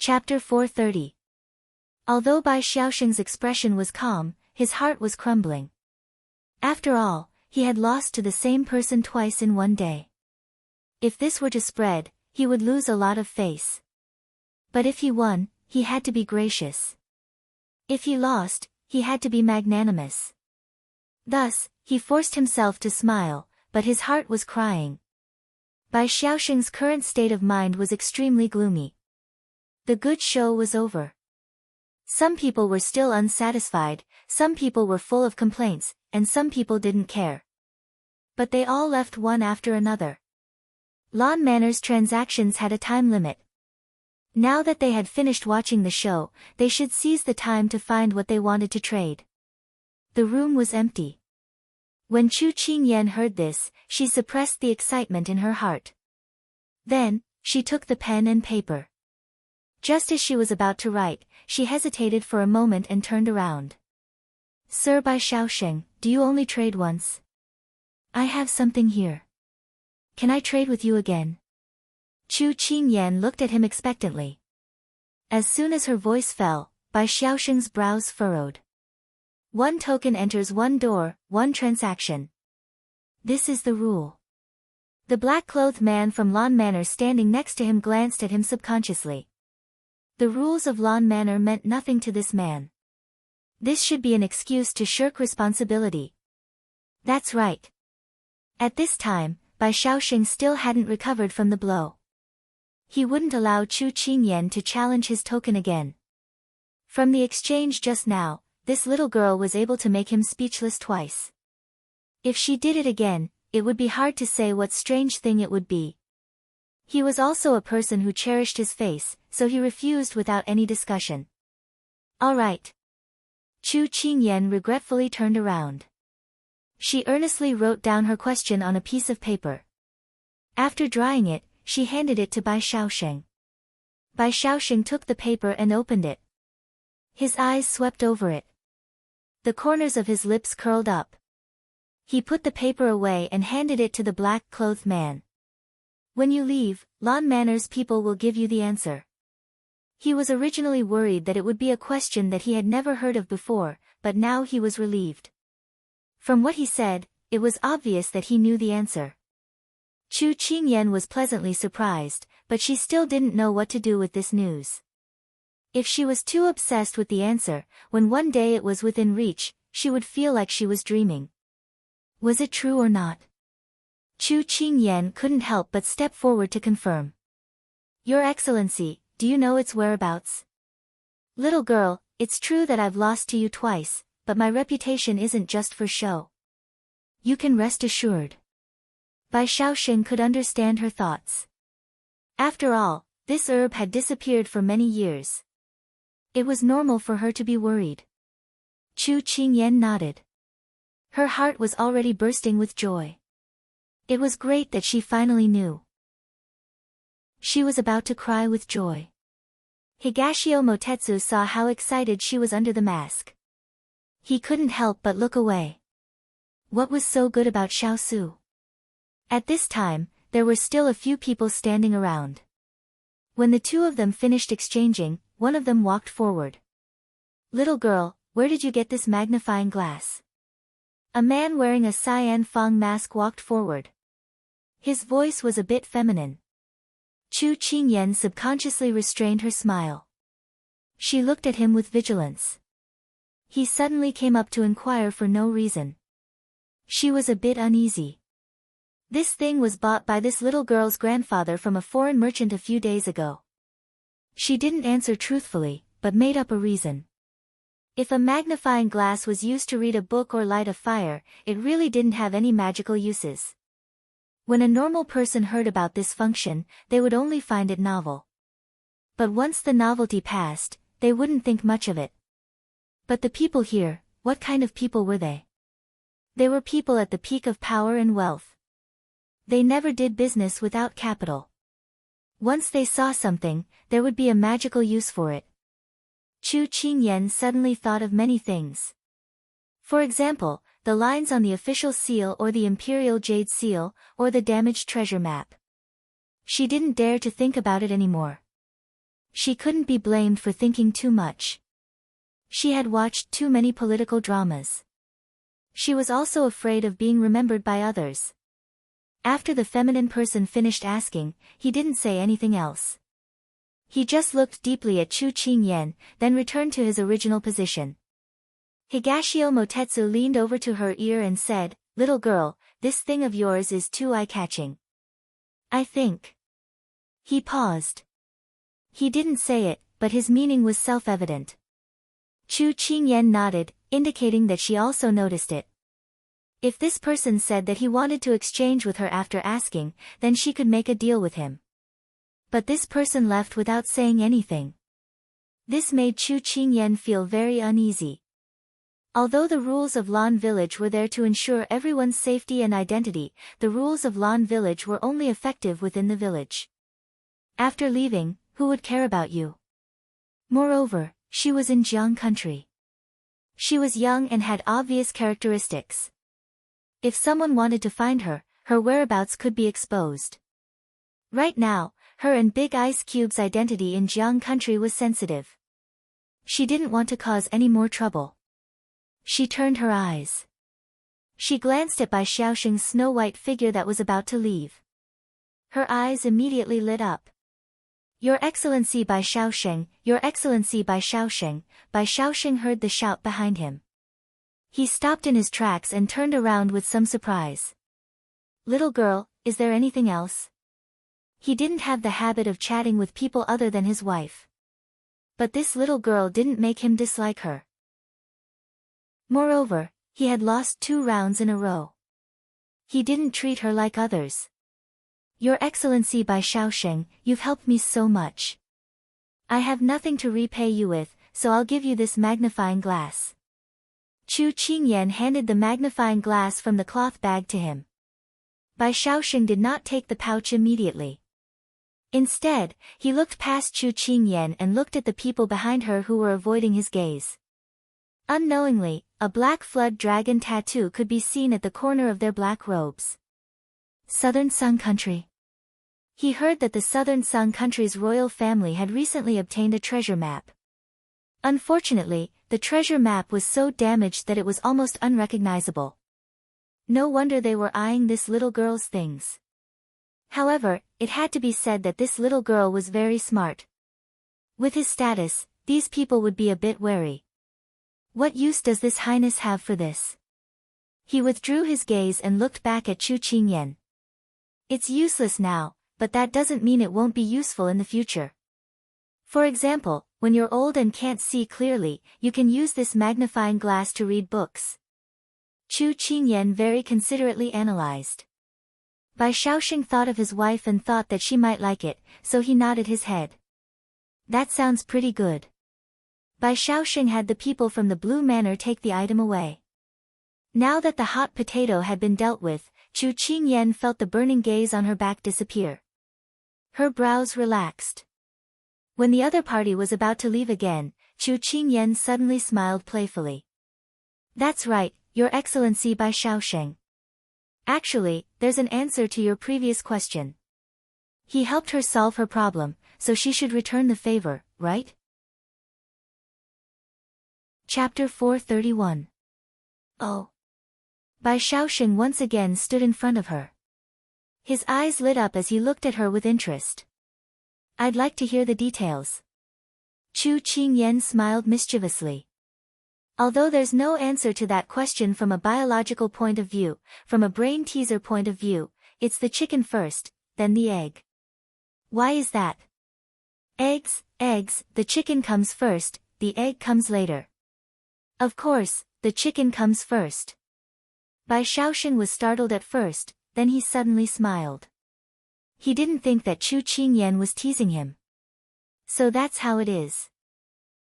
Chapter 430. Although Bai Xiaosheng's expression was calm, his heart was crumbling. After all, he had lost to the same person twice in one day. If this were to spread, he would lose a lot of face. But if he won, he had to be gracious. If he lost, he had to be magnanimous. Thus, he forced himself to smile, but his heart was crying. Bai Xiaosheng's current state of mind was extremely gloomy. The good show was over. Some people were still unsatisfied, some people were full of complaints, and some people didn't care. But they all left one after another. Lawn Manor's transactions had a time limit. Now that they had finished watching the show, they should seize the time to find what they wanted to trade. The room was empty. When Chu Qingyan heard this, she suppressed the excitement in her heart. Then, she took the pen and paper. Just as she was about to write, she hesitated for a moment and turned around. "Sir Bai Xiaosheng, do you only trade once? I have something here. Can I trade with you again?" Chu Qingyan looked at him expectantly. As soon as her voice fell, Bai Xiaosheng's brows furrowed. One token enters one door, one transaction. This is the rule. The black-clothed man from Lawn Manor standing next to him glanced at him subconsciously. The rules of Lawn Manor meant nothing to this man. This should be an excuse to shirk responsibility. That's right. At this time, Bai Xiaosheng still hadn't recovered from the blow. He wouldn't allow Chu Qingyan to challenge his token again. From the exchange just now, this little girl was able to make him speechless twice. If she did it again, it would be hard to say what strange thing it would be. He was also a person who cherished his face, so he refused without any discussion. All right. Chu Qingyan regretfully turned around. She earnestly wrote down her question on a piece of paper. After drying it, she handed it to Bai Xiaosheng. Bai Xiaosheng took the paper and opened it. His eyes swept over it. The corners of his lips curled up. He put the paper away and handed it to the black-clothed man. "When you leave, Lawn Manor's people will give you the answer." He was originally worried that it would be a question that he had never heard of before, but now he was relieved. From what he said, it was obvious that he knew the answer. Chu Qingyan was pleasantly surprised, but she still didn't know what to do with this news. If she was too obsessed with the answer, when one day it was within reach, she would feel like she was dreaming. Was it true or not? Chu Qingyan couldn't help but step forward to confirm. "Your Excellency, do you know its whereabouts?" "Little girl, it's true that I've lost to you twice, but my reputation isn't just for show. You can rest assured." Bai Xiaosheng could understand her thoughts. After all, this herb had disappeared for many years. It was normal for her to be worried. Chu Qingyan nodded. Her heart was already bursting with joy. It was great that she finally knew. She was about to cry with joy. Higashio Motetsu saw how excited she was under the mask. He couldn't help but look away. What was so good about Xiaosu? At this time, there were still a few people standing around. When the two of them finished exchanging, one of them walked forward. "Little girl, where did you get this magnifying glass?" A man wearing a cyan fang mask walked forward. His voice was a bit feminine. Chu Qingyan subconsciously restrained her smile. She looked at him with vigilance. He suddenly came up to inquire for no reason. She was a bit uneasy. This thing was bought by this little girl's grandfather from a foreign merchant a few days ago. She didn't answer truthfully, but made up a reason. If a magnifying glass was used to read a book or light a fire, it really didn't have any magical uses. When a normal person heard about this function, they would only find it novel. But once the novelty passed, they wouldn't think much of it. But the people here, what kind of people were they? They were people at the peak of power and wealth. They never did business without capital. Once they saw something, there would be a magical use for it. Chu Qingyan suddenly thought of many things. For example, the lines on the official seal or the imperial jade seal, or the damaged treasure map. She didn't dare to think about it anymore. She couldn't be blamed for thinking too much. She had watched too many political dramas. She was also afraid of being remembered by others. After the feminine person finished asking, he didn't say anything else. He just looked deeply at Chu Qingyan, then returned to his original position. Higashio Motetsu leaned over to her ear and said, "Little girl, this thing of yours is too eye-catching. I think." He paused. He didn't say it, but his meaning was self-evident. Chu Qingyan nodded, indicating that she also noticed it. If this person said that he wanted to exchange with her after asking, then she could make a deal with him. But this person left without saying anything. This made Chu Qingyan feel very uneasy. Although the rules of Lan Village were there to ensure everyone's safety and identity, the rules of Lan Village were only effective within the village. After leaving, who would care about you? Moreover, she was in Jiang country. She was young and had obvious characteristics. If someone wanted to find her, her whereabouts could be exposed. Right now, her and Big Ice Cube's identity in Jiang country was sensitive. She didn't want to cause any more trouble. She turned her eyes. She glanced at Bai Xiaoxing's snow-white figure that was about to leave. Her eyes immediately lit up. "Your Excellency Bai Xiaoxing, Your Excellency Bai Xiaoxing." Bai Xiaoxing heard the shout behind him. He stopped in his tracks and turned around with some surprise. "Little girl, is there anything else?" He didn't have the habit of chatting with people other than his wife. But this little girl didn't make him dislike her. Moreover, he had lost 2 rounds in a row. He didn't treat her like others. "Your Excellency Bai Xiaoxing, you've helped me so much. I have nothing to repay you with, so I'll give you this magnifying glass." Chu Qingyan handed the magnifying glass from the cloth bag to him. Bai Xiaoxing did not take the pouch immediately. Instead, he looked past Chu Qingyan and looked at the people behind her who were avoiding his gaze. Unknowingly, a black flood dragon tattoo could be seen at the corner of their black robes. Southern Sung Country. He heard that the Southern Sung Country's royal family had recently obtained a treasure map. Unfortunately, the treasure map was so damaged that it was almost unrecognizable. No wonder they were eyeing this little girl's things. However, it had to be said that this little girl was very smart. With his status, these people would be a bit wary. What use does this highness have for this? He withdrew his gaze and looked back at Chu Qingyan. It's useless now, but that doesn't mean it won't be useful in the future. For example, when you're old and can't see clearly, you can use this magnifying glass to read books. Chu Qingyan very considerately analyzed. Bai Xiaoxing thought of his wife and thought that she might like it, so he nodded his head. That sounds pretty good. Bai Xiaoxing had the people from the Blue Manor take the item away. Now that the hot potato had been dealt with, Chu Qingyan felt the burning gaze on her back disappear. Her brows relaxed. When the other party was about to leave again, Chu Qingyan suddenly smiled playfully. "That's right, Your Excellency Bai Xiaoxing. Actually, there's an answer to your previous question. He helped her solve her problem, so she should return the favor, right?" Chapter 431. Oh. Bai Xiaoxing once again stood in front of her. His eyes lit up as he looked at her with interest. "I'd like to hear the details." Chu Qingyan smiled mischievously. Although there's no answer to that question from a biological point of view, from a brain teaser point of view, it's the chicken first, then the egg. Why is that? Eggs, the chicken comes first, the egg comes later. Of course, the chicken comes first. Bai Xiaoxing was startled at first, then he suddenly smiled. He didn't think that Chu Qingyan was teasing him. So that's how it is.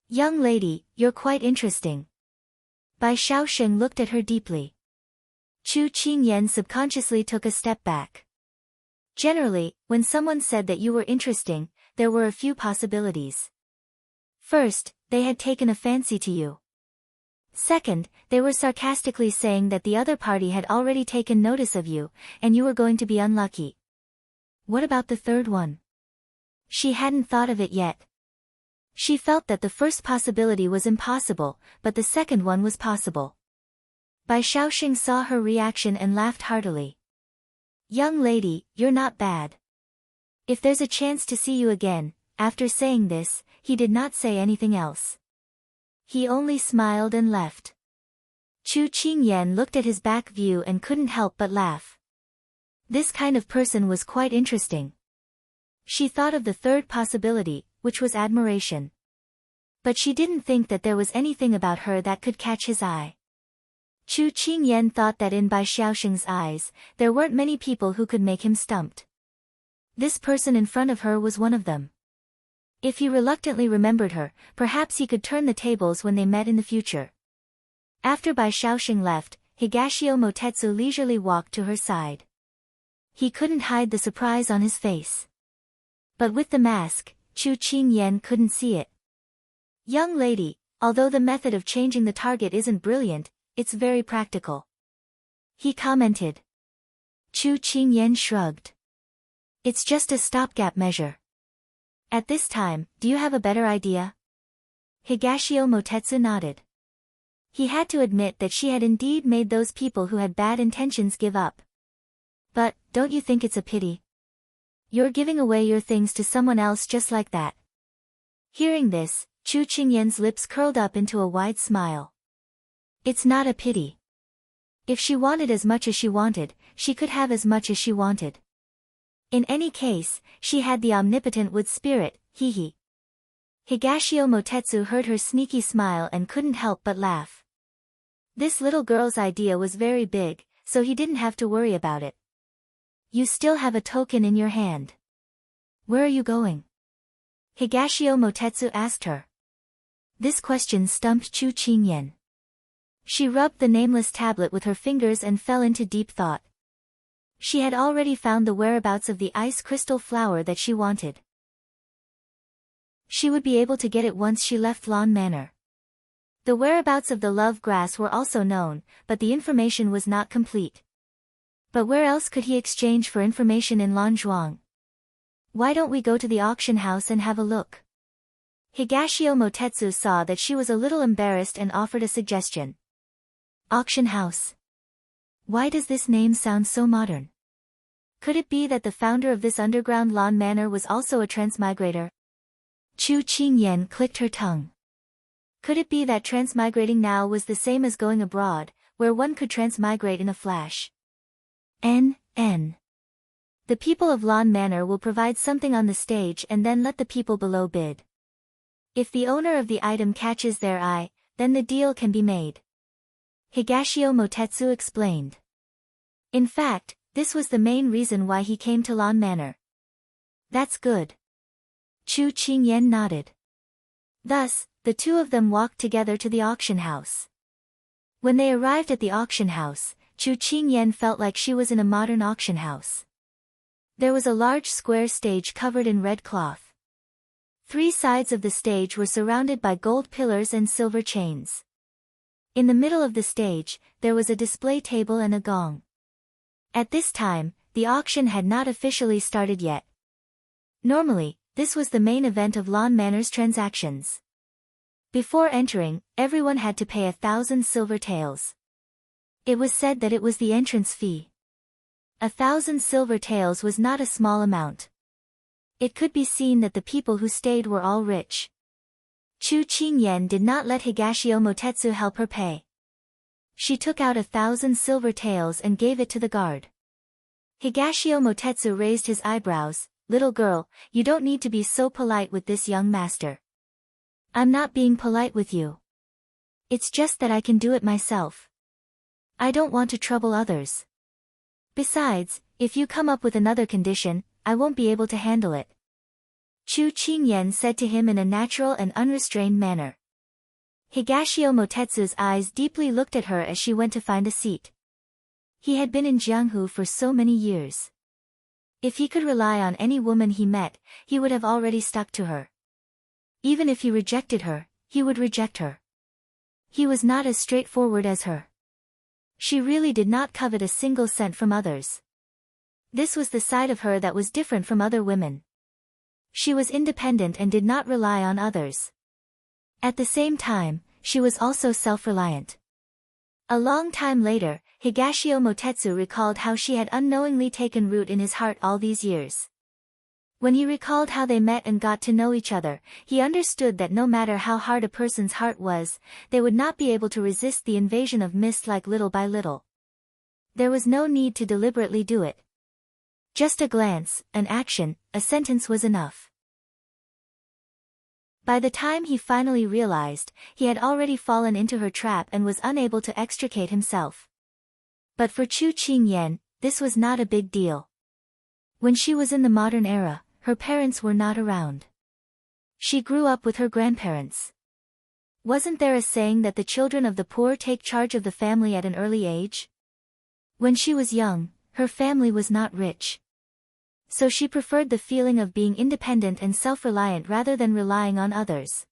"Young lady, you're quite interesting." Bai Xiaoxing looked at her deeply. Chu Qingyan subconsciously took a step back. Generally, when someone said that you were interesting, there were a few possibilities. First, they had taken a fancy to you. Second, they were sarcastically saying that the other party had already taken notice of you, and you were going to be unlucky. What about the third one? She hadn't thought of it yet. She felt that the first possibility was impossible, but the second one was possible. Bai Shaoxing saw her reaction and laughed heartily. "Young lady, you're not bad. If there's a chance to see you again." After saying this, he did not say anything else. He only smiled and left. Chu Qingyan looked at his back view and couldn't help but laugh. This kind of person was quite interesting. She thought of the third possibility, which was admiration. But she didn't think that there was anything about her that could catch his eye. Chu Qingyan thought that in Bai Shaoxing's eyes, there weren't many people who could make him stumped. This person in front of her was one of them. If he reluctantly remembered her, perhaps he could turn the tables when they met in the future. After Bai Shaoxing left, Higashio Motetsu leisurely walked to her side. He couldn't hide the surprise on his face. But with the mask, Chu Qingyan couldn't see it. "Young lady, although the method of changing the target isn't brilliant, it's very practical," he commented. Chu Qingyan shrugged. "It's just a stopgap measure." "At this time, do you have a better idea?" Higashio Motetsu nodded. He had to admit that she had indeed made those people who had bad intentions give up. "But, don't you think it's a pity? You're giving away your things to someone else just like that." Hearing this, Chu Qingyan's lips curled up into a wide smile. "It's not a pity. If she wanted as much as she wanted, she could have as much as she wanted. In any case, she had the omnipotent wood spirit, hee. Higashio Motetsu heard her sneaky smile and couldn't help but laugh. This little girl's idea was very big, so he didn't have to worry about it. "You still have a token in your hand. Where are you going?" Higashio Motetsu asked her. This question stumped Chu Qingyan. She rubbed the nameless tablet with her fingers and fell into deep thought. She had already found the whereabouts of the ice crystal flower that she wanted. She would be able to get it once she left Lan Manor. The whereabouts of the love grass were also known, but the information was not complete. But where else could he exchange for information in Lanzhuang? "Why don't we go to the auction house and have a look?" Higashio Motetsu saw that she was a little embarrassed and offered a suggestion. Auction house. Why does this name sound so modern? Could it be that the founder of this underground Lan Manor was also a transmigrator? Chu Qingyan clicked her tongue. Could it be that transmigrating now was the same as going abroad, where one could transmigrate in a flash? The people of Lan Manor will provide something on the stage and then let the people below bid. If the owner of the item catches their eye, then the deal can be made. Higashio Motetsu explained. In fact, this was the main reason why he came to Lan Manor. That's good. Chu Qingyan nodded. Thus, the two of them walked together to the auction house. When they arrived at the auction house, Chu Qingyan felt like she was in a modern auction house. There was a large square stage covered in red cloth. 3 sides of the stage were surrounded by gold pillars and silver chains. In the middle of the stage, there was a display table and a gong. At this time, the auction had not officially started yet. Normally, this was the main event of Lan Manor's transactions. Before entering, everyone had to pay 1,000 silver taels. It was said that it was the entrance fee. 1,000 silver taels was not a small amount. It could be seen that the people who stayed were all rich. Chu Qingyan did not let Higashio Motetsu help her pay. She took out 1,000 silver taels and gave it to the guard. Higashio Motetsu raised his eyebrows. "Little girl, you don't need to be so polite with this young master." "I'm not being polite with you. It's just that I can do it myself. I don't want to trouble others. Besides, if you come up with another condition, I won't be able to handle it." Chu Qingyan said to him in a natural and unrestrained manner. Higashio Motetsu's eyes deeply looked at her as she went to find a seat. He had been in Jianghu for so many years. If he could rely on any woman he met, he would have already stuck to her. Even if he rejected her, he would reject her. He was not as straightforward as her. She really did not covet a single cent from others. This was the side of her that was different from other women. She was independent and did not rely on others. At the same time, she was also self-reliant. A long time later, Higashio Motetsu recalled how she had unknowingly taken root in his heart all these years. When he recalled how they met and got to know each other, he understood that no matter how hard a person's heart was, they would not be able to resist the invasion of mist like little by little. There was no need to deliberately do it. Just a glance, an action, a sentence was enough. By the time he finally realized, he had already fallen into her trap and was unable to extricate himself. But for Chu Qingyan, this was not a big deal. When she was in the modern era, her parents were not around. She grew up with her grandparents. Wasn't there a saying that the children of the poor take charge of the family at an early age? When she was young, her family was not rich. So she preferred the feeling of being independent and self-reliant rather than relying on others.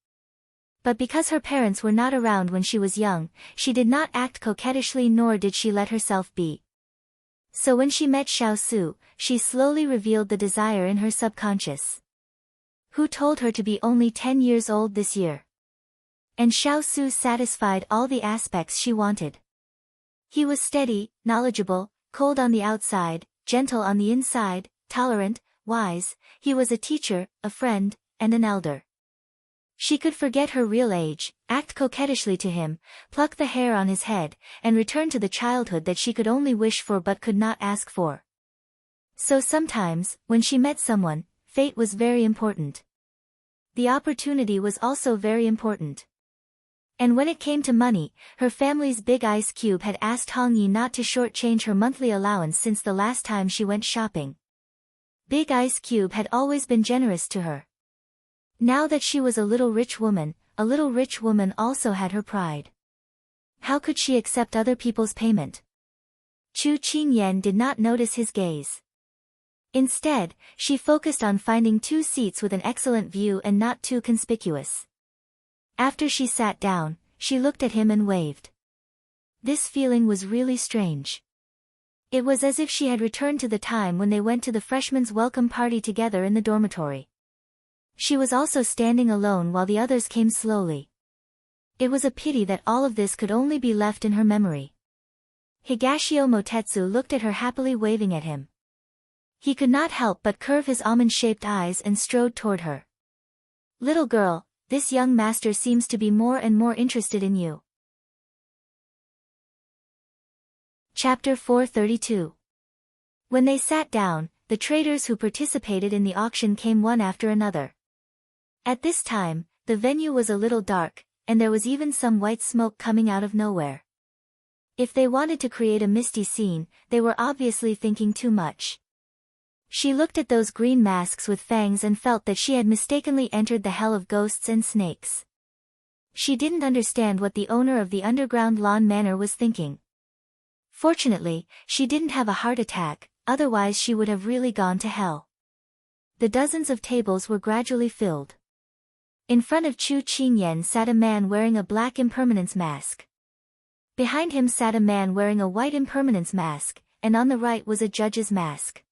But because her parents were not around when she was young, she did not act coquettishly nor did she let herself be. So when she met Xiao Su, she slowly revealed the desire in her subconscious. Who told her to be only 10 years old this year? And Xiao Su satisfied all the aspects she wanted. He was steady, knowledgeable, cold on the outside, gentle on the inside, tolerant, wise. He was a teacher, a friend, and an elder. She could forget her real age, act coquettishly to him, pluck the hair on his head, and return to the childhood that she could only wish for but could not ask for. So sometimes, when she met someone, fate was very important. The opportunity was also very important. And when it came to money, her family's big ice cube had asked Hong Yi not to shortchange her monthly allowance since the last time she went shopping. Big Ice Cube had always been generous to her. Now that she was a little rich woman also had her pride. How could she accept other people's payment? Chu Qingyan did not notice his gaze. Instead, she focused on finding 2 seats with an excellent view and not too conspicuous. After she sat down, she looked at him and waved. This feeling was really strange. It was as if she had returned to the time when they went to the freshmen's welcome party together in the dormitory. She was also standing alone while the others came slowly. It was a pity that all of this could only be left in her memory. Higashio Motetsu looked at her happily waving at him. He could not help but curve his almond-shaped eyes and strode toward her. Little girl, this young master seems to be more and more interested in you. Chapter 432. When they sat down, the traders who participated in the auction came one after another. At this time, the venue was a little dark, and there was even some white smoke coming out of nowhere. If they wanted to create a misty scene, they were obviously thinking too much. She looked at those green masks with fangs and felt that she had mistakenly entered the hell of ghosts and snakes. She didn't understand what the owner of the underground lawn manor was thinking. Fortunately, she didn't have a heart attack, otherwise she would have really gone to hell. The dozens of tables were gradually filled. In front of Chu Qingyan sat a man wearing a black impermanence mask. Behind him sat a man wearing a white impermanence mask, and on the right was a judge's mask.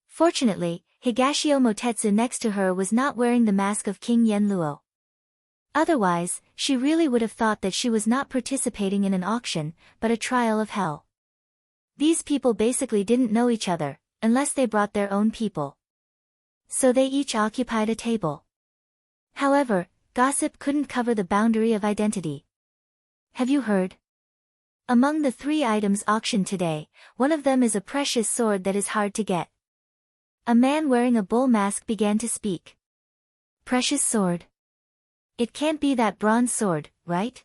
Fortunately, Higashio Motetsu next to her was not wearing the mask of King Yenluo. Otherwise, she really would have thought that she was not participating in an auction, but a trial of hell. These people basically didn't know each other, unless they brought their own people. So they each occupied a table. However, gossip couldn't cover the boundary of identity. Have you heard? Among the 3 items auctioned today, one of them is a precious sword that is hard to get. A man wearing a bull mask began to speak. Precious sword? It can't be that bronze sword, right?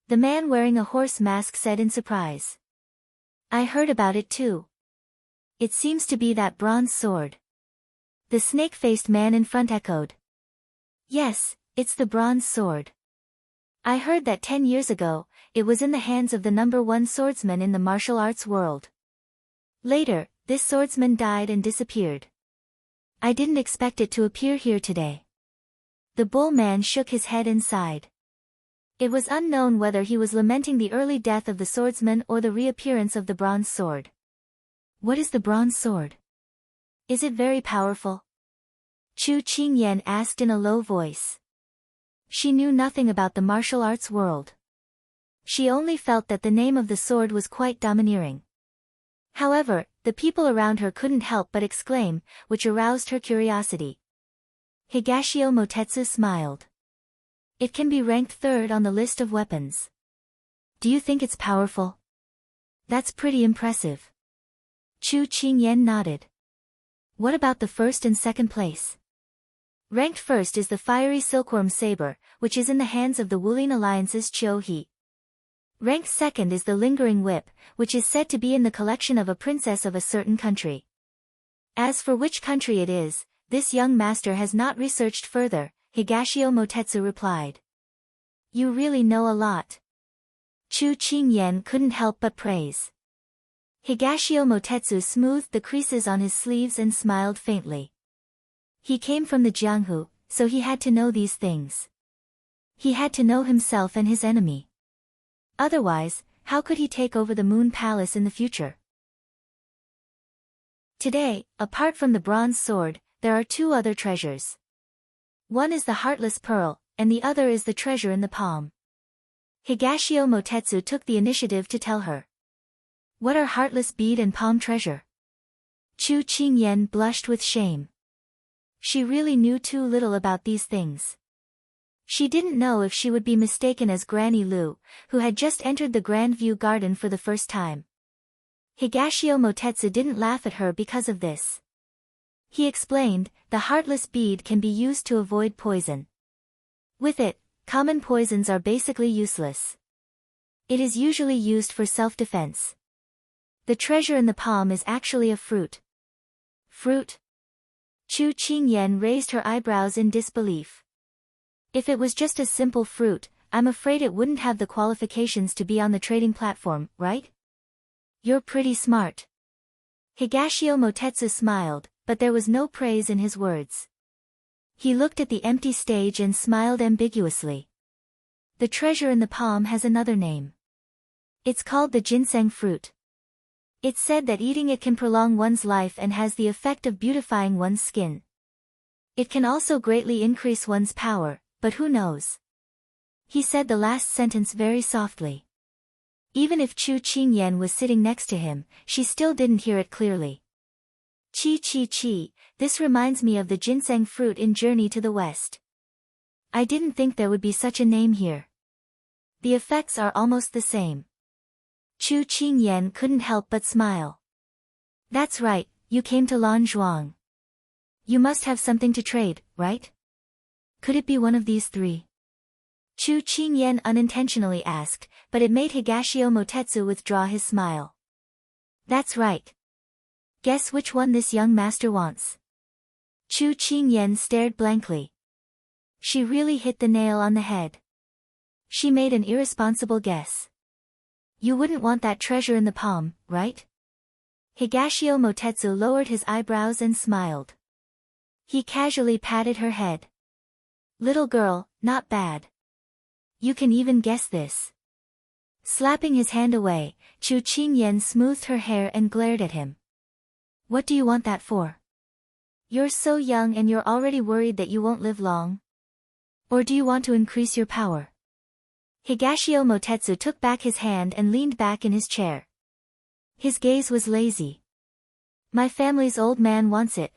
The man wearing a horse mask said in surprise. I heard about it too. It seems to be that bronze sword. The snake-faced man in front echoed. Yes, it's the bronze sword. I heard that 10 years ago, it was in the hands of the #1 swordsman in the martial arts world. Later, this swordsman died and disappeared. I didn't expect it to appear here today. The bull man shook his head and sighed. It was unknown whether he was lamenting the early death of the swordsman or the reappearance of the bronze sword. What is the bronze sword? Is it very powerful? Chu Qingyan asked in a low voice. She knew nothing about the martial arts world. She only felt that the name of the sword was quite domineering. However, the people around her couldn't help but exclaim, which aroused her curiosity. Higashio Motetsu smiled. It can be ranked third on the list of weapons. Do you think it's powerful? That's pretty impressive. Chu Qingyan nodded. What about the first and second place? Ranked first is the fiery silkworm saber, which is in the hands of the Wulin Alliance's Chou-He. Ranked second is the lingering whip, which is said to be in the collection of a princess of a certain country. As for which country it is, this young master has not researched further, Higashio Motetsu replied. You really know a lot. Chu Qingyan couldn't help but praise. Higashio Motetsu smoothed the creases on his sleeves and smiled faintly. He came from the Jianghu, so he had to know these things. He had to know himself and his enemy. Otherwise, how could he take over the Moon Palace in the future? Today, apart from the bronze sword, there are two other treasures. One is the heartless pearl, and the other is the treasure in the palm. Higashio Motetsu took the initiative to tell her. What are heartless bead and palm treasure? Chu Qingyan blushed with shame. She really knew too little about these things. She didn't know if she would be mistaken as Granny Lu, who had just entered the Grand View Garden for the first time. Higashio Motetsu didn't laugh at her because of this. He explained, the heartless bead can be used to avoid poison. With it, common poisons are basically useless. It is usually used for self-defense. The treasure in the palm is actually a fruit. Fruit? Chu Qingyan raised her eyebrows in disbelief. If it was just a simple fruit, I'm afraid it wouldn't have the qualifications to be on the trading platform, right? You're pretty smart. Higashio Motetsu smiled, but there was no praise in his words. He looked at the empty stage and smiled ambiguously. The treasure in the palm has another name. It's called the ginseng fruit. It's said that eating it can prolong one's life and has the effect of beautifying one's skin. It can also greatly increase one's power, but who knows? He said the last sentence very softly. Even if Chu Qingyan was sitting next to him, she still didn't hear it clearly. Chi, this reminds me of the ginseng fruit in Journey to the West. I didn't think there would be such a name here. The effects are almost the same. Chu Qingyan couldn't help but smile. That's right, you came to Lanzhuang. You must have something to trade, right? Could it be one of these three? Chu Qingyan unintentionally asked, but it made Higashio Motetsu withdraw his smile. That's right. Guess which one this young master wants. Chu Qingyan stared blankly. She really hit the nail on the head. She made an irresponsible guess. You wouldn't want that treasure in the palm, right? Higashio Motetsu lowered his eyebrows and smiled. He casually patted her head. Little girl, not bad. You can even guess this. Slapping his hand away, Chu Qingyan smoothed her hair and glared at him. What do you want that for? You're so young and you're already worried that you won't live long. Or do you want to increase your power? Higashio Motetsu took back his hand and leaned back in his chair. His gaze was lazy. My family's old man wants it.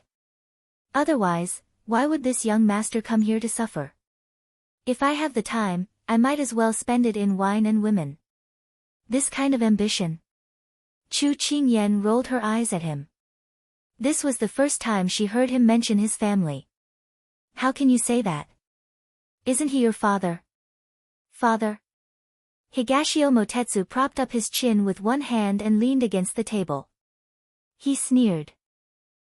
Otherwise, why would this young master come here to suffer? If I have the time, I might as well spend it in wine and women. This kind of ambition. Chu Qingyan rolled her eyes at him. This was the first time she heard him mention his family. How can you say that? Isn't he your father? Father? Higashio Motetsu propped up his chin with one hand and leaned against the table. He sneered.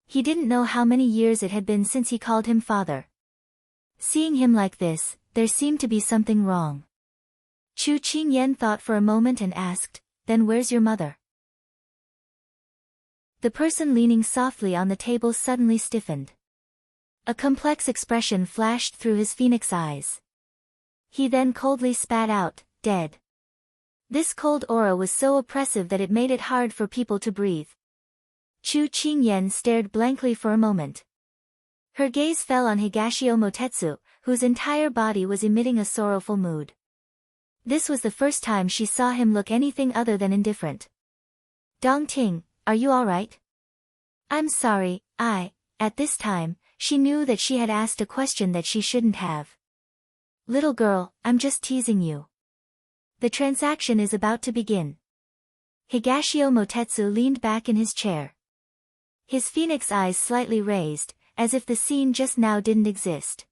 He didn't know how many years it had been since he called him father. Seeing him like this, there seemed to be something wrong. Chu Qingyan thought for a moment and asked, then where's your mother? The person leaning softly on the table suddenly stiffened. A complex expression flashed through his phoenix eyes. He then coldly spat out, dead. This cold aura was so oppressive that it made it hard for people to breathe. Chu Qingyan stared blankly for a moment. Her gaze fell on Higashio Motetsu, whose entire body was emitting a sorrowful mood. This was the first time she saw him look anything other than indifferent. Dongting, are you alright? I'm sorry, at this time, she knew that she had asked a question that she shouldn't have. Little girl, I'm just teasing you. The transaction is about to begin. Higashio Motetsu leaned back in his chair. His phoenix eyes slightly raised, as if the scene just now didn't exist.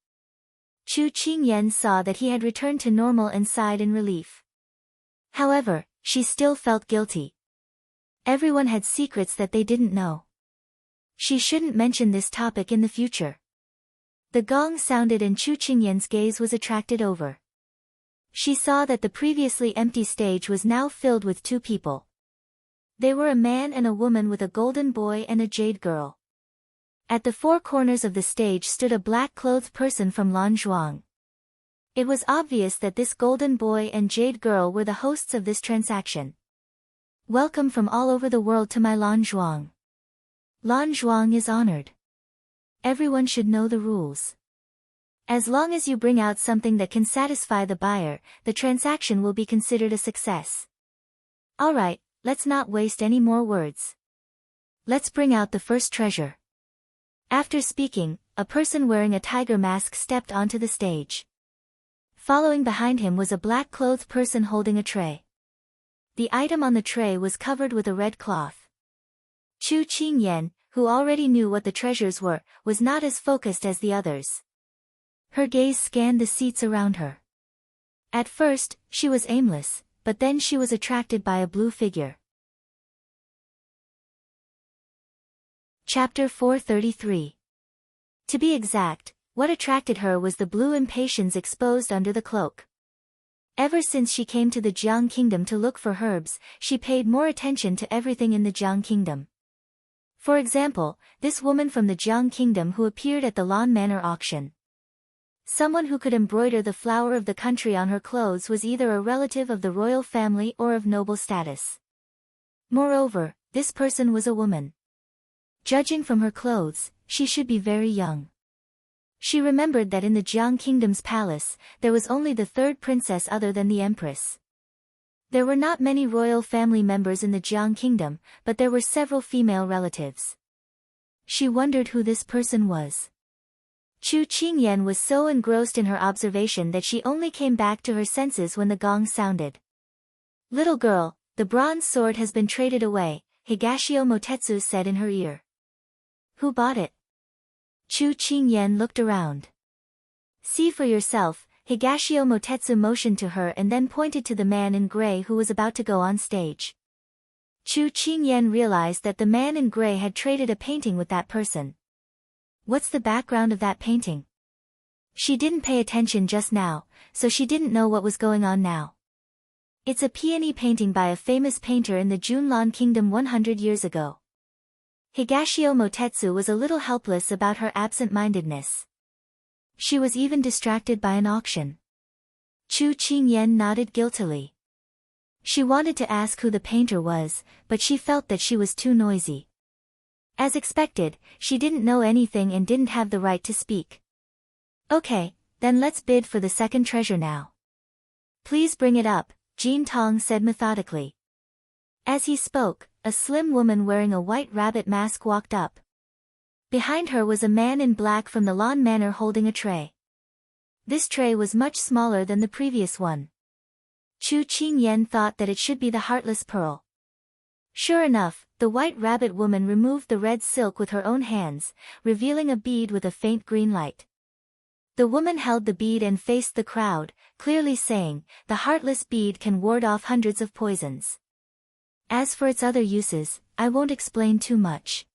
Chu Qingyan saw that he had returned to normal and sighed in relief. However, she still felt guilty. Everyone had secrets that they didn't know. She shouldn't mention this topic in the future. The gong sounded and Chu Qingyan's gaze was attracted over. She saw that the previously empty stage was now filled with two people. They were a man and a woman with a golden boy and a jade girl. At the four corners of the stage stood a black-clothed person from Lanzhuang. It was obvious that this golden boy and jade girl were the hosts of this transaction. Welcome from all over the world to my Lanzhuang. Lanzhuang is honored. Everyone should know the rules. As long as you bring out something that can satisfy the buyer, the transaction will be considered a success. Alright, let's not waste any more words. Let's bring out the first treasure. After speaking, a person wearing a tiger mask stepped onto the stage. Following behind him was a black-clothed person holding a tray. The item on the tray was covered with a red cloth. Chu Qingyan, who already knew what the treasures were, was not as focused as the others. Her gaze scanned the seats around her. At first, she was aimless, but then she was attracted by a blue figure. Chapter 433. To be exact, what attracted her was the blue impatiens exposed under the cloak. Ever since she came to the Jiang Kingdom to look for herbs, she paid more attention to everything in the Jiang Kingdom. For example, this woman from the Jiang Kingdom who appeared at the Lan Manor auction. Someone who could embroider the flower of the country on her clothes was either a relative of the royal family or of noble status. Moreover, this person was a woman. Judging from her clothes, she should be very young. She remembered that in the Jiang Kingdom's palace, there was only the third princess other than the empress. There were not many royal family members in the Jiang Kingdom, but there were several female relatives. She wondered who this person was. Chu Qingyan was so engrossed in her observation that she only came back to her senses when the gong sounded. Little girl, the bronze sword has been traded away, Higashio Motetsu said in her ear. Who bought it? Chu Qingyan looked around. See for yourself, Higashio Motetsu motioned to her and then pointed to the man in gray who was about to go on stage. Chu Qingyan realized that the man in gray had traded a painting with that person. What's the background of that painting? She didn't pay attention just now, so she didn't know what was going on now. It's a peony painting by a famous painter in the Junlan Kingdom 100 years ago. Higashio Motetsu was a little helpless about her absent-mindedness. She was even distracted by an auction. Chu Qingyan nodded guiltily. She wanted to ask who the painter was, but she felt that she was too noisy. As expected, she didn't know anything and didn't have the right to speak. Okay, then let's bid for the second treasure now. Please bring it up, Jin Tong said methodically. As he spoke, a slim woman wearing a white rabbit mask walked up. Behind her was a man in black from the Lan Manor holding a tray. This tray was much smaller than the previous one. Chu Qingyan thought that it should be the heartless pearl. Sure enough, the white rabbit woman removed the red silk with her own hands, revealing a bead with a faint green light. The woman held the bead and faced the crowd, clearly saying, the heartless bead can ward off hundreds of poisons. As for its other uses, I won't explain too much.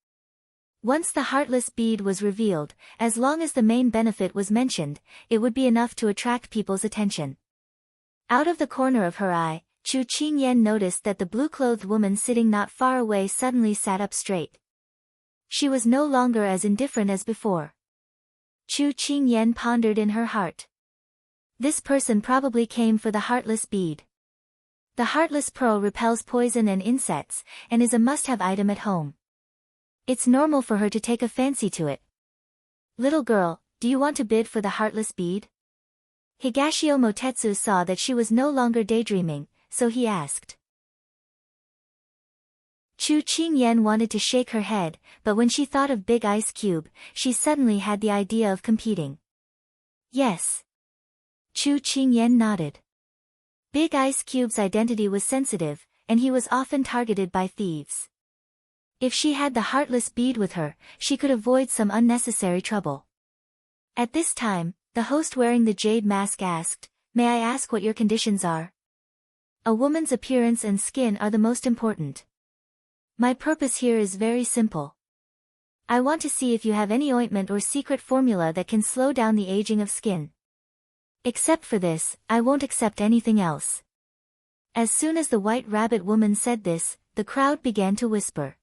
Once the heartless bead was revealed, as long as the main benefit was mentioned, it would be enough to attract people's attention. Out of the corner of her eye, Chu Qingyan noticed that the blue-clothed woman sitting not far away suddenly sat up straight. She was no longer as indifferent as before. Chu Qingyan pondered in her heart. This person probably came for the heartless bead. The heartless pearl repels poison and insects, and is a must-have item at home. It's normal for her to take a fancy to it. Little girl, do you want to bid for the heartless bead? Higashio Motetsu saw that she was no longer daydreaming, so he asked. Chu Qingyan wanted to shake her head, but when she thought of Big Ice Cube, she suddenly had the idea of competing. Yes. Chu Qingyan nodded. Big Ice Cube's identity was sensitive, and he was often targeted by thieves. If she had the heartless bead with her, she could avoid some unnecessary trouble. At this time, the host wearing the jade mask asked, "May I ask what your conditions are?" A woman's appearance and skin are the most important. My purpose here is very simple. I want to see if you have any ointment or secret formula that can slow down the aging of skin. Except for this, I won't accept anything else. As soon as the White Rabbit woman said this, the crowd began to whisper.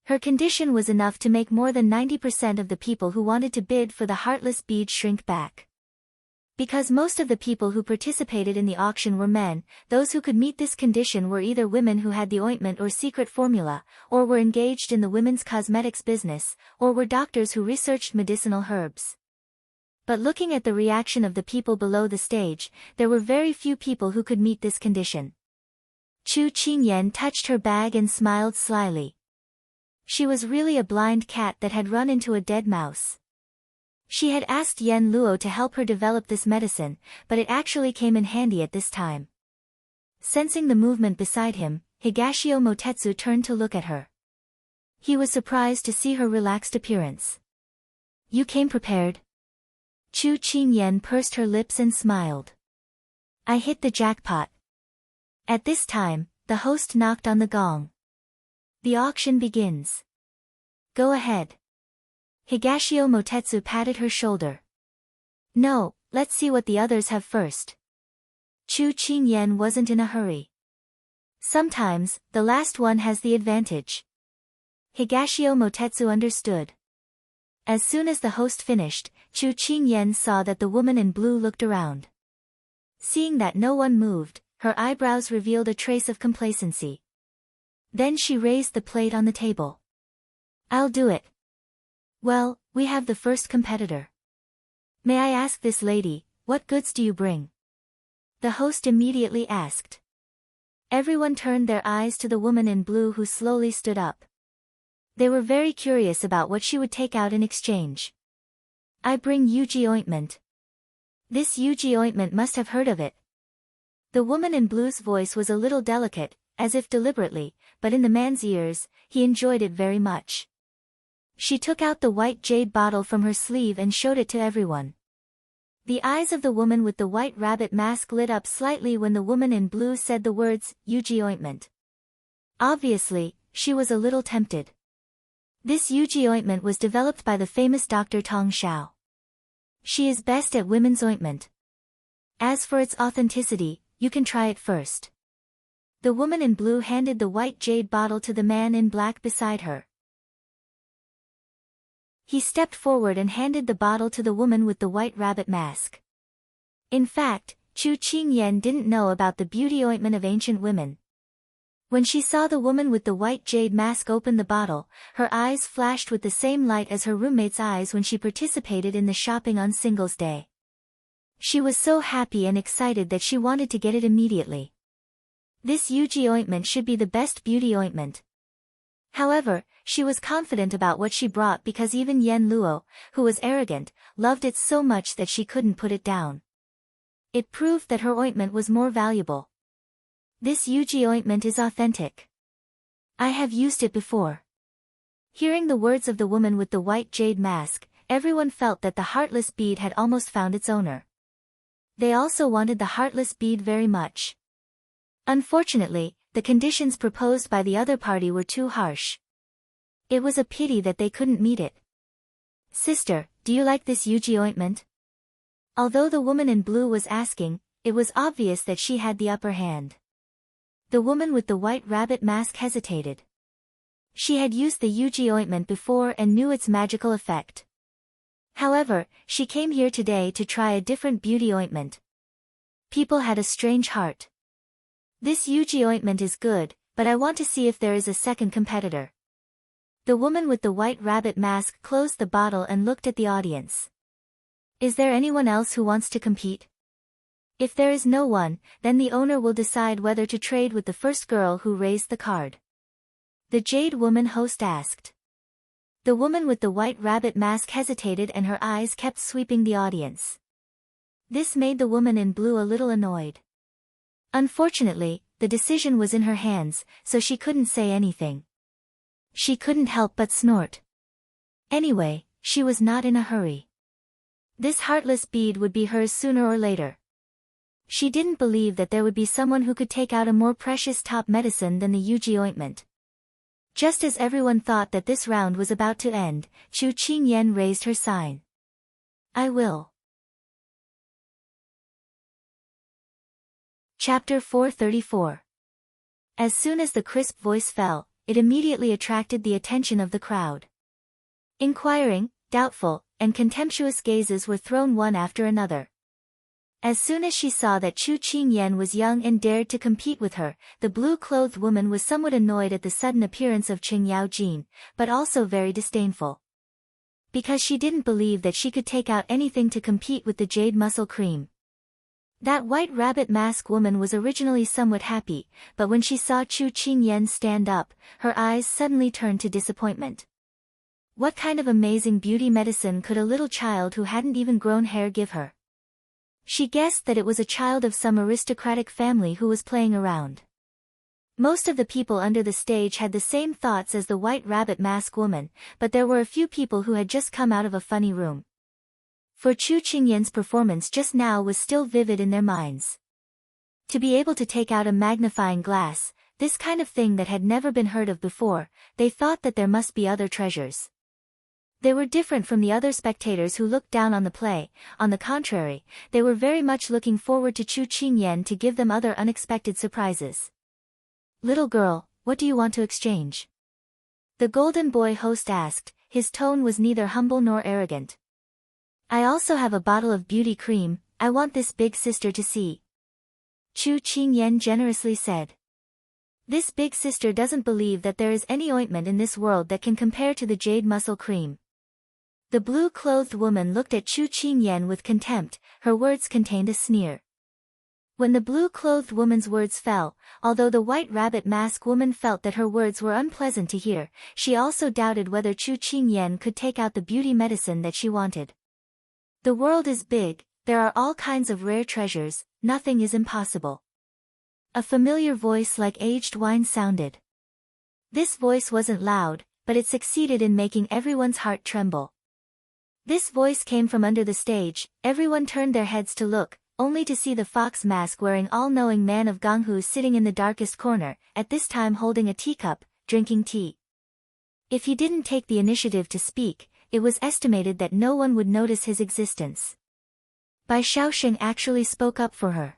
Her condition was enough to make more than 90% of the people who wanted to bid for the heartless bead shrink back. Because most of the people who participated in the auction were men, those who could meet this condition were either women who had the ointment or secret formula, or were engaged in the women's cosmetics business, or were doctors who researched medicinal herbs. But looking at the reaction of the people below the stage, there were very few people who could meet this condition. Chu Qingyan touched her bag and smiled slyly. She was really a blind cat that had run into a dead mouse. She had asked Yen Luo to help her develop this medicine, but it actually came in handy at this time. Sensing the movement beside him, Higashio Motetsu turned to look at her. He was surprised to see her relaxed appearance. You came prepared? Chu Qingyan pursed her lips and smiled. I hit the jackpot. At this time, the host knocked on the gong. The auction begins. Go ahead. Higashio Motetsu patted her shoulder. No, let's see what the others have first. Chu Qingyan wasn't in a hurry. Sometimes, the last one has the advantage. Higashio Motetsu understood. As soon as the host finished, Chu Qingyan saw that the woman in blue looked around. Seeing that no one moved, her eyebrows revealed a trace of complacency. Then she raised the plate on the table. I'll do it. Well, we have the first competitor. May I ask this lady, what goods do you bring? The host immediately asked. Everyone turned their eyes to the woman in blue who slowly stood up. They were very curious about what she would take out in exchange. I bring Yuji ointment. This Yuji ointment must have heard of it. The woman in blue's voice was a little delicate, as if deliberately, but in the man's ears, he enjoyed it very much. She took out the white jade bottle from her sleeve and showed it to everyone. The eyes of the woman with the white rabbit mask lit up slightly when the woman in blue said the words, Yuji ointment. Obviously, she was a little tempted. This Yuji ointment was developed by the famous Dr. Tong Xiao. She is best at women's ointment. As for its authenticity, you can try it first. The woman in blue handed the white jade bottle to the man in black beside her. He stepped forward and handed the bottle to the woman with the white rabbit mask. In fact, Chu Qingyan didn't know about the beauty ointment of ancient women. When she saw the woman with the white jade mask open the bottle, her eyes flashed with the same light as her roommate's eyes when she participated in the shopping on Singles Day. She was so happy and excited that she wanted to get it immediately. This Yuji ointment should be the best beauty ointment. However, she was confident about what she brought because even Yen Luo, who was arrogant, loved it so much that she couldn't put it down. It proved that her ointment was more valuable. This Yuji ointment is authentic. I have used it before. Hearing the words of the woman with the white jade mask, everyone felt that the heartless bead had almost found its owner. They also wanted the heartless bead very much. Unfortunately, the conditions proposed by the other party were too harsh. It was a pity that they couldn't meet it. Sister, do you like this Yuji ointment? Although the woman in blue was asking, it was obvious that she had the upper hand. The woman with the white rabbit mask hesitated. She had used the Yuji ointment before and knew its magical effect. However, she came here today to try a different beauty ointment. People had a strange heart. This Yuji ointment is good, but I want to see if there is a second competitor. The woman with the white rabbit mask closed the bottle and looked at the audience. Is there anyone else who wants to compete? If there is no one, then the owner will decide whether to trade with the first girl who raised the card. The Jade Woman host asked. The woman with the white rabbit mask hesitated and her eyes kept sweeping the audience. This made the woman in blue a little annoyed. Unfortunately, the decision was in her hands, so she couldn't say anything. She couldn't help but snort. Anyway, she was not in a hurry. This heartless bead would be hers sooner or later. She didn't believe that there would be someone who could take out a more precious top medicine than the Yuji ointment. Just as everyone thought that this round was about to end, Chu Qingyan raised her sign. I will. Chapter 434. As soon as the crisp voice fell, it immediately attracted the attention of the crowd. Inquiring, doubtful, and contemptuous gazes were thrown one after another. As soon as she saw that Chu Qingyan was young and dared to compete with her, the blue-clothed woman was somewhat annoyed at the sudden appearance of Qing Yaojin, but also very disdainful. Because she didn't believe that she could take out anything to compete with the jade muscle cream. That white rabbit mask woman was originally somewhat happy, but when she saw Chu Qingyan stand up, her eyes suddenly turned to disappointment. What kind of amazing beauty medicine could a little child who hadn't even grown hair give her? She guessed that it was a child of some aristocratic family who was playing around. Most of the people under the stage had the same thoughts as the white rabbit mask woman, but there were a few people who had just come out of a funny room. For Chu Qingyan's performance just now was still vivid in their minds. To be able to take out a magnifying glass, this kind of thing that had never been heard of before, they thought that there must be other treasures. They were different from the other spectators who looked down on the play. On the contrary, they were very much looking forward to Chu Qingyan to give them other unexpected surprises. Little girl, what do you want to exchange? The golden boy host asked, his tone was neither humble nor arrogant. I also have a bottle of beauty cream, I want this big sister to see. Chu Qingyan generously said. This big sister doesn't believe that there is any ointment in this world that can compare to the jade muscle cream. The blue-clothed woman looked at Chu Qingyan with contempt, her words contained a sneer. When the blue-clothed woman's words fell, although the white rabbit mask woman felt that her words were unpleasant to hear, she also doubted whether Chu Qingyan could take out the beauty medicine that she wanted. The world is big, there are all kinds of rare treasures, nothing is impossible. A familiar voice like aged wine sounded. This voice wasn't loud, but it succeeded in making everyone's heart tremble. This voice came from under the stage, everyone turned their heads to look, only to see the fox mask-wearing all-knowing man of Ganghu sitting in the darkest corner, at this time holding a teacup, drinking tea. If he didn't take the initiative to speak, it was estimated that no one would notice his existence. Bai Shaoxing actually spoke up for her.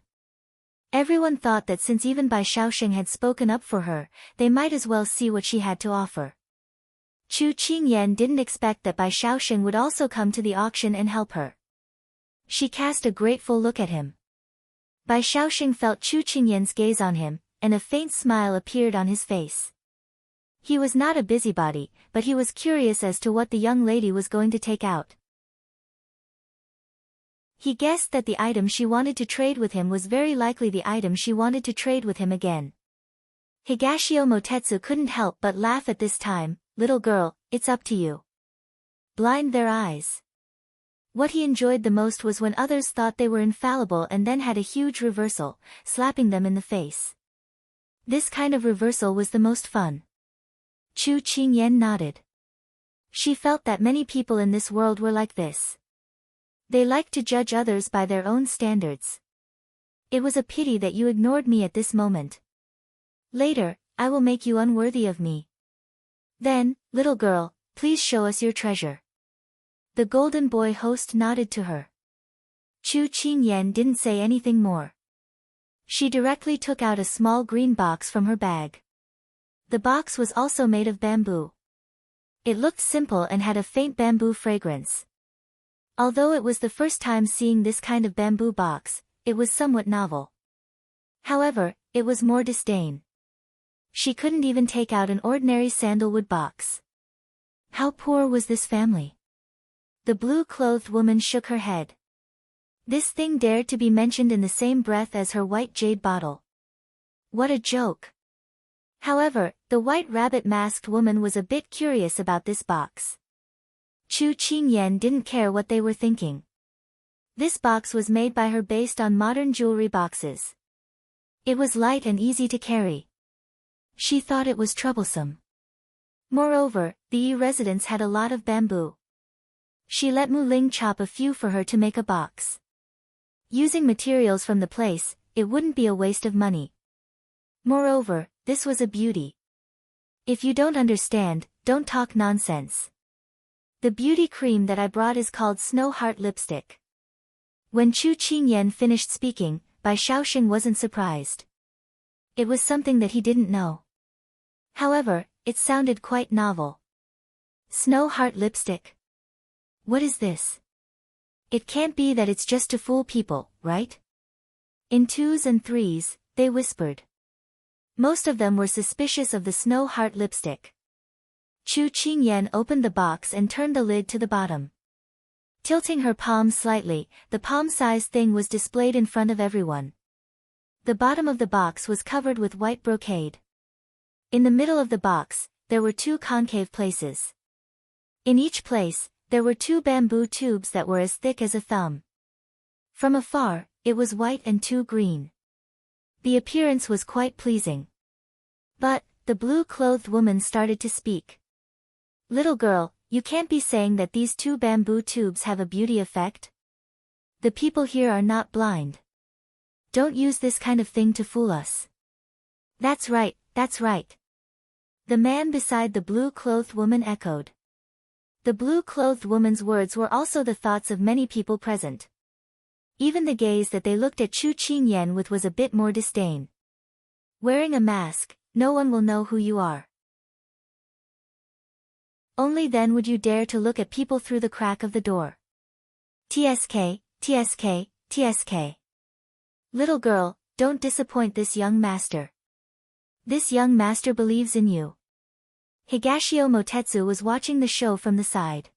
Everyone thought that since even Bai Shaoxing had spoken up for her, they might as well see what she had to offer. Chu Qingyan didn't expect that Bai Shaoxing would also come to the auction and help her. She cast a grateful look at him. Bai Shaoxing felt Chu Qingyan's gaze on him, and a faint smile appeared on his face. He was not a busybody, but he was curious as to what the young lady was going to take out. He guessed that the item she wanted to trade with him was very likely the item she wanted to trade with him again. Higashio Motetsu couldn't help but laugh at this time. Little girl, it's up to you. Blind their eyes. What he enjoyed the most was when others thought they were infallible and then had a huge reversal, slapping them in the face. This kind of reversal was the most fun. Chu Qingyan nodded. She felt that many people in this world were like this. They liked to judge others by their own standards. It was a pity that you ignored me at this moment. Later, I will make you unworthy of me. Then, little girl, please show us your treasure. The golden boy host nodded to her. Chu Qingyan didn't say anything more. She directly took out a small green box from her bag. The box was also made of bamboo. It looked simple and had a faint bamboo fragrance. Although it was the first time seeing this kind of bamboo box, it was somewhat novel. However, it was more disdain. She couldn't even take out an ordinary sandalwood box. How poor was this family? The blue-clothed woman shook her head. This thing dared to be mentioned in the same breath as her white jade bottle. What a joke! However, the white rabbit-masked woman was a bit curious about this box. Chu Qingyan didn't care what they were thinking. This box was made by her based on modern jewelry boxes. It was light and easy to carry. She thought it was troublesome. Moreover, the Yi residents had a lot of bamboo. She let Mu Ling chop a few for her to make a box. Using materials from the place, it wouldn't be a waste of money. Moreover, this was a beauty. If you don't understand, don't talk nonsense. The beauty cream that I brought is called Snow Heart Lipstick. When Chu Qingyan finished speaking, Bai Shaoxing wasn't surprised. It was something that he didn't know. However, it sounded quite novel. Snow Heart Lipstick? What is this? It can't be that it's just to fool people, right? In twos and threes, they whispered. Most of them were suspicious of the Snow Heart Lipstick. Chu Qingyan opened the box and turned the lid to the bottom. Tilting her palm slightly, the palm-sized thing was displayed in front of everyone. The bottom of the box was covered with white brocade. In the middle of the box, there were two concave places. In each place, there were two bamboo tubes that were as thick as a thumb. From afar, it was white and too green. The appearance was quite pleasing. But, the blue-clothed woman started to speak. Little girl, you can't be saying that these two bamboo tubes have a beauty effect? The people here are not blind. Don't use this kind of thing to fool us. That's right, that's right. The man beside the blue-clothed woman echoed. The blue-clothed woman's words were also the thoughts of many people present. Even the gaze that they looked at Chu Qingyan with was a bit more disdain. Wearing a mask, no one will know who you are. Only then would you dare to look at people through the crack of the door. TSK, TSK, TSK. Little girl, don't disappoint this young master. This young master believes in you. Higashio Motetsu was watching the show from the side.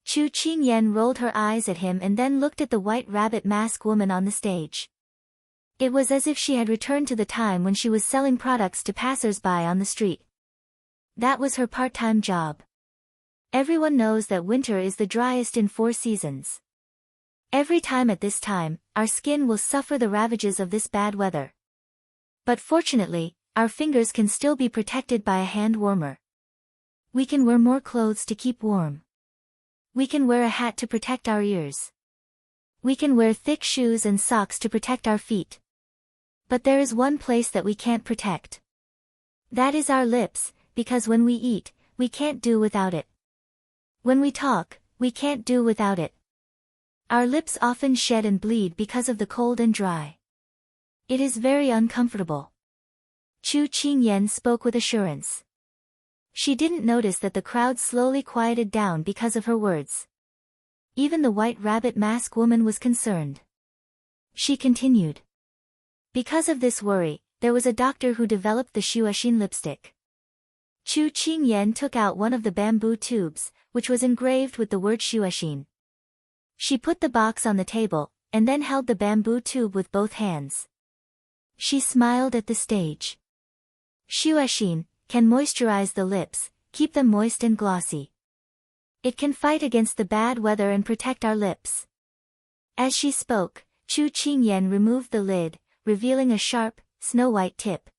Chu Qingyan rolled her eyes at him and then looked at the white rabbit mask woman on the stage. It was as if she had returned to the time when she was selling products to passers-by on the street. That was her part-time job. Everyone knows that winter is the driest in 4 seasons. Every time at this time, our skin will suffer the ravages of this bad weather. But fortunately, our fingers can still be protected by a hand warmer. We can wear more clothes to keep warm. We can wear a hat to protect our ears. We can wear thick shoes and socks to protect our feet. But there is one place that we can't protect. That is our lips, because when we eat, we can't do without it. When we talk, we can't do without it. Our lips often shed and bleed because of the cold and dry. It is very uncomfortable. Chu Qingyan spoke with assurance. She didn't notice that the crowd slowly quieted down because of her words. Even the white rabbit mask woman was concerned. She continued. Because of this worry, there was a doctor who developed the Shuashin lipstick. Chu Qingyan took out one of the bamboo tubes, which was engraved with the word Shuashin. She put the box on the table, and then held the bamboo tube with both hands. She smiled at the stage. Shuashin can moisturize the lips, keep them moist and glossy. It can fight against the bad weather and protect our lips. As she spoke, Chu Qingyan removed the lid, revealing a sharp, snow-white tip.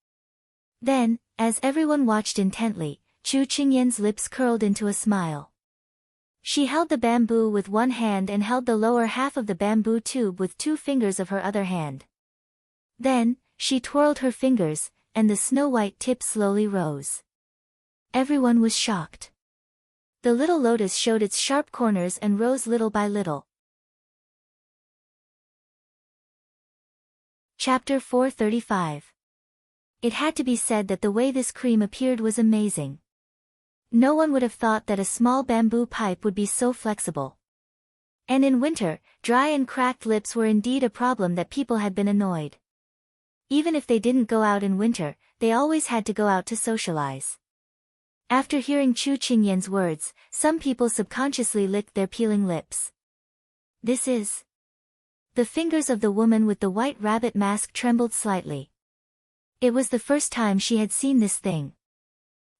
Then, as everyone watched intently, Chu Qingyan's lips curled into a smile. She held the bamboo with one hand and held the lower half of the bamboo tube with 2 fingers of her other hand. Then, she twirled her fingers, and the snow-white tip slowly rose. Everyone was shocked. The little lotus showed its sharp corners and rose little by little. Chapter 435. It had to be said that the way this cream appeared was amazing. No one would have thought that a small bamboo pipe would be so flexible. And in winter, dry and cracked lips were indeed a problem that people had been annoyed. Even if they didn't go out in winter, they always had to go out to socialize. After hearing Chu Qingyan's words, some people subconsciously licked their peeling lips. This is... The fingers of the woman with the white rabbit mask trembled slightly. It was the first time she had seen this thing.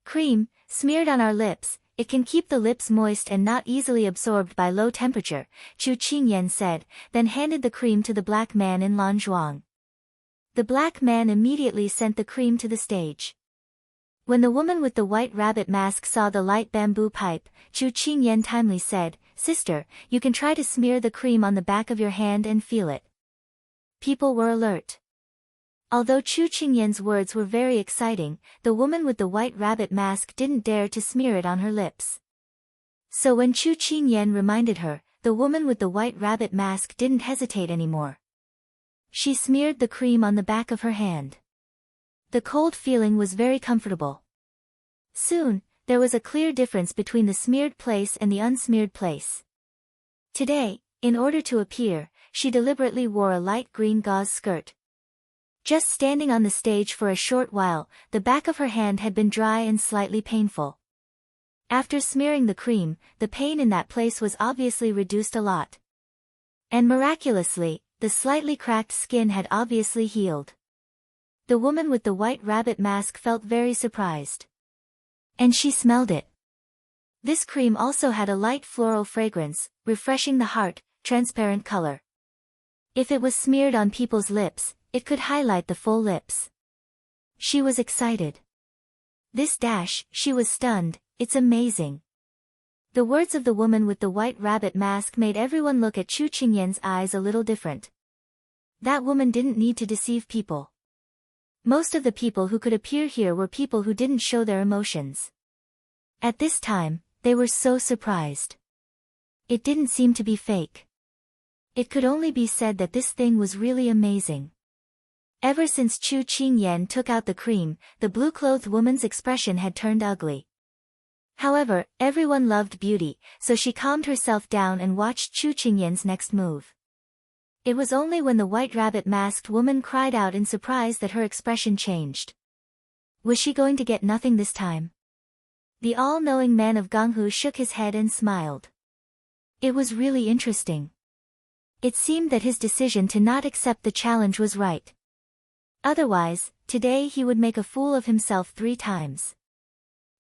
Cream, smeared on our lips, it can keep the lips moist and not easily absorbed by low temperature, Chu Qingyan said, then handed the cream to the black man in Lanzhuang. The black man immediately sent the cream to the stage. When the woman with the white rabbit mask saw the light bamboo pipe, Chu Qingyan timely said, "Sister, you can try to smear the cream on the back of your hand and feel it." People were alert. Although Chu Qingyan's words were very exciting, the woman with the white rabbit mask didn't dare to smear it on her lips. So when Chu Qingyan reminded her, the woman with the white rabbit mask didn't hesitate anymore. She smeared the cream on the back of her hand. The cold feeling was very comfortable. Soon, there was a clear difference between the smeared place and the unsmeared place. Today, in order to appear, she deliberately wore a light green gauze skirt. Just standing on the stage for a short while, the back of her hand had been dry and slightly painful. After smearing the cream, the pain in that place was obviously reduced a lot. And miraculously, the slightly cracked skin had obviously healed. The woman with the white rabbit mask felt very surprised. And she smelled it. This cream also had a light floral fragrance, refreshing the heart, transparent color. If it was smeared on people's lips, it could highlight the full lips. She was excited. She was stunned, "It's amazing." The words of the woman with the white rabbit mask made everyone look at Chu Qingyan's eyes a little different. That woman didn't need to deceive people. Most of the people who could appear here were people who didn't show their emotions. At this time, they were so surprised. It didn't seem to be fake. It could only be said that this thing was really amazing. Ever since Chu Qingyan took out the cream, the blue-clothed woman's expression had turned ugly. However, everyone loved beauty, so she calmed herself down and watched Chu Qingyan's next move. It was only when the white rabbit-masked woman cried out in surprise that her expression changed. Was she going to get nothing this time? The all-knowing man of Gonghu shook his head and smiled. It was really interesting. It seemed that his decision to not accept the challenge was right. Otherwise, today he would make a fool of himself 3 times.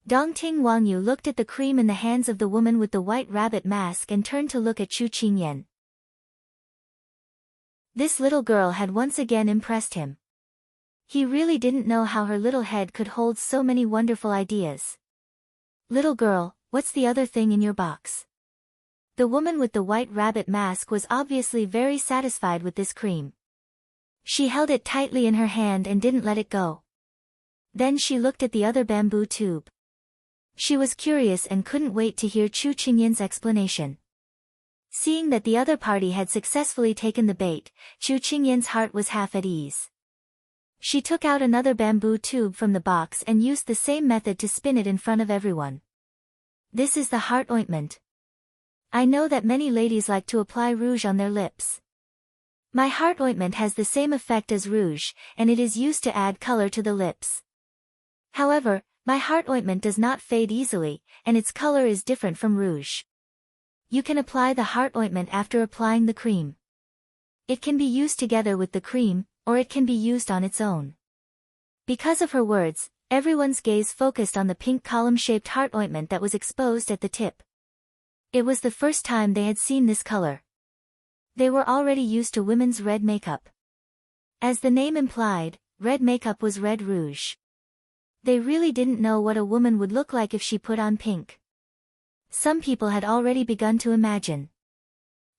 Dongting Wangyu looked at the cream in the hands of the woman with the white rabbit mask and turned to look at Chu Qingyan. This little girl had once again impressed him. He really didn't know how her little head could hold so many wonderful ideas. "Little girl, what's the other thing in your box?" The woman with the white rabbit mask was obviously very satisfied with this cream. She held it tightly in her hand and didn't let it go. Then she looked at the other bamboo tube. She was curious and couldn't wait to hear Chu Qingyan's explanation. Seeing that the other party had successfully taken the bait, Chu Qingyan's heart was half at ease. She took out another bamboo tube from the box and used the same method to spin it in front of everyone. "This is the heart ointment. I know that many ladies like to apply rouge on their lips. My heart ointment has the same effect as rouge, and it is used to add color to the lips. However, my heart ointment does not fade easily, and its color is different from rouge. You can apply the heart ointment after applying the cream. It can be used together with the cream, or it can be used on its own." Because of her words, everyone's gaze focused on the pink column-shaped heart ointment that was exposed at the tip. It was the first time they had seen this color. They were already used to women's red makeup. As the name implied, red makeup was red rouge. They really didn't know what a woman would look like if she put on pink. Some people had already begun to imagine.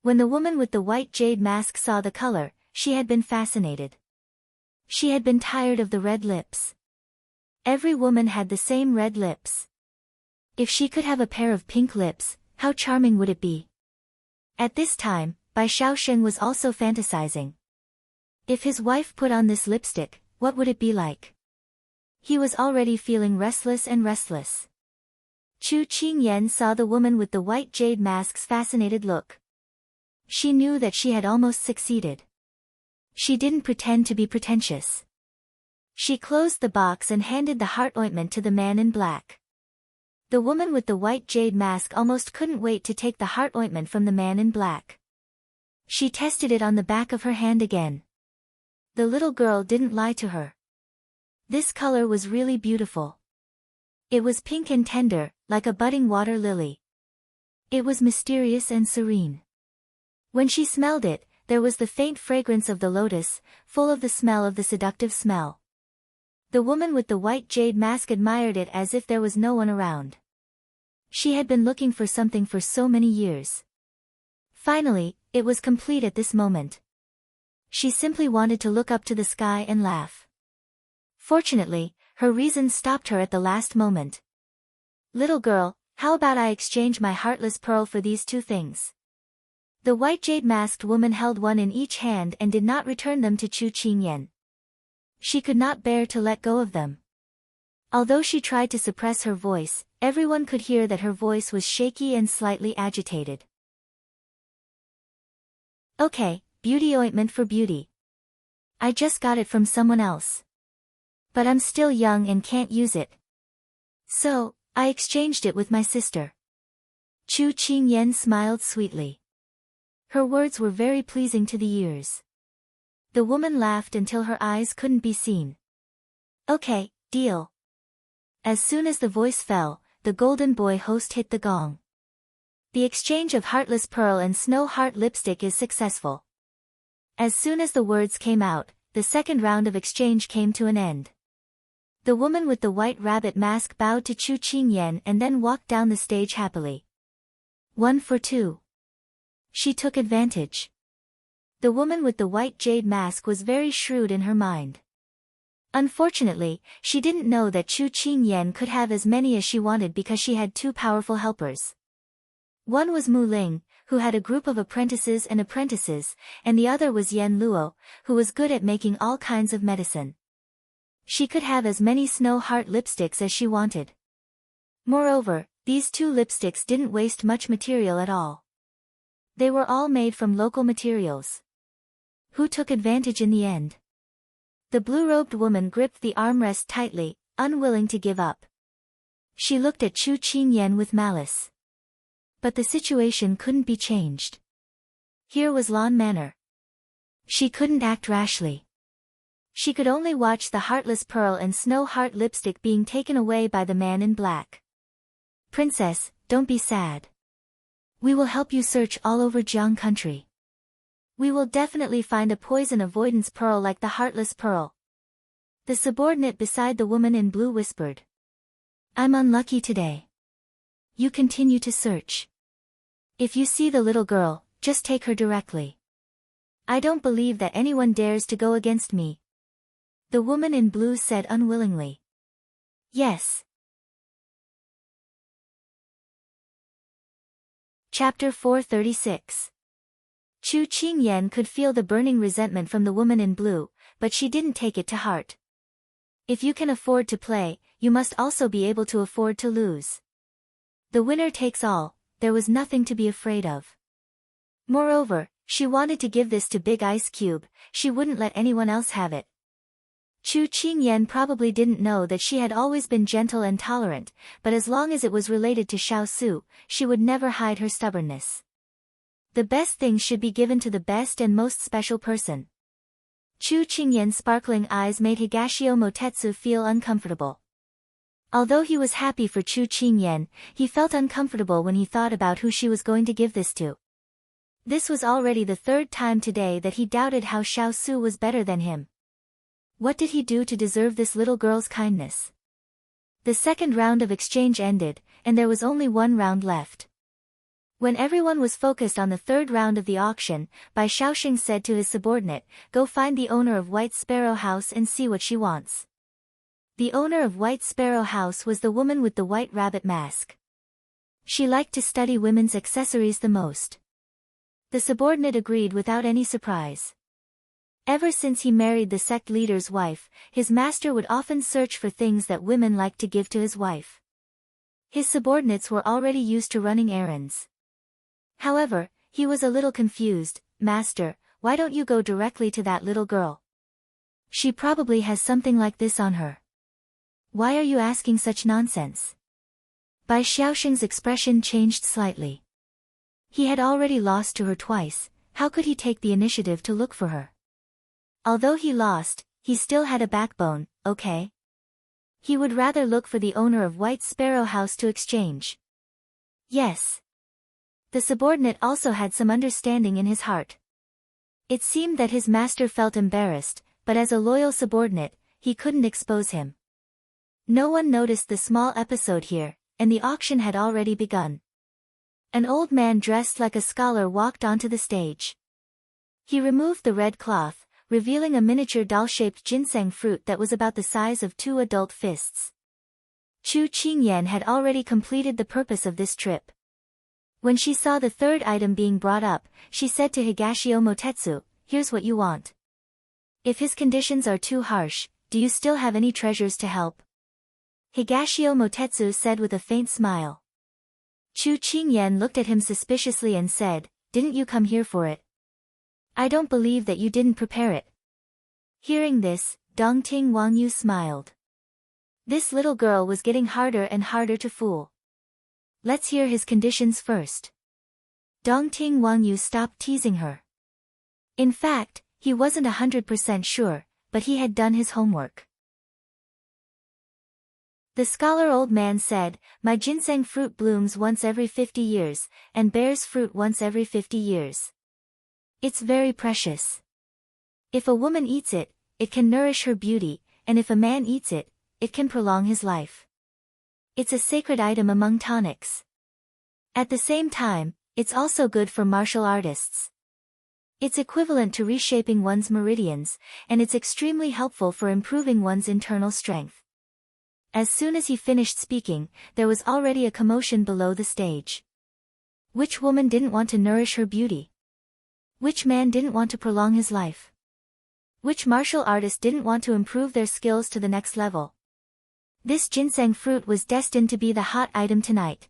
When the woman with the white jade mask saw the color, she had been fascinated. She had been tired of the red lips. Every woman had the same red lips. If she could have a pair of pink lips, how charming would it be? At this time, Bai Shaosheng was also fantasizing. If his wife put on this lipstick, what would it be like? He was already feeling restless. Chu Qingyan saw the woman with the white jade mask's fascinated look. She knew that she had almost succeeded. She didn't pretend to be pretentious. She closed the box and handed the heart ointment to the man in black. The woman with the white jade mask almost couldn't wait to take the heart ointment from the man in black. She tested it on the back of her hand again. The little girl didn't lie to her. This color was really beautiful. It was pink and tender, like a budding water lily. It was mysterious and serene. When she smelled it, there was the faint fragrance of the lotus, full of the smell of the seductive smell. The woman with the white jade mask admired it as if there was no one around. She had been looking for something for so many years. Finally, it was complete at this moment. She simply wanted to look up to the sky and laugh. Fortunately, her reason stopped her at the last moment. Little girl, how about I exchange my heartless pearl for these two things? The white jade-masked woman held one in each hand and did not return them to Chu Qingyan. She could not bear to let go of them. Although she tried to suppress her voice, everyone could hear that her voice was shaky and slightly agitated. Okay, beauty ointment for beauty. I just got it from someone else. But I'm still young and can't use it. So, I exchanged it with my sister. Chu Qingyan smiled sweetly. Her words were very pleasing to the ears. The woman laughed until her eyes couldn't be seen. Okay, deal. As soon as the voice fell, the golden boy host hit the gong. The exchange of Heartless Pearl and Snow Heart lipstick is successful. As soon as the words came out, the second round of exchange came to an end. The woman with the white rabbit mask bowed to Chu Qingyan and then walked down the stage happily. 1 for 2. She took advantage. The woman with the white jade mask was very shrewd in her mind. Unfortunately, she didn't know that Chu Qingyan could have as many as she wanted because she had two powerful helpers. One was Mu Ling, who had a group of apprentices, and the other was Yan Luo, who was good at making all kinds of medicine. She could have as many Snow Heart lipsticks as she wanted. Moreover, these two lipsticks didn't waste much material at all. They were all made from local materials. Who took advantage in the end? The blue-robed woman gripped the armrest tightly, unwilling to give up. She looked at Chu Qingyan with malice. But the situation couldn't be changed. Here was Lan Manor. She couldn't act rashly. She could only watch the Heartless Pearl and Snow Heart lipstick being taken away by the man in black. Princess, don't be sad. We will help you search all over Jiang country. We will definitely find a poison avoidance pearl like the Heartless Pearl. The subordinate beside the woman in blue whispered. I'm unlucky today. You continue to search. If you see the little girl, just take her directly. I don't believe that anyone dares to go against me. The woman in blue said unwillingly. Yes. Chapter 436. Chu Qingyan could feel the burning resentment from the woman in blue, but she didn't take it to heart. If you can afford to play, you must also be able to afford to lose. The winner takes all, there was nothing to be afraid of. Moreover, she wanted to give this to Big Ice Cube, she wouldn't let anyone else have it. Chu Qingyan probably didn't know that she had always been gentle and tolerant, but as long as it was related to Xiao Su, she would never hide her stubbornness. The best things should be given to the best and most special person. Chu Qingyan's sparkling eyes made Higashio Motetsu feel uncomfortable. Although he was happy for Chu Qingyan, he felt uncomfortable when he thought about who she was going to give this to. This was already the third time today that he doubted how Xiao Su was better than him. What did he do to deserve this little girl's kindness? The second round of exchange ended, and there was only one round left. When everyone was focused on the third round of the auction, Bai Shaoxing said to his subordinate, "Go find the owner of White Sparrow House and see what she wants." The owner of White Sparrow House was the woman with the white rabbit mask. She liked to study women's accessories the most. The subordinate agreed without any surprise. Ever since he married the sect leader's wife, his master would often search for things that women liked to give to his wife. His subordinates were already used to running errands. However, he was a little confused. "Master, why don't you go directly to that little girl? She probably has something like this on her. Why are you asking such nonsense?" Bai Xiaoxing's expression changed slightly. He had already lost to her twice, how could he take the initiative to look for her? Although he lost, he still had a backbone, okay? He would rather look for the owner of White Sparrow House to exchange. Yes. The subordinate also had some understanding in his heart. It seemed that his master felt embarrassed, but as a loyal subordinate, he couldn't expose him. No one noticed the small episode here, and the auction had already begun. An old man dressed like a scholar walked onto the stage. He removed the red cloth, revealing a miniature doll-shaped ginseng fruit that was about the size of 2 adult fists. Chu Qingyan had already completed the purpose of this trip. When she saw the third item being brought up, she said to Higashio Motetsu, "Here's what you want. If his conditions are too harsh, do you still have any treasures to help?" Higashio Motetsu said with a faint smile. Chu Qingyan looked at him suspiciously and said, "Didn't you come here for it? I don't believe that you didn't prepare it." Hearing this, Dongting Wangyu smiled. This little girl was getting harder and harder to fool. Let's hear his conditions first. Dongting Wangyu stopped teasing her. In fact, he wasn't 100% sure, but he had done his homework. The scholar old man said, "My ginseng fruit blooms once every 50 years, and bears fruit once every 50 years. It's very precious. If a woman eats it, it can nourish her beauty, and if a man eats it, it can prolong his life. It's a sacred item among tonics. At the same time, it's also good for martial artists. It's equivalent to reshaping one's meridians, and it's extremely helpful for improving one's internal strength." As soon as he finished speaking, there was already a commotion below the stage. Which woman didn't want to nourish her beauty? Which man didn't want to prolong his life? Which martial artist didn't want to improve their skills to the next level? This ginseng fruit was destined to be the hot item tonight.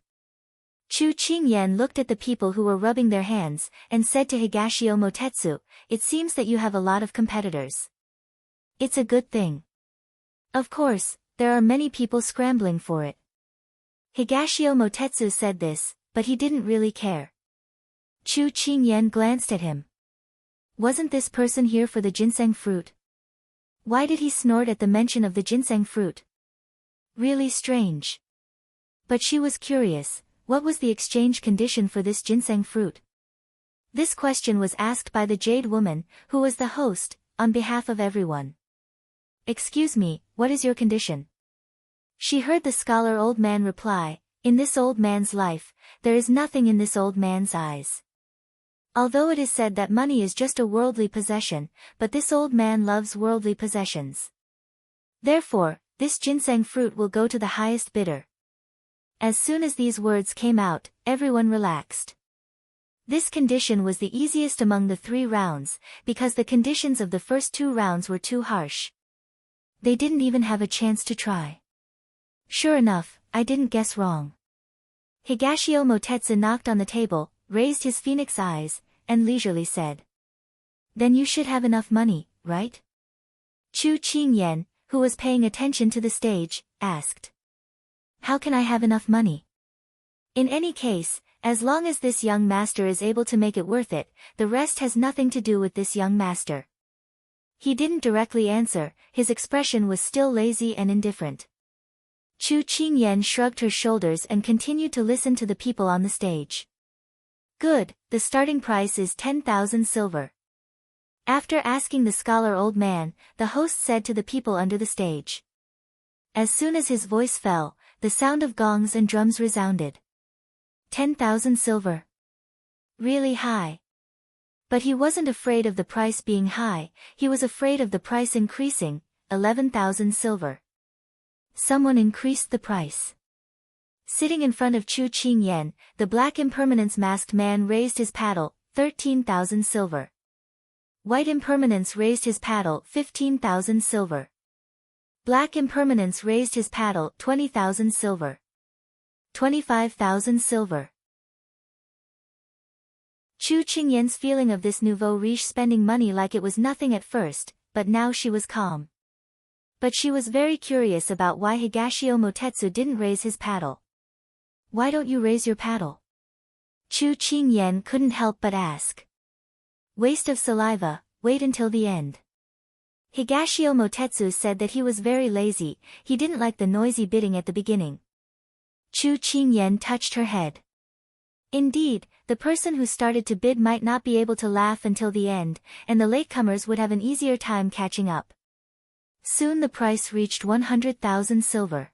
Chu Qingyan looked at the people who were rubbing their hands, and said to Higashio Motetsu, "It seems that you have a lot of competitors. It's a good thing. Of course, there are many people scrambling for it." Higashio Motetsu said this, but he didn't really care. Chu Qingyan glanced at him. Wasn't this person here for the ginseng fruit? Why did he snort at the mention of the ginseng fruit? Really strange. But she was curious, what was the exchange condition for this ginseng fruit? This question was asked by the Jade Woman, who was the host, on behalf of everyone. "Excuse me, what is your condition?" She heard the scholar old man reply, "In this old man's life, there is nothing in this old man's eyes. Although it is said that money is just a worldly possession, but this old man loves worldly possessions. Therefore, this ginseng fruit will go to the highest bidder." As soon as these words came out, everyone relaxed. This condition was the easiest among the 3 rounds, because the conditions of the first 2 rounds were too harsh. They didn't even have a chance to try. Sure enough, I didn't guess wrong. Higashio Motetsu knocked on the table, raised his phoenix eyes, and leisurely said, "Then you should have enough money, right?" Chu Qingyan, who was paying attention to the stage, asked, "How can I have enough money? In any case, as long as this young master is able to make it worth it, the rest has nothing to do with this young master." He didn't directly answer, his expression was still lazy and indifferent. Chu Qingyan shrugged her shoulders and continued to listen to the people on the stage. "Good, the starting price is 10,000 silver." After asking the scholar old man, the host said to the people under the stage. As soon as his voice fell, the sound of gongs and drums resounded. 10,000 silver. Really high. But he wasn't afraid of the price being high, he was afraid of the price increasing, 11,000 silver. Someone increased the price. Sitting in front of Chu Qingyan, the black impermanence masked man raised his paddle, 13,000 silver. White impermanence raised his paddle, 15,000 silver. Black impermanence raised his paddle, 20,000 silver. 25,000 silver. Chu Qingyan's feeling of this nouveau riche spending money like it was nothing at first, but now she was calm. But she was very curious about why Higashio Motetsu didn't raise his paddle. Why don't you raise your paddle? Chu Qingyan couldn't help but ask. Waste of saliva, wait until the end. Higashio Motetsu said that he was very lazy, he didn't like the noisy bidding at the beginning. Chu Qingyan touched her head. Indeed, the person who started to bid might not be able to laugh until the end, and the latecomers would have an easier time catching up. Soon the price reached 100,000 silver.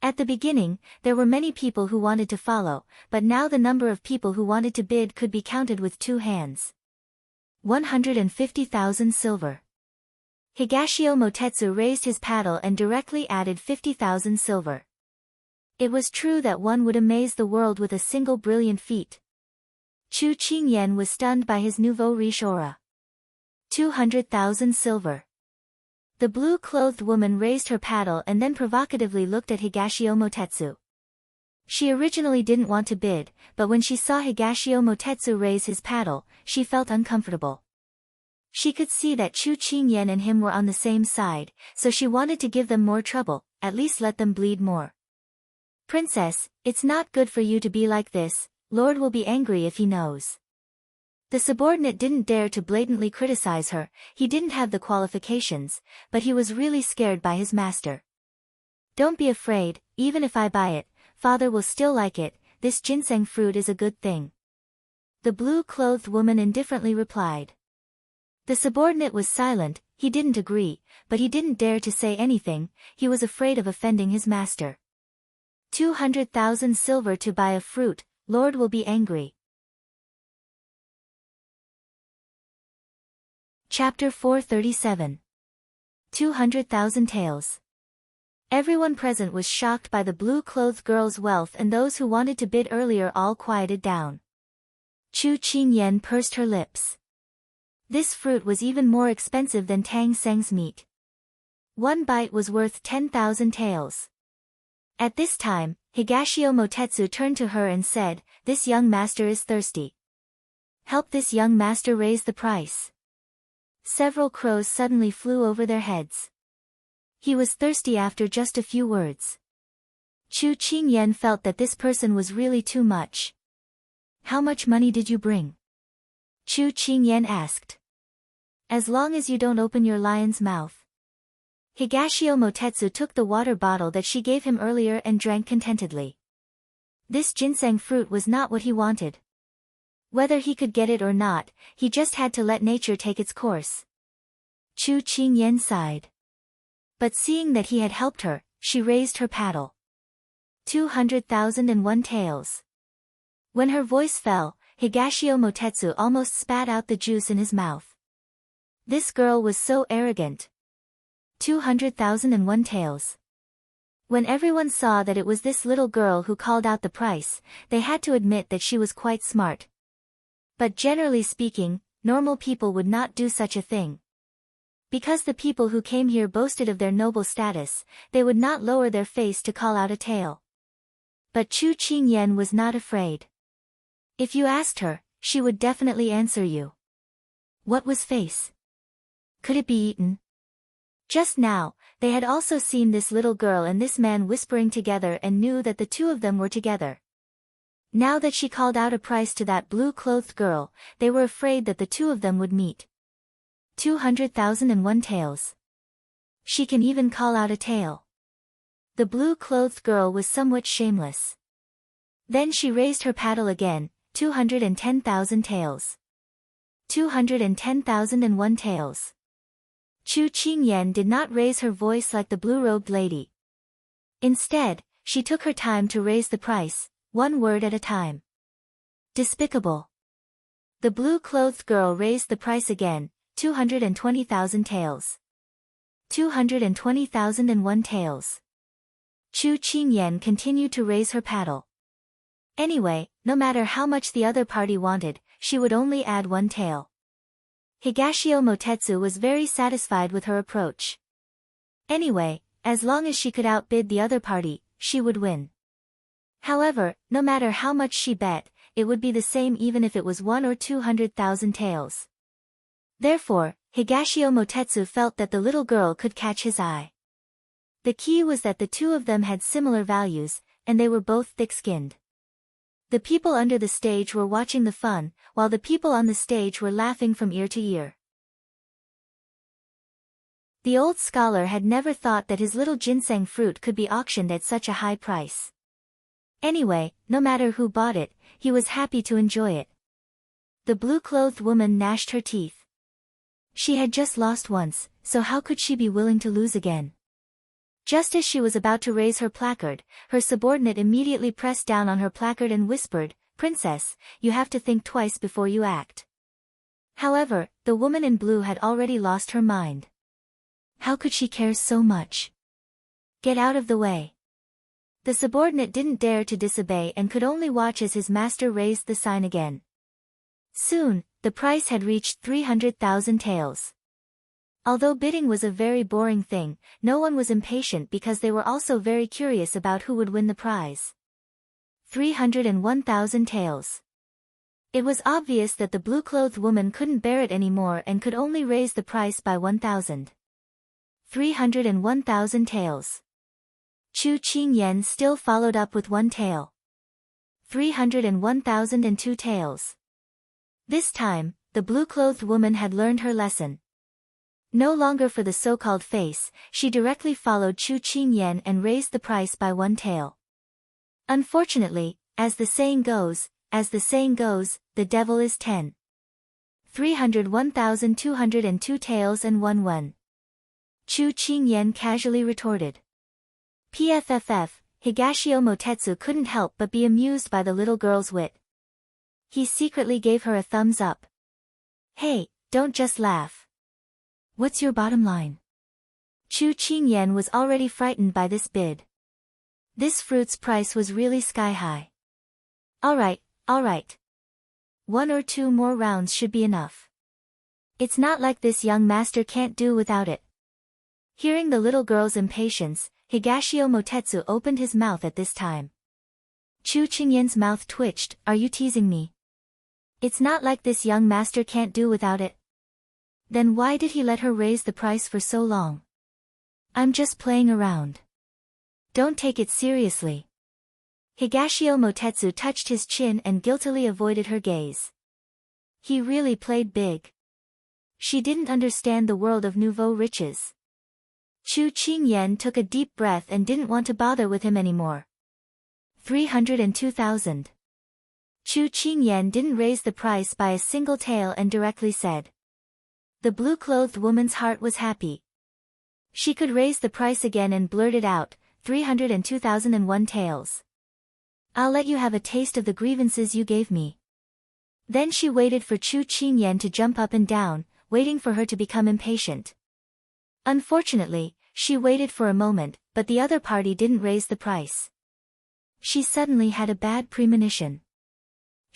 At the beginning, there were many people who wanted to follow, but now the number of people who wanted to bid could be counted with 2 hands. 150,000 silver. Higashio Motetsu raised his paddle and directly added 50,000 silver. It was true that one would amaze the world with a single brilliant feat. Chu Qingyan was stunned by his nouveau riche aura. 200,000 silver. The blue-clothed woman raised her paddle and then provocatively looked at Higashio Motetsu. She originally didn't want to bid, but when she saw Higashio Motetsu raise his paddle, she felt uncomfortable. She could see that Chu Qingyan and him were on the same side, so she wanted to give them more trouble, at least let them bleed more. Princess, it's not good for you to be like this, Lord will be angry if he knows. The subordinate didn't dare to blatantly criticize her, he didn't have the qualifications, but he was really scared by his master. Don't be afraid, even if I buy it, father will still like it, this ginseng fruit is a good thing. The blue-clothed woman indifferently replied. The subordinate was silent, he didn't agree, but he didn't dare to say anything, he was afraid of offending his master. 200,000 silver to buy a fruit, Lord will be angry. Chapter 437. 200,000 taels. Everyone present was shocked by the blue-clothed girl's wealth, and those who wanted to bid earlier all quieted down. Chu Qingyan pursed her lips. This fruit was even more expensive than Tang Seng's meat. One bite was worth 10,000 taels. At this time, Higashio Motetsu turned to her and said, "This young master is thirsty. Help this young master raise the price." Several crows suddenly flew over their heads. He was thirsty after just a few words. Chu Qingyan felt that this person was really too much. "How much money did you bring?" Chu Qingyan asked. "As long as you don't open your lion's mouth." Higashio Motetsu took the water bottle that she gave him earlier and drank contentedly. This ginseng fruit was not what he wanted. Whether he could get it or not, he just had to let nature take its course. Chu Qingyan sighed. But seeing that he had helped her, she raised her paddle. 200,001 taels. When her voice fell, Higashio Motetsu almost spat out the juice in his mouth. This girl was so arrogant. 200,001 taels. When everyone saw that it was this little girl who called out the price, they had to admit that she was quite smart. But generally speaking, normal people would not do such a thing. Because the people who came here boasted of their noble status, they would not lower their face to call out a tale. But Chu Qingyan was not afraid. If you asked her, she would definitely answer you. What was face? Could it be eaten? Just now, they had also seen this little girl and this man whispering together and knew that the two of them were together. Now that she called out a price to that blue-clothed girl, they were afraid that the two of them would meet. 200,001 taels. She can even call out a tale. The blue-clothed girl was somewhat shameless. Then she raised her paddle again, 210,000 taels. 210,001 taels. Chu Qingyan did not raise her voice like the blue-robed lady. Instead, she took her time to raise the price, one word at a time. Despicable. The blue-clothed girl raised the price again, 220,000 taels. 220,001 taels. Chu Qingyan continued to raise her paddle. Anyway, no matter how much the other party wanted, she would only add one tael. Higashio Motetsu was very satisfied with her approach. Anyway, as long as she could outbid the other party, she would win. However, no matter how much she bet, it would be the same even if it was 1 or 200,000 taels. Therefore, Higashio Motetsu felt that the little girl could catch his eye. The key was that the two of them had similar values, and they were both thick-skinned. The people under the stage were watching the fun, while the people on the stage were laughing from ear to ear. The old scholar had never thought that his little ginseng fruit could be auctioned at such a high price. Anyway, no matter who bought it, he was happy to enjoy it. The blue-clothed woman gnashed her teeth. She had just lost once, so how could she be willing to lose again? Just as she was about to raise her placard, her subordinate immediately pressed down on her placard and whispered, "Princess, you have to think twice before you act." However, the woman in blue had already lost her mind. How could she care so much? Get out of the way. The subordinate didn't dare to disobey and could only watch as his master raised the sign again. Soon, the price had reached 300,000 taels. Although bidding was a very boring thing, no one was impatient because they were also very curious about who would win the prize. 301,000 taels. It was obvious that the blue-clothed woman couldn't bear it anymore and could only raise the price by 1,000. 301,000 taels. Chu Qingyan still followed up with 1 tael. 301,002 taels. This time, the blue-clothed woman had learned her lesson. No longer for the so-called face, she directly followed Chu Qingyan and raised the price by 1 tael. Unfortunately, as the saying goes, the devil is 10. 301,202 taels and 1 won. Chu Qingyan casually retorted. Pfff, Higashio Motetsu couldn't help but be amused by the little girl's wit. He secretly gave her a thumbs up. Hey, don't just laugh. What's your bottom line? Chu Qingyan was already frightened by this bid. This fruit's price was really sky-high. Alright. 1 or 2 more rounds should be enough. It's not like this young master can't do without it. Hearing the little girl's impatience, Higashio Motetsu opened his mouth at this time. Chu Qingyan's mouth twitched. Are you teasing me? It's not like this young master can't do without it. Then why did he let her raise the price for so long? I'm just playing around. Don't take it seriously. Higashio Motetsu touched his chin and guiltily avoided her gaze. He really played big. She didn't understand the world of nouveau riches. Chu Qingyan took a deep breath and didn't want to bother with him anymore. 302,000. Chu Qingyan didn't raise the price by a single tael and directly said. The blue-clothed woman's heart was happy. She could raise the price again and blurted out, 302,001 taels. I'll let you have a taste of the grievances you gave me. Then she waited for Chu Qingyan to jump up and down, waiting for her to become impatient. Unfortunately, she waited for a moment, but the other party didn't raise the price. She suddenly had a bad premonition.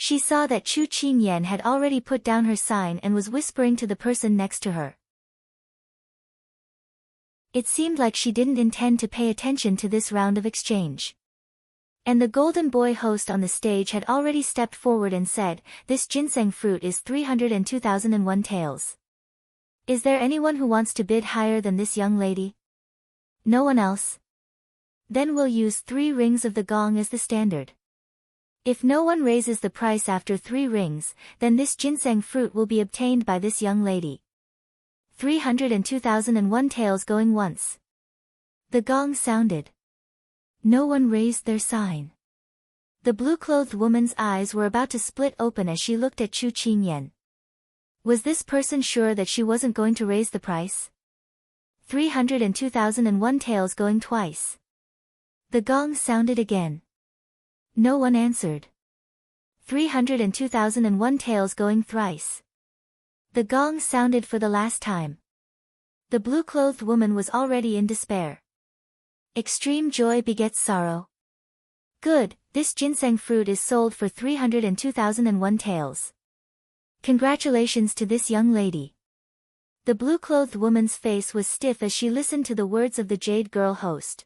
She saw that Chu Qingyan had already put down her sign and was whispering to the person next to her. It seemed like she didn't intend to pay attention to this round of exchange. And the golden boy host on the stage had already stepped forward and said, "This ginseng fruit is 302,001 taels. Is there anyone who wants to bid higher than this young lady? No one else? Then we'll use 3 rings of the gong as the standard. If no one raises the price after 3 rings, then this ginseng fruit will be obtained by this young lady." 302,001 taels going once. The gong sounded. No one raised their sign. The blue-clothed woman's eyes were about to split open as she looked at Chu Qingyan. Was this person sure that she wasn't going to raise the price? 302,001 taels going twice. The gong sounded again. No one answered. 302,001 taels going thrice. The gong sounded for the last time. The blue-clothed woman was already in despair. Extreme joy begets sorrow. Good, this ginseng fruit is sold for 302,001 taels. Congratulations to this young lady. The blue-clothed woman's face was stiff as she listened to the words of the jade girl host.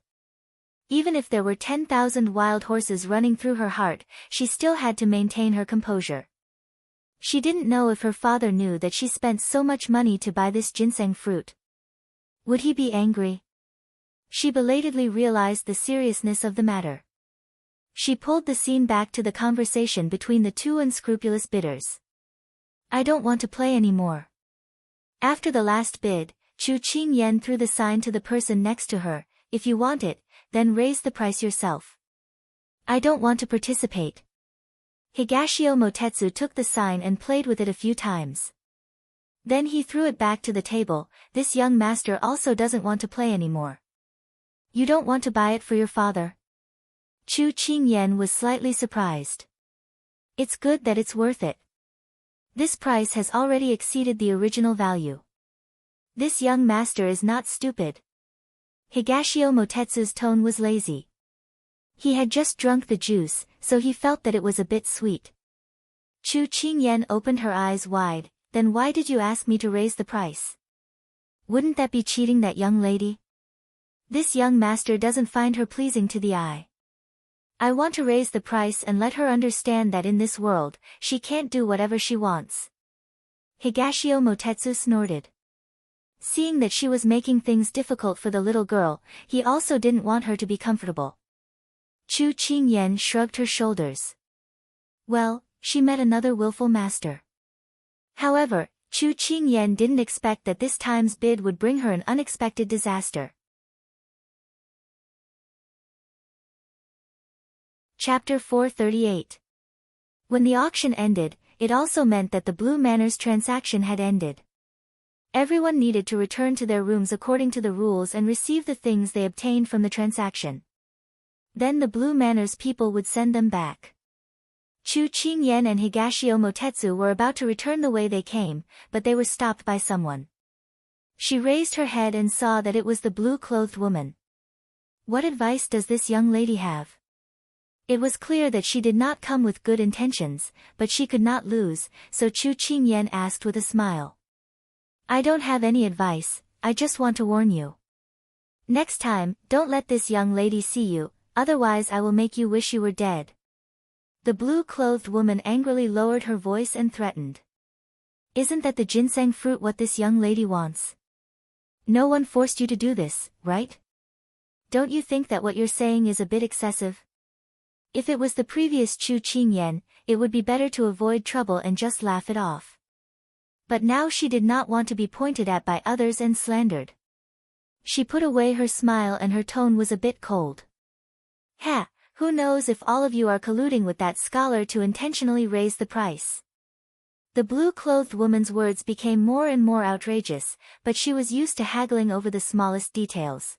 Even if there were 10,000 wild horses running through her heart, she still had to maintain her composure. She didn't know if her father knew that she spent so much money to buy this ginseng fruit. Would he be angry? She belatedly realized the seriousness of the matter. She pulled the scene back to the conversation between the two unscrupulous bidders. I don't want to play anymore. After the last bid, Chu Qingyan threw the sign to the person next to her, if you want it, then raise the price yourself. I don't want to participate. Higashio Motetsu took the sign and played with it a few times. Then he threw it back to the table. This young master also doesn't want to play anymore. You don't want to buy it for your father? Chu Qingyan was slightly surprised. It's good that it's worth it. This price has already exceeded the original value. This young master is not stupid. Higashio Motetsu's tone was lazy. He had just drunk the juice, so he felt that it was a bit sweet. Chu Qingyan opened her eyes wide. Then why did you ask me to raise the price? Wouldn't that be cheating that young lady? This young master doesn't find her pleasing to the eye. I want to raise the price and let her understand that in this world, she can't do whatever she wants. Higashio Motetsu snorted. Seeing that she was making things difficult for the little girl, he also didn't want her to be comfortable. Chu Qingyan shrugged her shoulders. Well, she met another willful master. However, Chu Qingyan didn't expect that this time's bid would bring her an unexpected disaster. Chapter 438. When the auction ended, it also meant that the Blue Manor's transaction had ended. Everyone needed to return to their rooms according to the rules and receive the things they obtained from the transaction. Then the Blue Manor's people would send them back. Chu Qingyan and Higashio Motetsu were about to return the way they came, but they were stopped by someone. She raised her head and saw that it was the blue-clothed woman. What advice does this young lady have? It was clear that she did not come with good intentions, but she could not lose, so Chu Qingyan asked with a smile. I don't have any advice, I just want to warn you. Next time, don't let this young lady see you, otherwise I will make you wish you were dead. The blue-clothed woman angrily lowered her voice and threatened. Isn't that the ginseng fruit what this young lady wants? No one forced you to do this, right? Don't you think that what you're saying is a bit excessive? If it was the previous Chu Qingyan, it would be better to avoid trouble and just laugh it off. But now she did not want to be pointed at by others and slandered. She put away her smile and her tone was a bit cold. Ha! Who knows if all of you are colluding with that scholar to intentionally raise the price? The blue-clothed woman's words became more and more outrageous, but she was used to haggling over the smallest details.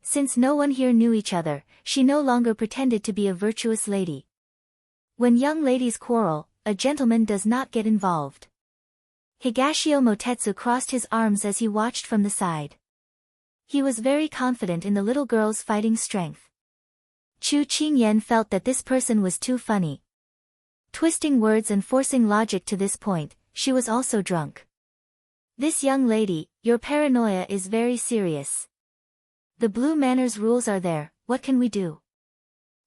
Since no one here knew each other, she no longer pretended to be a virtuous lady. When young ladies quarrel, a gentleman does not get involved. Higashio Motetsu crossed his arms as he watched from the side. He was very confident in the little girl's fighting strength. Chu Qingyan felt that this person was too funny. Twisting words and forcing logic to this point, she was also drunk. This young lady, your paranoia is very serious. The Blue Manor's rules are there, what can we do?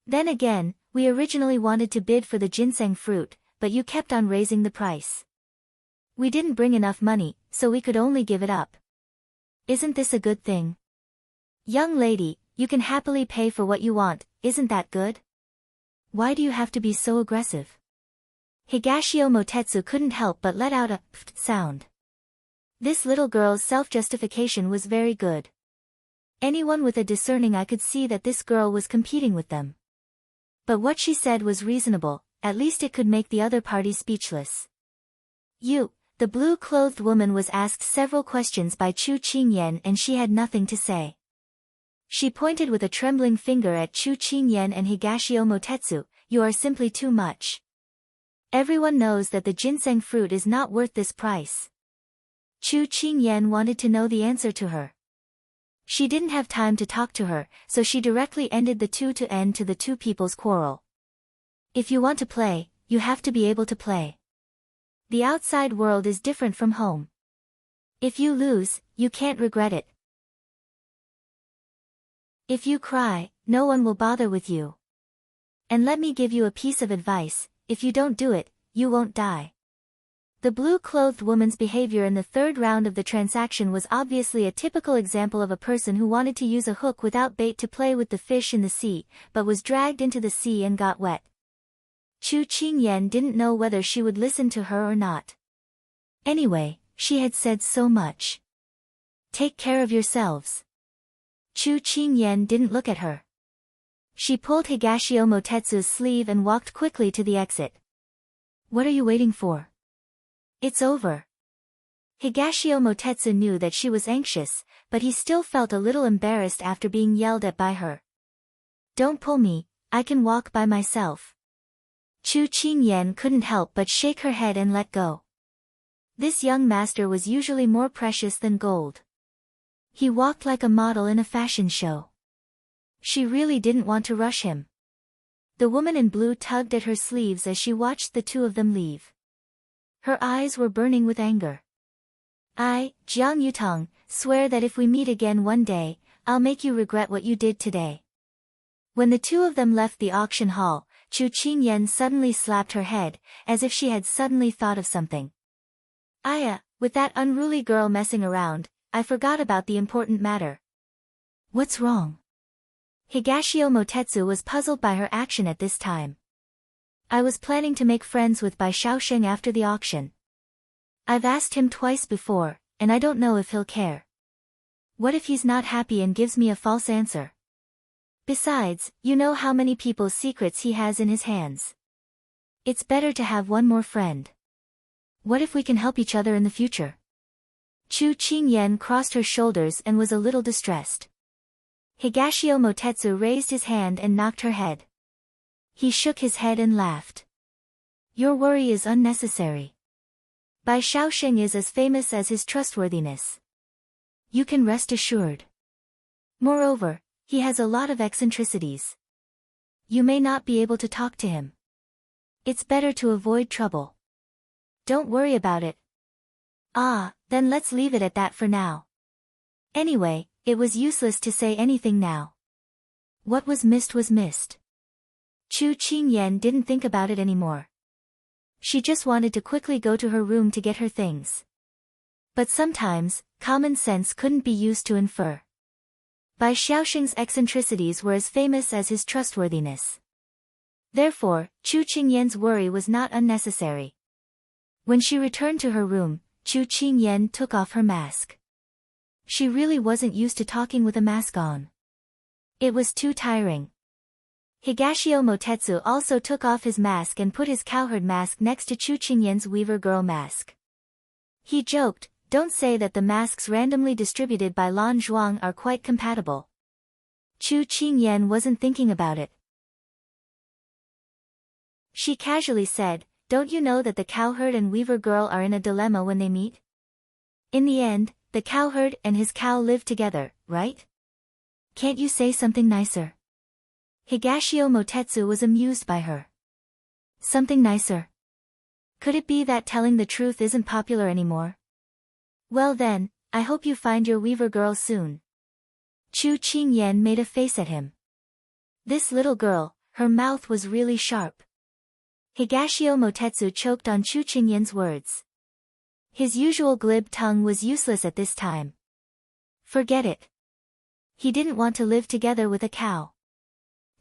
Then again, we originally wanted to bid for the ginseng fruit, but you kept on raising the price. We didn't bring enough money, so we could only give it up. Isn't this a good thing? Young lady, you can happily pay for what you want, isn't that good? Why do you have to be so aggressive? Higashio Motetsu couldn't help but let out a pft sound. This little girl's self-justification was very good. Anyone with a discerning eye could see that this girl was competing with them. But what she said was reasonable, at least it could make the other party speechless. The blue-clothed woman was asked several questions by Chu Qingyan and she had nothing to say. She pointed with a trembling finger at Chu Qingyan and Higashio Motetsu, you are simply too much. Everyone knows that the ginseng fruit is not worth this price. Chu Qingyan wanted to know the answer to her. She didn't have time to talk to her, so she directly ended the end to the two people's quarrel. If you want to play, you have to be able to play. The outside world is different from home. If you lose, you can't regret it. If you cry, no one will bother with you. And let me give you a piece of advice, if you don't do it, you won't die. The blue-clothed woman's behavior in the third round of the transaction was obviously a typical example of a person who wanted to use a hook without bait to play with the fish in the sea, but was dragged into the sea and got wet. Chu Qingyan didn't know whether she would listen to her or not. Anyway, she had said so much. Take care of yourselves. Chu Qingyan didn't look at her. She pulled Higashio Motetsu's sleeve and walked quickly to the exit. What are you waiting for? It's over. Higashio Motetsu knew that she was anxious, but he still felt a little embarrassed after being yelled at by her. Don't pull me, I can walk by myself. Chu Qingyan couldn't help but shake her head and let go. This young master was usually more precious than gold. He walked like a model in a fashion show. She really didn't want to rush him. The woman in blue tugged at her sleeves as she watched the two of them leave. Her eyes were burning with anger. I, Jiang Yutong, swear that if we meet again one day, I'll make you regret what you did today. When the two of them left the auction hall, Chu Qingyan suddenly slapped her head, as if she had suddenly thought of something. Aya, with that unruly girl messing around, I forgot about the important matter. What's wrong? Higashio Motetsu was puzzled by her action at this time. I was planning to make friends with Bai Shaosheng after the auction. I've asked him twice before, and I don't know if he'll care. What if he's not happy and gives me a false answer? Besides, you know how many people's secrets he has in his hands. It's better to have one more friend. What if we can help each other in the future? Chu Qingyan crossed her shoulders and was a little distressed. Higashio Motetsu raised his hand and knocked her head. He shook his head and laughed. Your worry is unnecessary. Bai Shaosheng is as famous as his trustworthiness. You can rest assured. Moreover, he has a lot of eccentricities. You may not be able to talk to him. It's better to avoid trouble. Don't worry about it. Ah, then let's leave it at that for now. Anyway, it was useless to say anything now. What was missed was missed. Chu Qingyan didn't think about it anymore. She just wanted to quickly go to her room to get her things. But sometimes, common sense couldn't be used to infer. Bai Shaosheng's eccentricities were as famous as his trustworthiness. Therefore, Chu Qingyan's worry was not unnecessary. When she returned to her room, Chu Qingyan took off her mask. She really wasn't used to talking with a mask on. It was too tiring. Higashio Motetsu also took off his mask and put his cowherd mask next to Chu Qingyan's weaver girl mask. He joked, don't say that the masks randomly distributed by Lan Zhuang are quite compatible. Chu Qingyan wasn't thinking about it. She casually said, don't you know that the cowherd and weaver girl are in a dilemma when they meet? In the end, the cowherd and his cow live together, right? Can't you say something nicer? Higashio Motetsu was amused by her. Something nicer? Could it be that telling the truth isn't popular anymore? Well then, I hope you find your weaver girl soon. Chu Qingyan made a face at him. This little girl, her mouth was really sharp. Higashio Motetsu choked on Chu Qingyan's words. His usual glib tongue was useless at this time. Forget it. He didn't want to live together with a cow.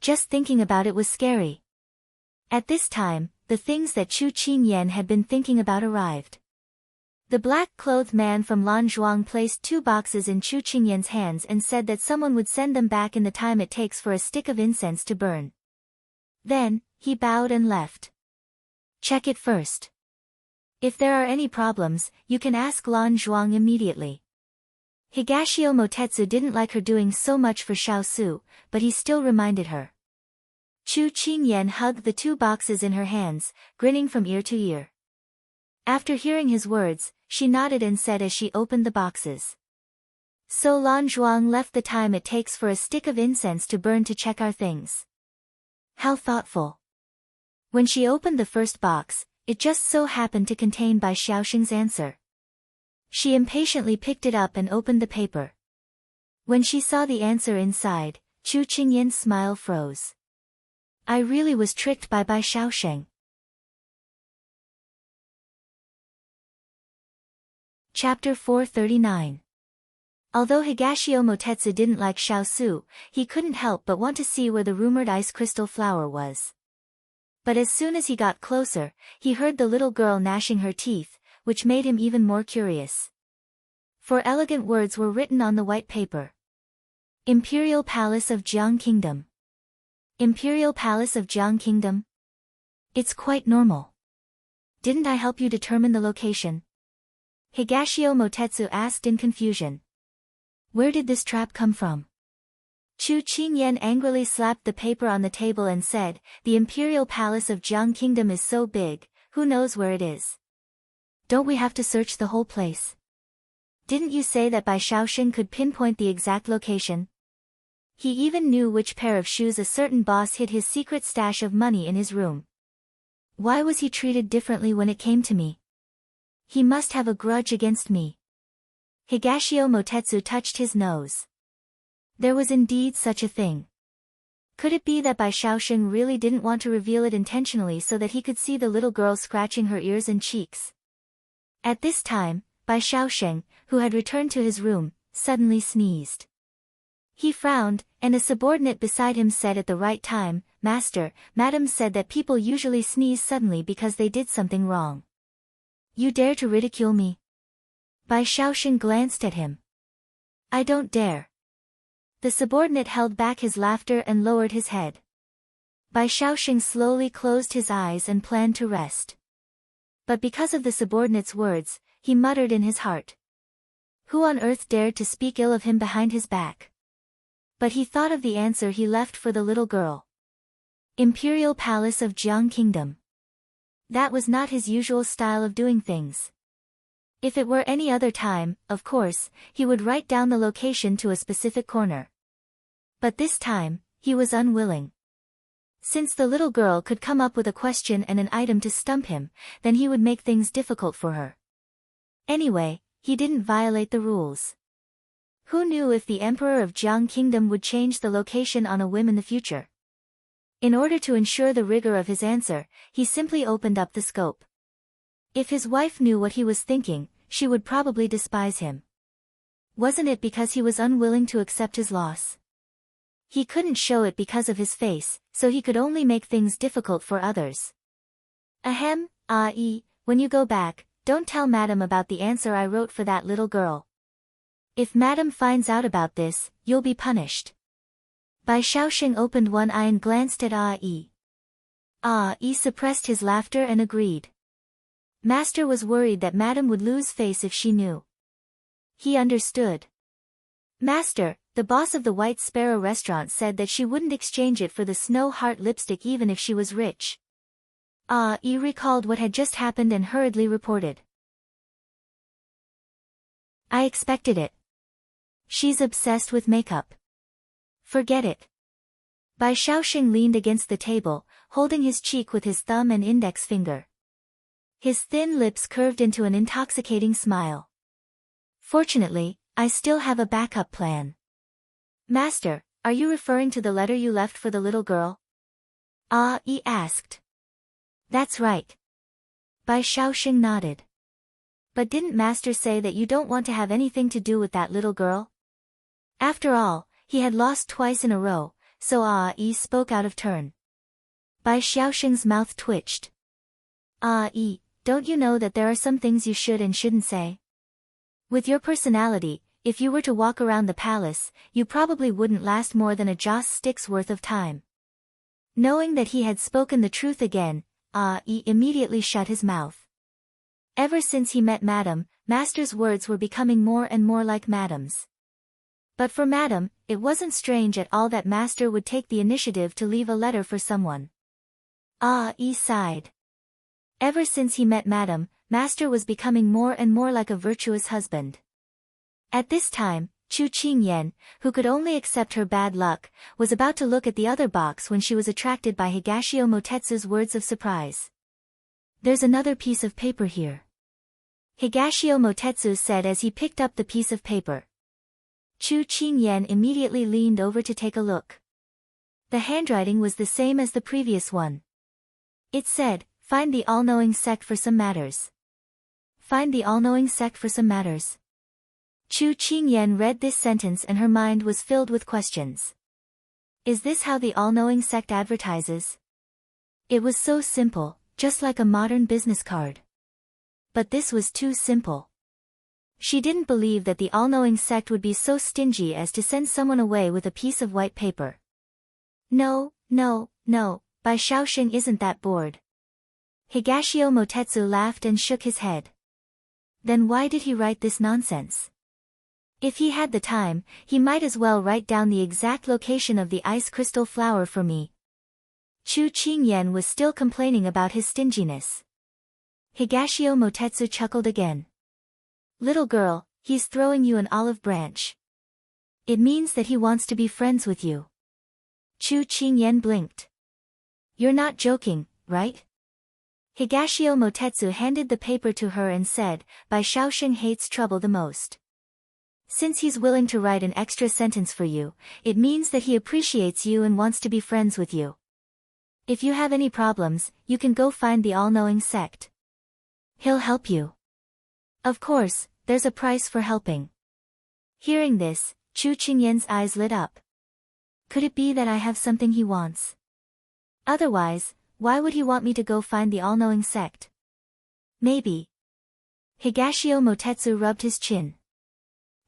Just thinking about it was scary. At this time, the things that Chu Qingyan had been thinking about arrived. The black-clothed man from Lan Zhuang placed 2 boxes in Chu Qingyan's hands and said that someone would send them back in the time it takes for a stick of incense to burn. Then, he bowed and left. Check it first. If there are any problems, you can ask Lan Zhuang immediately. Higashio Motetsu didn't like her doing so much for Xiao Su, but he still reminded her. Chu Qingyan hugged the 2 boxes in her hands, grinning from ear to ear. After hearing his words, she nodded and said as she opened the boxes. So Lan Zhuang left the time it takes for a stick of incense to burn to check our things. How thoughtful. When she opened the first box, it just so happened to contain Bai Shaosheng's answer. She impatiently picked it up and opened the paper. When she saw the answer inside, Chu Qingyan's smile froze. I really was tricked by Bai Shaosheng. Chapter 439. Although Higashio Motetsu didn't like Xiaosu, he couldn't help but want to see where the rumored ice crystal flower was. But as soon as he got closer, he heard the little girl gnashing her teeth, which made him even more curious. 4 elegant words were written on the white paper. Imperial Palace of Jiang Kingdom. Imperial Palace of Jiang Kingdom? It's quite normal. Didn't I help you determine the location? Higashio Motetsu asked in confusion. Where did this trap come from? Chu Qingyan angrily slapped the paper on the table and said, the Imperial Palace of Jiang Kingdom is so big, who knows where it is? Don't we have to search the whole place? Didn't you say that Bai Shaoxing could pinpoint the exact location? He even knew which pair of shoes a certain boss hid his secret stash of money in his room. Why was he treated differently when it came to me? He must have a grudge against me. Higashio Motetsu touched his nose. There was indeed such a thing. Could it be that Bai Shaoxing really didn't want to reveal it intentionally so that he could see the little girl scratching her ears and cheeks? At this time, Bai Shaoxing, who had returned to his room, suddenly sneezed. He frowned, and a subordinate beside him said at the right time, Master, Madam said that people usually sneeze suddenly because they did something wrong. You dare to ridicule me? Bai Shaoxing glanced at him. I don't dare. The subordinate held back his laughter and lowered his head. Bai Shaoxing slowly closed his eyes and planned to rest. But because of the subordinate's words, he muttered in his heart. Who on earth dared to speak ill of him behind his back? But he thought of the answer he left for the little girl. Imperial Palace of Jiang Kingdom. That was not his usual style of doing things. If it were any other time, of course, he would write down the location to a specific corner. But this time, he was unwilling. Since the little girl could come up with a question and an item to stump him, then he would make things difficult for her. Anyway, he didn't violate the rules. Who knew if the Emperor of Jiang Kingdom would change the location on a whim in the future? In order to ensure the rigor of his answer, he simply opened up the scope. If his wife knew what he was thinking, she would probably despise him. Wasn't it because he was unwilling to accept his loss? He couldn't show it because of his face, so he could only make things difficult for others. Ahem, when you go back, don't tell Madam about the answer I wrote for that little girl. If Madam finds out about this, you'll be punished. Bai Shaoxing opened one eye and glanced at Ah-yi. Ah-yi suppressed his laughter and agreed. Master was worried that Madam would lose face if she knew. He understood. Master, the boss of the White Sparrow restaurant said that she wouldn't exchange it for the Snow Heart lipstick even if she was rich. Ah-yi recalled what had just happened and hurriedly reported. I expected it. She's obsessed with makeup. Forget it. Bai Shaoxing leaned against the table, holding his cheek with his thumb and index finger. His thin lips curved into an intoxicating smile. Fortunately, I still have a backup plan. Master, are you referring to the letter you left for the little girl? Ah-yi asked. That's right. Bai Shaoxing nodded. But didn't Master say that you don't want to have anything to do with that little girl? After all, he had lost twice in a row, so Ah-yi spoke out of turn. Bai Shaoxing's mouth twitched. Ah-yi, don't you know that there are some things you should and shouldn't say? With your personality, if you were to walk around the palace, you probably wouldn't last more than a joss stick's worth of time. Knowing that he had spoken the truth again, Ah-yi immediately shut his mouth. Ever since he met Madam, Master's words were becoming more and more like Madam's. But for Madam, it wasn't strange at all that Master would take the initiative to leave a letter for someone. Ah-yi sighed. Ever since he met Madam, Master was becoming more and more like a virtuous husband. At this time, Chu Qingyan, who could only accept her bad luck, was about to look at the other box when she was attracted by Higashio Motetsu's words of surprise. There's another piece of paper here. Higashio Motetsu said as he picked up the piece of paper. Chu Qingyan immediately leaned over to take a look. The handwriting was the same as the previous one. It said, find the all-knowing sect for some matters. find the all-knowing sect for some matters. Chu Qingyan read this sentence and her mind was filled with questions. Is this how the all-knowing sect advertises? It was so simple, just like a modern business card. But this was too simple. She didn't believe that the all-knowing sect would be so stingy as to send someone away with a piece of white paper. No, Bai Shaoxing isn't that bored. Higashio Motetsu laughed and shook his head. Then why did he write this nonsense? If he had the time, he might as well write down the exact location of the ice crystal flower for me. Chu Qingyan was still complaining about his stinginess. Higashio Motetsu chuckled again. Little girl, he's throwing you an olive branch. It means that he wants to be friends with you. Chu Qingyan blinked. You're not joking, right? Higashio Motetsu handed the paper to her and said, Bai Shaoxing hates trouble the most. Since he's willing to write an extra sentence for you, it means that he appreciates you and wants to be friends with you. If you have any problems, you can go find the all-knowing sect. He'll help you. Of course, there's a price for helping. Hearing this, Chu Qingyan's eyes lit up. Could it be that I have something he wants? Otherwise, why would he want me to go find the all-knowing sect? Maybe. Higashio Motetsu rubbed his chin.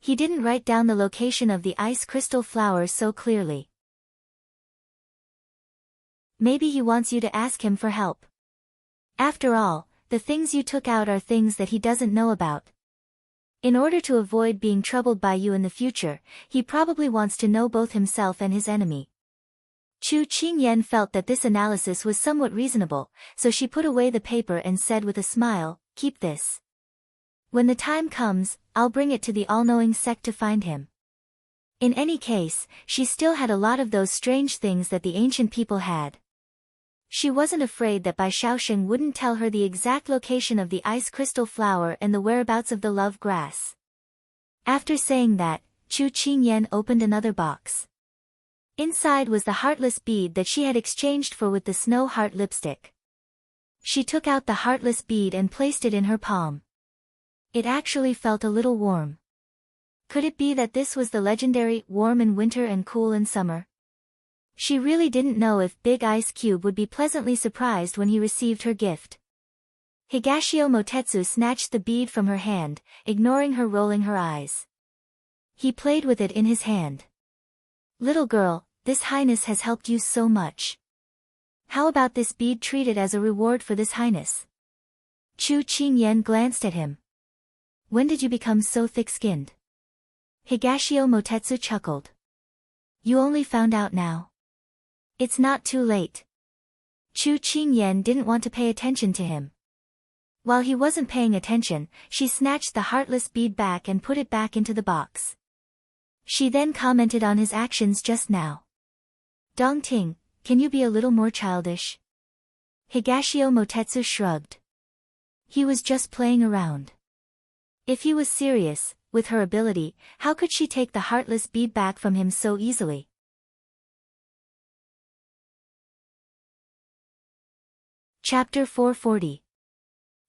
He didn't write down the location of the ice crystal flower so clearly. Maybe he wants you to ask him for help. After all, the things you took out are things that he doesn't know about. In order to avoid being troubled by you in the future, he probably wants to know both himself and his enemy. Chu Qingyan felt that this analysis was somewhat reasonable, so she put away the paper and said with a smile, keep this. When the time comes, I'll bring it to the all-knowing sect to find him. In any case, she still had a lot of those strange things that the ancient people had. She wasn't afraid that Bai Shaoxing wouldn't tell her the exact location of the ice crystal flower and the whereabouts of the love grass. After saying that, Chu Qingyan opened another box. Inside was the heartless bead that she had exchanged for with the snow heart lipstick. She took out the heartless bead and placed it in her palm. It actually felt a little warm. Could it be that this was the legendary warm in winter and cool in summer? She really didn't know if Big Ice Cube would be pleasantly surprised when he received her gift. Higashio Motetsu snatched the bead from her hand, ignoring her rolling her eyes. He played with it in his hand. Little girl, this highness has helped you so much. How about this bead treated as a reward for this highness? Chu Qingyan glanced at him. When did you become so thick-skinned? Higashio Motetsu chuckled. You only found out now. It's not too late. Chu Qingyan didn't want to pay attention to him. While he wasn't paying attention, she snatched the heartless bead back and put it back into the box. She then commented on his actions just now. Dongting, can you be a little more childish? Higashio Motetsu shrugged. He was just playing around. If he was serious, with her ability, how could she take the heartless bead back from him so easily? Chapter 440.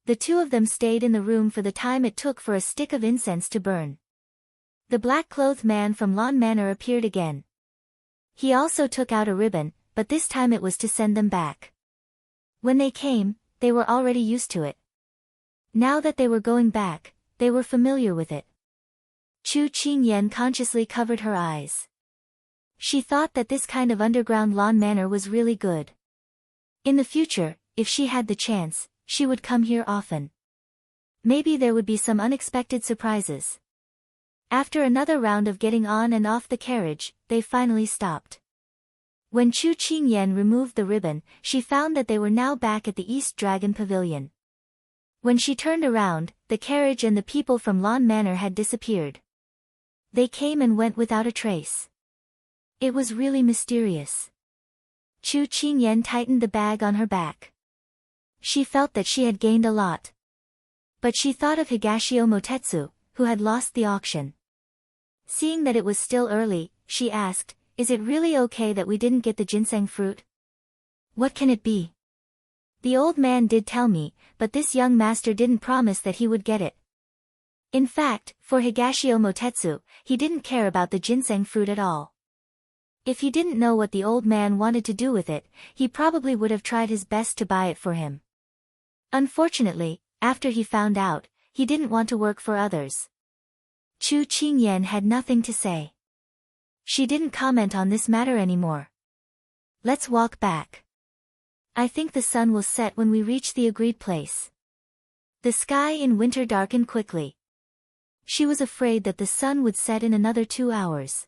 The two of them stayed in the room for the time it took for a stick of incense to burn. The black-clothed man from Lawn Manor appeared again. He also took out a ribbon, but this time it was to send them back. When they came, they were already used to it. Now that they were going back, they were familiar with it. Chu Qingyan consciously covered her eyes. She thought that this kind of underground Lawn Manor was really good. In the future, if she had the chance, she would come here often. Maybe there would be some unexpected surprises. After another round of getting on and off the carriage, they finally stopped. When Chu Qingyan removed the ribbon, she found that they were now back at the East Dragon Pavilion. When she turned around, the carriage and the people from Lawn Manor had disappeared. They came and went without a trace. It was really mysterious. Chu Qingyan tightened the bag on her back. She felt that she had gained a lot. But she thought of Higashio Motetsu, who had lost the auction. Seeing that it was still early, she asked, is it really okay that we didn't get the ginseng fruit? What can it be? The old man did tell me, but this young master didn't promise that he would get it. In fact, for Higashio Motetsu, he didn't care about the ginseng fruit at all. If he didn't know what the old man wanted to do with it, he probably would have tried his best to buy it for him. Unfortunately, after he found out, he didn't want to work for others. Chu Qingyan had nothing to say. She didn't comment on this matter anymore. Let's walk back. I think the sun will set when we reach the agreed place. The sky in winter darkened quickly. She was afraid that the sun would set in another 2 hours.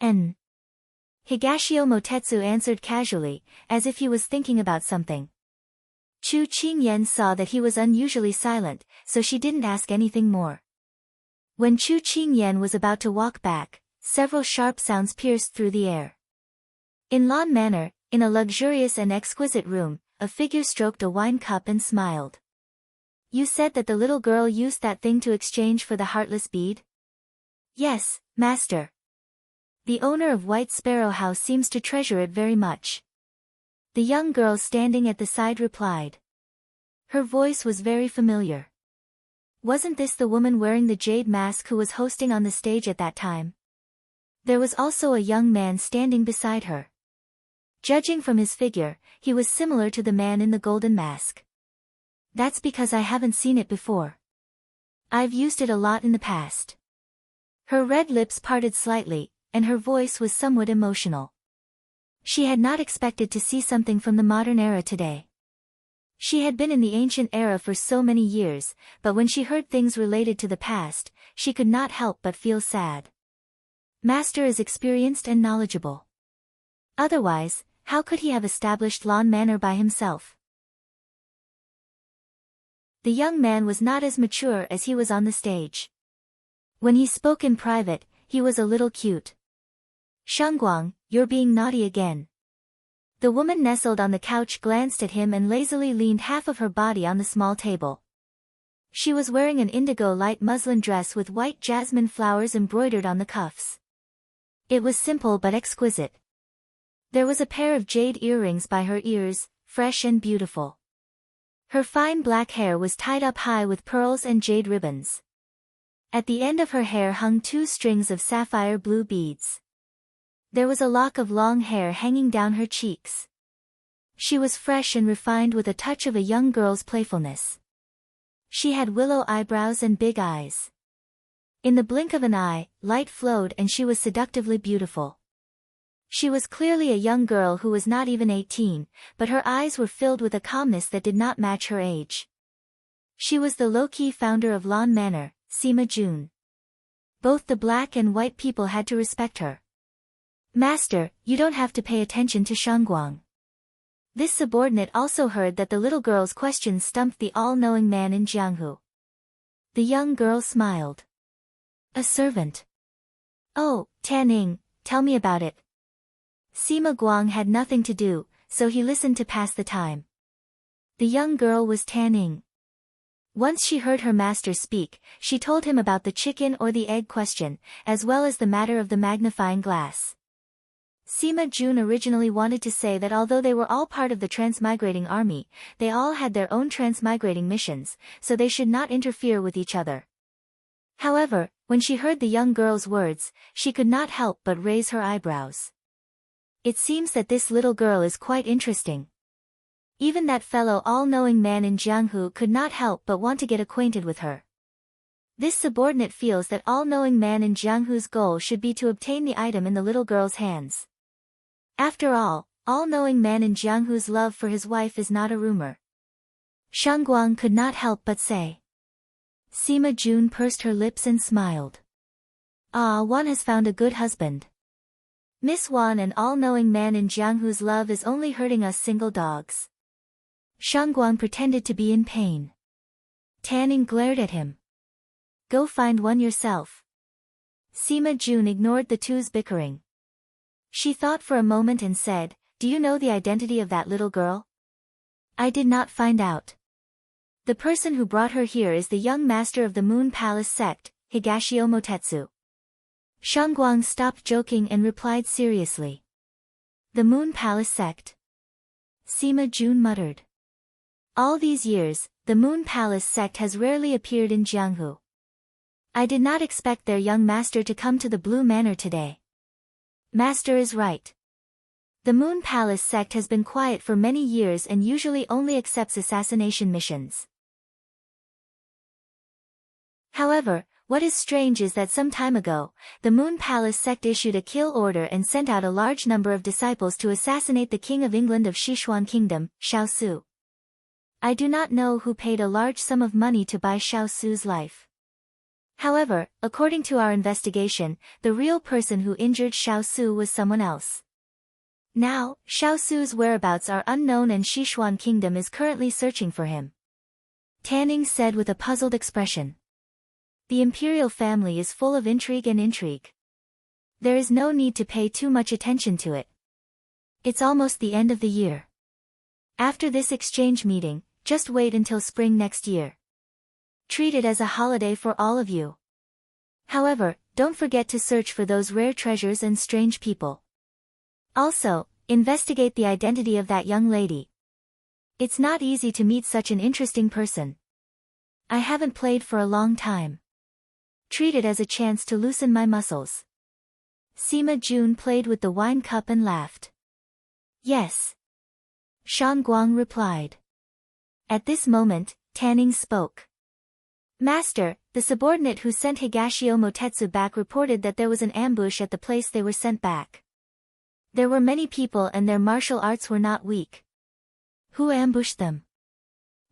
Higashio Motetsu answered casually, as if he was thinking about something. Chu Qingyan saw that he was unusually silent, so she didn't ask anything more. When Chu Qingyan was about to walk back, several sharp sounds pierced through the air. In Lan Manor, in a luxurious and exquisite room, a figure stroked a wine cup and smiled. You said that the little girl used that thing to exchange for the heartless bead? Yes, master. The owner of White Sparrow House seems to treasure it very much. The young girl standing at the side replied. Her voice was very familiar. Wasn't this the woman wearing the jade mask who was hosting on the stage at that time? There was also a young man standing beside her. Judging from his figure, he was similar to the man in the golden mask. That's because I haven't seen it before. I've used it a lot in the past. Her red lips parted slightly, and her voice was somewhat emotional. She had not expected to see something from the modern era today. She had been in the ancient era for so many years, but when she heard things related to the past, she could not help but feel sad. Master is experienced and knowledgeable. Otherwise, how could he have established Lan Manor by himself? The young man was not as mature as he was on the stage. When he spoke in private, he was a little cute. Shangguang, you're being naughty again. The woman nestled on the couch glanced at him and lazily leaned half of her body on the small table. She was wearing an indigo light muslin dress with white jasmine flowers embroidered on the cuffs. It was simple but exquisite. There was a pair of jade earrings by her ears, fresh and beautiful. Her fine black hair was tied up high with pearls and jade ribbons. At the end of her hair hung 2 strings of sapphire blue beads. There was a lock of long hair hanging down her cheeks. She was fresh and refined with a touch of a young girl's playfulness. She had willow eyebrows and big eyes. In the blink of an eye, light flowed and she was seductively beautiful. She was clearly a young girl who was not even 18, but her eyes were filled with a calmness that did not match her age. She was the low-key founder of Lan Manor, Sima Jun. Both the black and white people had to respect her. Master, you don't have to pay attention to Shangguang. This subordinate also heard that the little girl's questions stumped the all-knowing man in Jianghu. The young girl smiled. A servant. Oh, Tanning, tell me about it. Sima Guang had nothing to do, so he listened to pass the time. The young girl was Tanning. Once she heard her master speak, she told him about the chicken or the egg question, as well as the matter of the magnifying glass. Sima Jun originally wanted to say that although they were all part of the transmigrating army, they all had their own transmigrating missions, so they should not interfere with each other. However, when she heard the young girl's words, she could not help but raise her eyebrows. It seems that this little girl is quite interesting. Even that fellow all-knowing man in Jianghu could not help but want to get acquainted with her. This subordinate feels that all-knowing man in Jianghu's goal should be to obtain the item in the little girl's hands. After all-knowing man in Jianghu's love for his wife is not a rumor. Shangguang could not help but say. Sima Jun pursed her lips and smiled. Ah, one has found a good husband. Miss Wan and all-knowing man in Jianghu's love is only hurting us single dogs. Shangguang pretended to be in pain. Tanning glared at him. Go find one yourself. Sima Jun ignored the two's bickering. She thought for a moment and said, Do you know the identity of that little girl? I did not find out. The person who brought her here is the young master of the Moon Palace sect, Higashio Motetsu. Shangguang stopped joking and replied seriously. The Moon Palace sect. Sima Jun muttered. All these years, the Moon Palace sect has rarely appeared in Jianghu. I did not expect their young master to come to the Blue Manor today. Master is right. The Moon Palace sect has been quiet for many years and usually only accepts assassination missions. However, what is strange is that some time ago, the Moon Palace sect issued a kill order and sent out a large number of disciples to assassinate the King of England of Sichuan Kingdom, Xiao Su. I do not know who paid a large sum of money to buy Xiao Su's life. However, according to our investigation, the real person who injured Xiao Su was someone else. Now, Xiao Su's whereabouts are unknown and Sichuan Kingdom is currently searching for him. Tanning said with a puzzled expression. The imperial family is full of intrigue and intrigue. There is no need to pay too much attention to it. It's almost the end of the year. After this exchange meeting, just wait until spring next year. Treat it as a holiday for all of you. However, don't forget to search for those rare treasures and strange people. Also, investigate the identity of that young lady. It's not easy to meet such an interesting person. I haven't played for a long time. Treat it as a chance to loosen my muscles. Sima Jun played with the wine cup and laughed. Yes. Shan Guang replied. At this moment, Tanning spoke. Master, the subordinate who sent Higashio Motetsu back reported that there was an ambush at the place they were sent back. There were many people and their martial arts were not weak. Who ambushed them?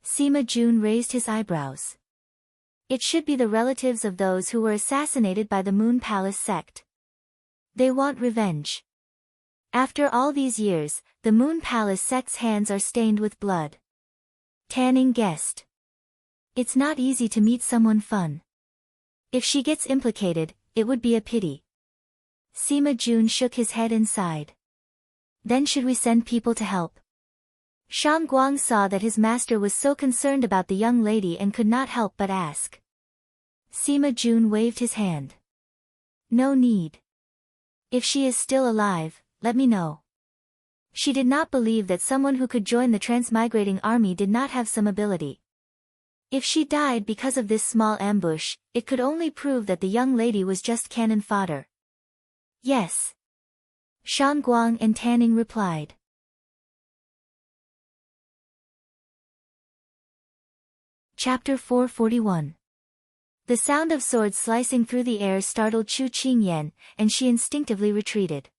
Sima Jun raised his eyebrows. It should be the relatives of those who were assassinated by the Moon Palace sect. They want revenge. After all these years, the Moon Palace sect's hands are stained with blood. Tanning guessed. It's not easy to meet someone fun. If she gets implicated, it would be a pity. Sima Jun shook his head and sighed. Then should we send people to help? Shan Guang saw that his master was so concerned about the young lady and could not help but ask. Sima Jun waved his hand. No need. If she is still alive, let me know. She did not believe that someone who could join the transmigrating army did not have some ability. If she died because of this small ambush, it could only prove that the young lady was just cannon fodder. Yes. Shan Guang and Tanning replied. Chapter 441. The sound of swords slicing through the air startled Chu Qingyan, and she instinctively retreated.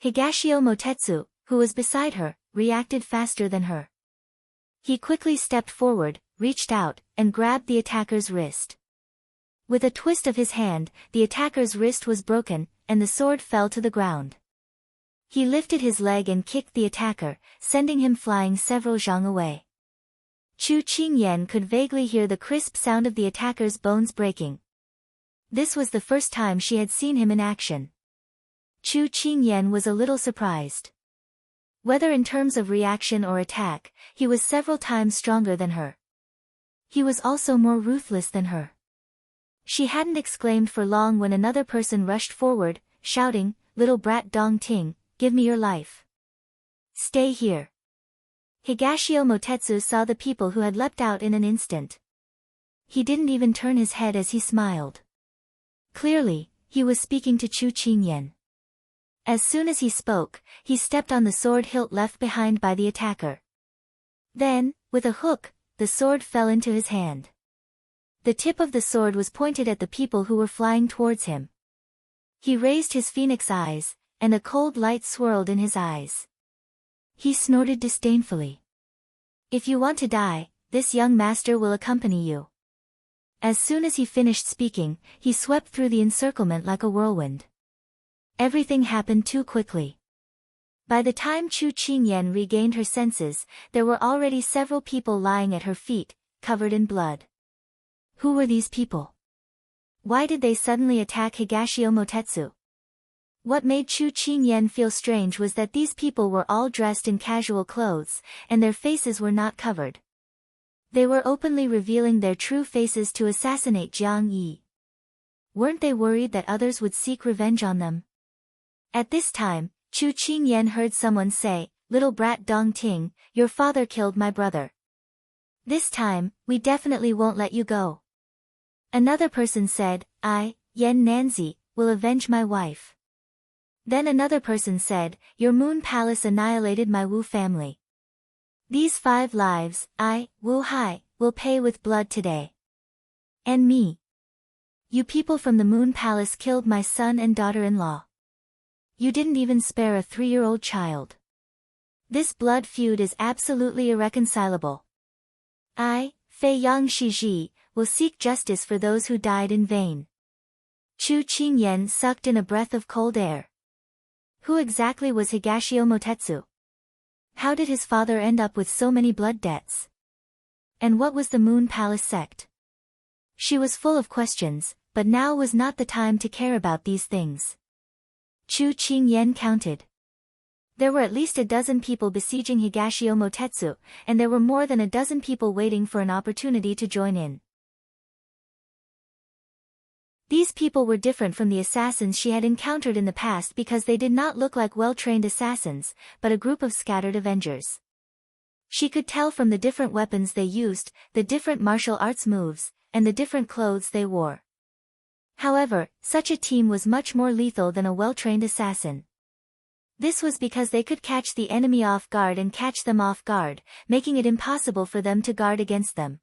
Higashio Motetsu, who was beside her, reacted faster than her. He quickly stepped forward, reached out, and grabbed the attacker's wrist. With a twist of his hand, the attacker's wrist was broken, and the sword fell to the ground. He lifted his leg and kicked the attacker, sending him flying several zhang away. Chu Qingyan could vaguely hear the crisp sound of the attacker's bones breaking. This was the first time she had seen him in action. Chu Qingyan was a little surprised. Whether in terms of reaction or attack, he was several times stronger than her. He was also more ruthless than her. She hadn't exclaimed for long when another person rushed forward, shouting, "Little brat Dong Ting, give me your life. Stay here." Higashio Motetsu saw the people who had leapt out in an instant. He didn't even turn his head as he smiled. Clearly, he was speaking to Chu Qingyan. As soon as he spoke, he stepped on the sword hilt left behind by the attacker. Then, with a hook, the sword fell into his hand. The tip of the sword was pointed at the people who were flying towards him. He raised his phoenix eyes, and a cold light swirled in his eyes. He snorted disdainfully. "If you want to die, this young master will accompany you." As soon as he finished speaking, he swept through the encirclement like a whirlwind. Everything happened too quickly. By the time Chu Qingyan regained her senses, there were already several people lying at her feet, covered in blood. Who were these people? Why did they suddenly attack Higashio Motetsu? What made Chu Qingyan feel strange was that these people were all dressed in casual clothes, and their faces were not covered. They were openly revealing their true faces to assassinate Jiang Yi. Weren't they worried that others would seek revenge on them? At this time, Chu Qingyan heard someone say, "Little brat Dong Ting, your father killed my brother." This time, we definitely won't let you go. Another person said, I, Yen Nanzi, will avenge my wife. Then another person said, your moon palace annihilated my Wu family. These 5 lives, I, Wu Hai, will pay with blood today. And me. You people from the moon palace killed my son and daughter-in-law. You didn't even spare a 3-year-old child. This blood feud is absolutely irreconcilable. I, Fei Yang Shiji, will seek justice for those who died in vain. Chu Qingyan sucked in a breath of cold air. Who exactly was Higashio Motetsu? How did his father end up with so many blood debts? And what was the Moon Palace sect? She was full of questions, but now was not the time to care about these things. Chu Qingyan counted. There were at least a dozen people besieging Higashio Motetsu, and there were more than a dozen people waiting for an opportunity to join in. These people were different from the assassins she had encountered in the past because they did not look like well-trained assassins, but a group of scattered avengers. She could tell from the different weapons they used, the different martial arts moves, and the different clothes they wore. However, such a team was much more lethal than a well-trained assassin. This was because they could catch the enemy off guard and catch them off guard, making it impossible for them to guard against them.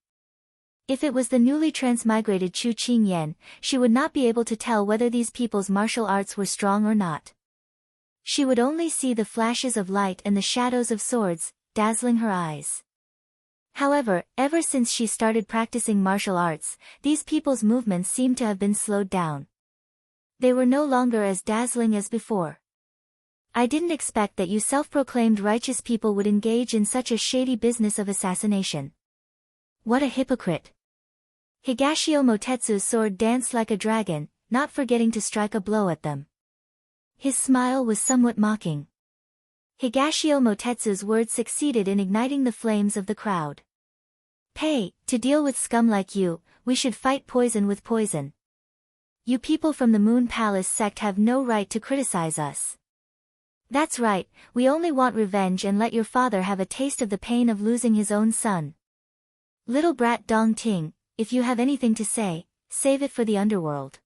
If it was the newly transmigrated Chu Qingyan, she would not be able to tell whether these people's martial arts were strong or not. She would only see the flashes of light and the shadows of swords, dazzling her eyes. However, ever since she started practicing martial arts, these people's movements seemed to have been slowed down. They were no longer as dazzling as before. I didn't expect that you self-proclaimed righteous people would engage in such a shady business of assassination. What a hypocrite. Higashio Motetsu's sword danced like a dragon, not forgetting to strike a blow at them. His smile was somewhat mocking. Higashio Motetsu's words succeeded in igniting the flames of the crowd. Pay, to deal with scum like you, we should fight poison with poison. You people from the Moon Palace sect have no right to criticize us. That's right, we only want revenge and let your father have a taste of the pain of losing his own son. Little brat Dong Ting, if you have anything to say, save it for the underworld.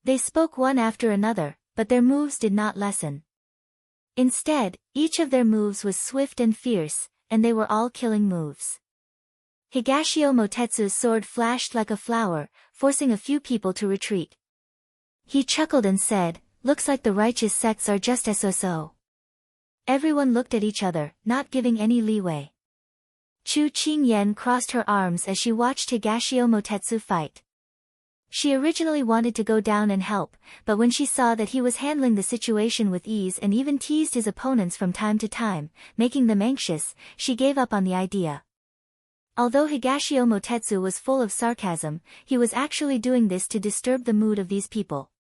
They spoke one after another, but their moves did not lessen. Instead, each of their moves was swift and fierce, and they were all killing moves. Higashio Motetsu's sword flashed like a flower, forcing a few people to retreat. He chuckled and said, looks like the righteous sects are just so. Everyone looked at each other, not giving any leeway. Chu Qingyan crossed her arms as she watched Higashio Motetsu fight. She originally wanted to go down and help, but when she saw that he was handling the situation with ease and even teased his opponents from time to time, making them anxious, she gave up on the idea. Although Higashio Motetsu was full of sarcasm, he was actually doing this to disturb the mood of these people.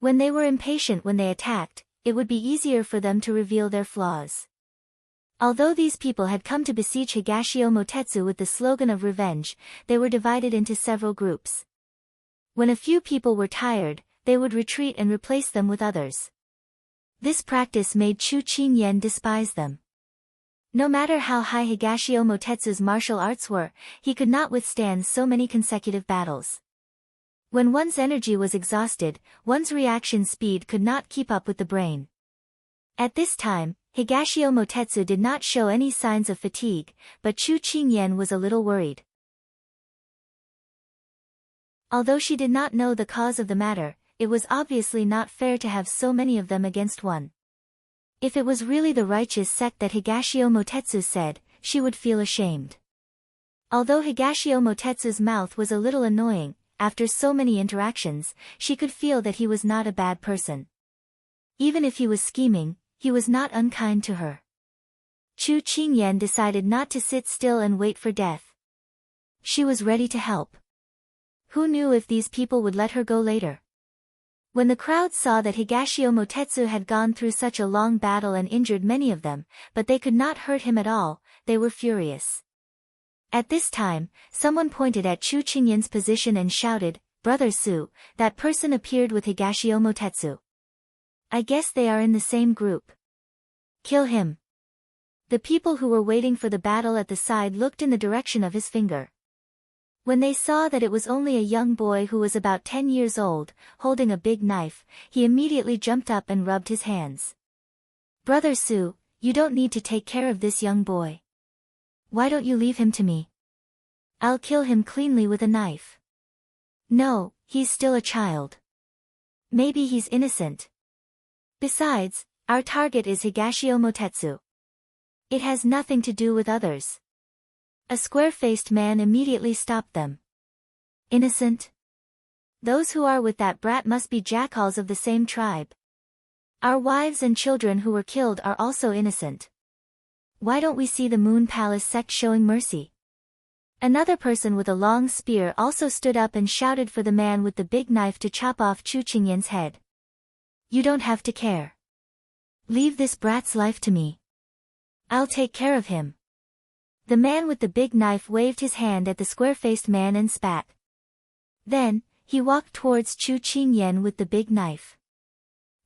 When they were impatient when they attacked, it would be easier for them to reveal their flaws. Although these people had come to besiege Higashio Motetsu with the slogan of revenge, they were divided into several groups. When a few people were tired, they would retreat and replace them with others. This practice made Chu Qingyan despise them. No matter how high Higashio Motetsu's martial arts were, he could not withstand so many consecutive battles. When one's energy was exhausted, one's reaction speed could not keep up with the brain. At this time, Higashio Motetsu did not show any signs of fatigue, but Chu Qingyan was a little worried. Although she did not know the cause of the matter, it was obviously not fair to have so many of them against one. If it was really the righteous sect that Higashio Motetsu said, she would feel ashamed. Although Higashio Motetsu's mouth was a little annoying, after so many interactions, she could feel that he was not a bad person. Even if he was scheming, he was not unkind to her. Chu Qingyan decided not to sit still and wait for death. She was ready to help. Who knew if these people would let her go later? When the crowd saw that Higashio Motetsu had gone through such a long battle and injured many of them, but they could not hurt him at all, they were furious. At this time, someone pointed at Chu Qingyan's position and shouted, "Brother Su, that person appeared with Higashio Motetsu. I guess they are in the same group. Kill him." The people who were waiting for the battle at the side looked in the direction of his finger. When they saw that it was only a young boy who was about 10 years old, holding a big knife, he immediately jumped up and rubbed his hands. "Brother Su, you don't need to take care of this young boy. Why don't you leave him to me? I'll kill him cleanly with a knife." "No, he's still a child. Maybe he's innocent. Besides, our target is Higashio Motetsu. It has nothing to do with others." A square-faced man immediately stopped them. "Innocent? Those who are with that brat must be jackals of the same tribe. Our wives and children who were killed are also innocent. Why don't we see the Moon Palace sect showing mercy?" Another person with a long spear also stood up and shouted for the man with the big knife to chop off Chu Qingyan's head. "You don't have to care. Leave this brat's life to me. I'll take care of him." The man with the big knife waved his hand at the square-faced man and spat. Then, he walked towards Chu Qingyan with the big knife.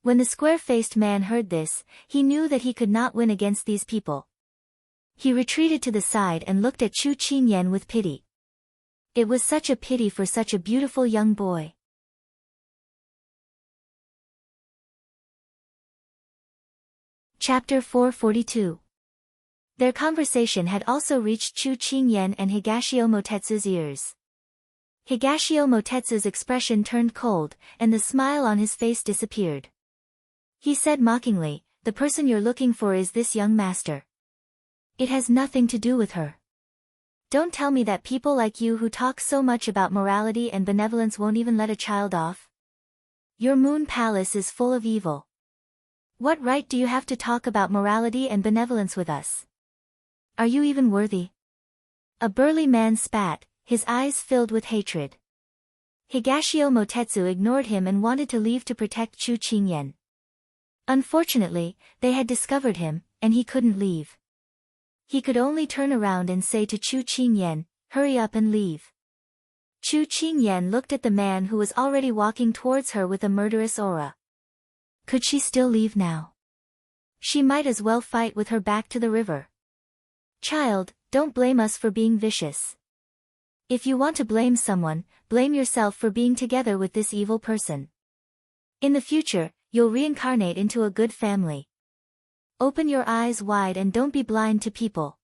When the square-faced man heard this, he knew that he could not win against these people. He retreated to the side and looked at Chu Qingyan with pity. It was such a pity for such a beautiful young boy. Chapter 442. Their conversation had also reached Chu Qingyan and Higashio Motetsu's ears. Higashio Motetsu's expression turned cold, and the smile on his face disappeared. He said mockingly, "The person you're looking for is this young master. It has nothing to do with her. Don't tell me that people like you who talk so much about morality and benevolence won't even let a child off. Your Moon Palace is full of evil. What right do you have to talk about morality and benevolence with us? Are you even worthy?" A burly man spat, his eyes filled with hatred. Higashio Motetsu ignored him and wanted to leave to protect Chu Qingyan. Unfortunately, they had discovered him, and he couldn't leave. He could only turn around and say to Chu Qingyan, "Hurry up and leave." Chu Qingyan looked at the man who was already walking towards her with a murderous aura. Could she still leave now? She might as well fight with her back to the river. "Child, don't blame us for being vicious. If you want to blame someone, blame yourself for being together with this evil person. In the future, you'll reincarnate into a good family. Open your eyes wide and don't be blind to people."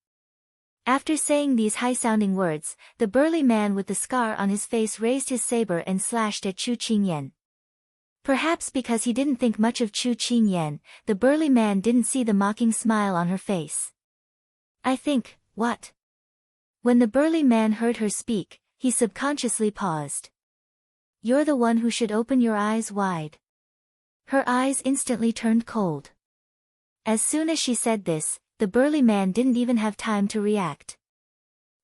After saying these high-sounding words, the burly man with the scar on his face raised his saber and slashed at Chu Qingyan. Perhaps because he didn't think much of Chu Qingyan, the burly man didn't see the mocking smile on her face. "I think, what?" When the burly man heard her speak, he subconsciously paused. "You're the one who should open your eyes wide." Her eyes instantly turned cold. As soon as she said this, the burly man didn't even have time to react.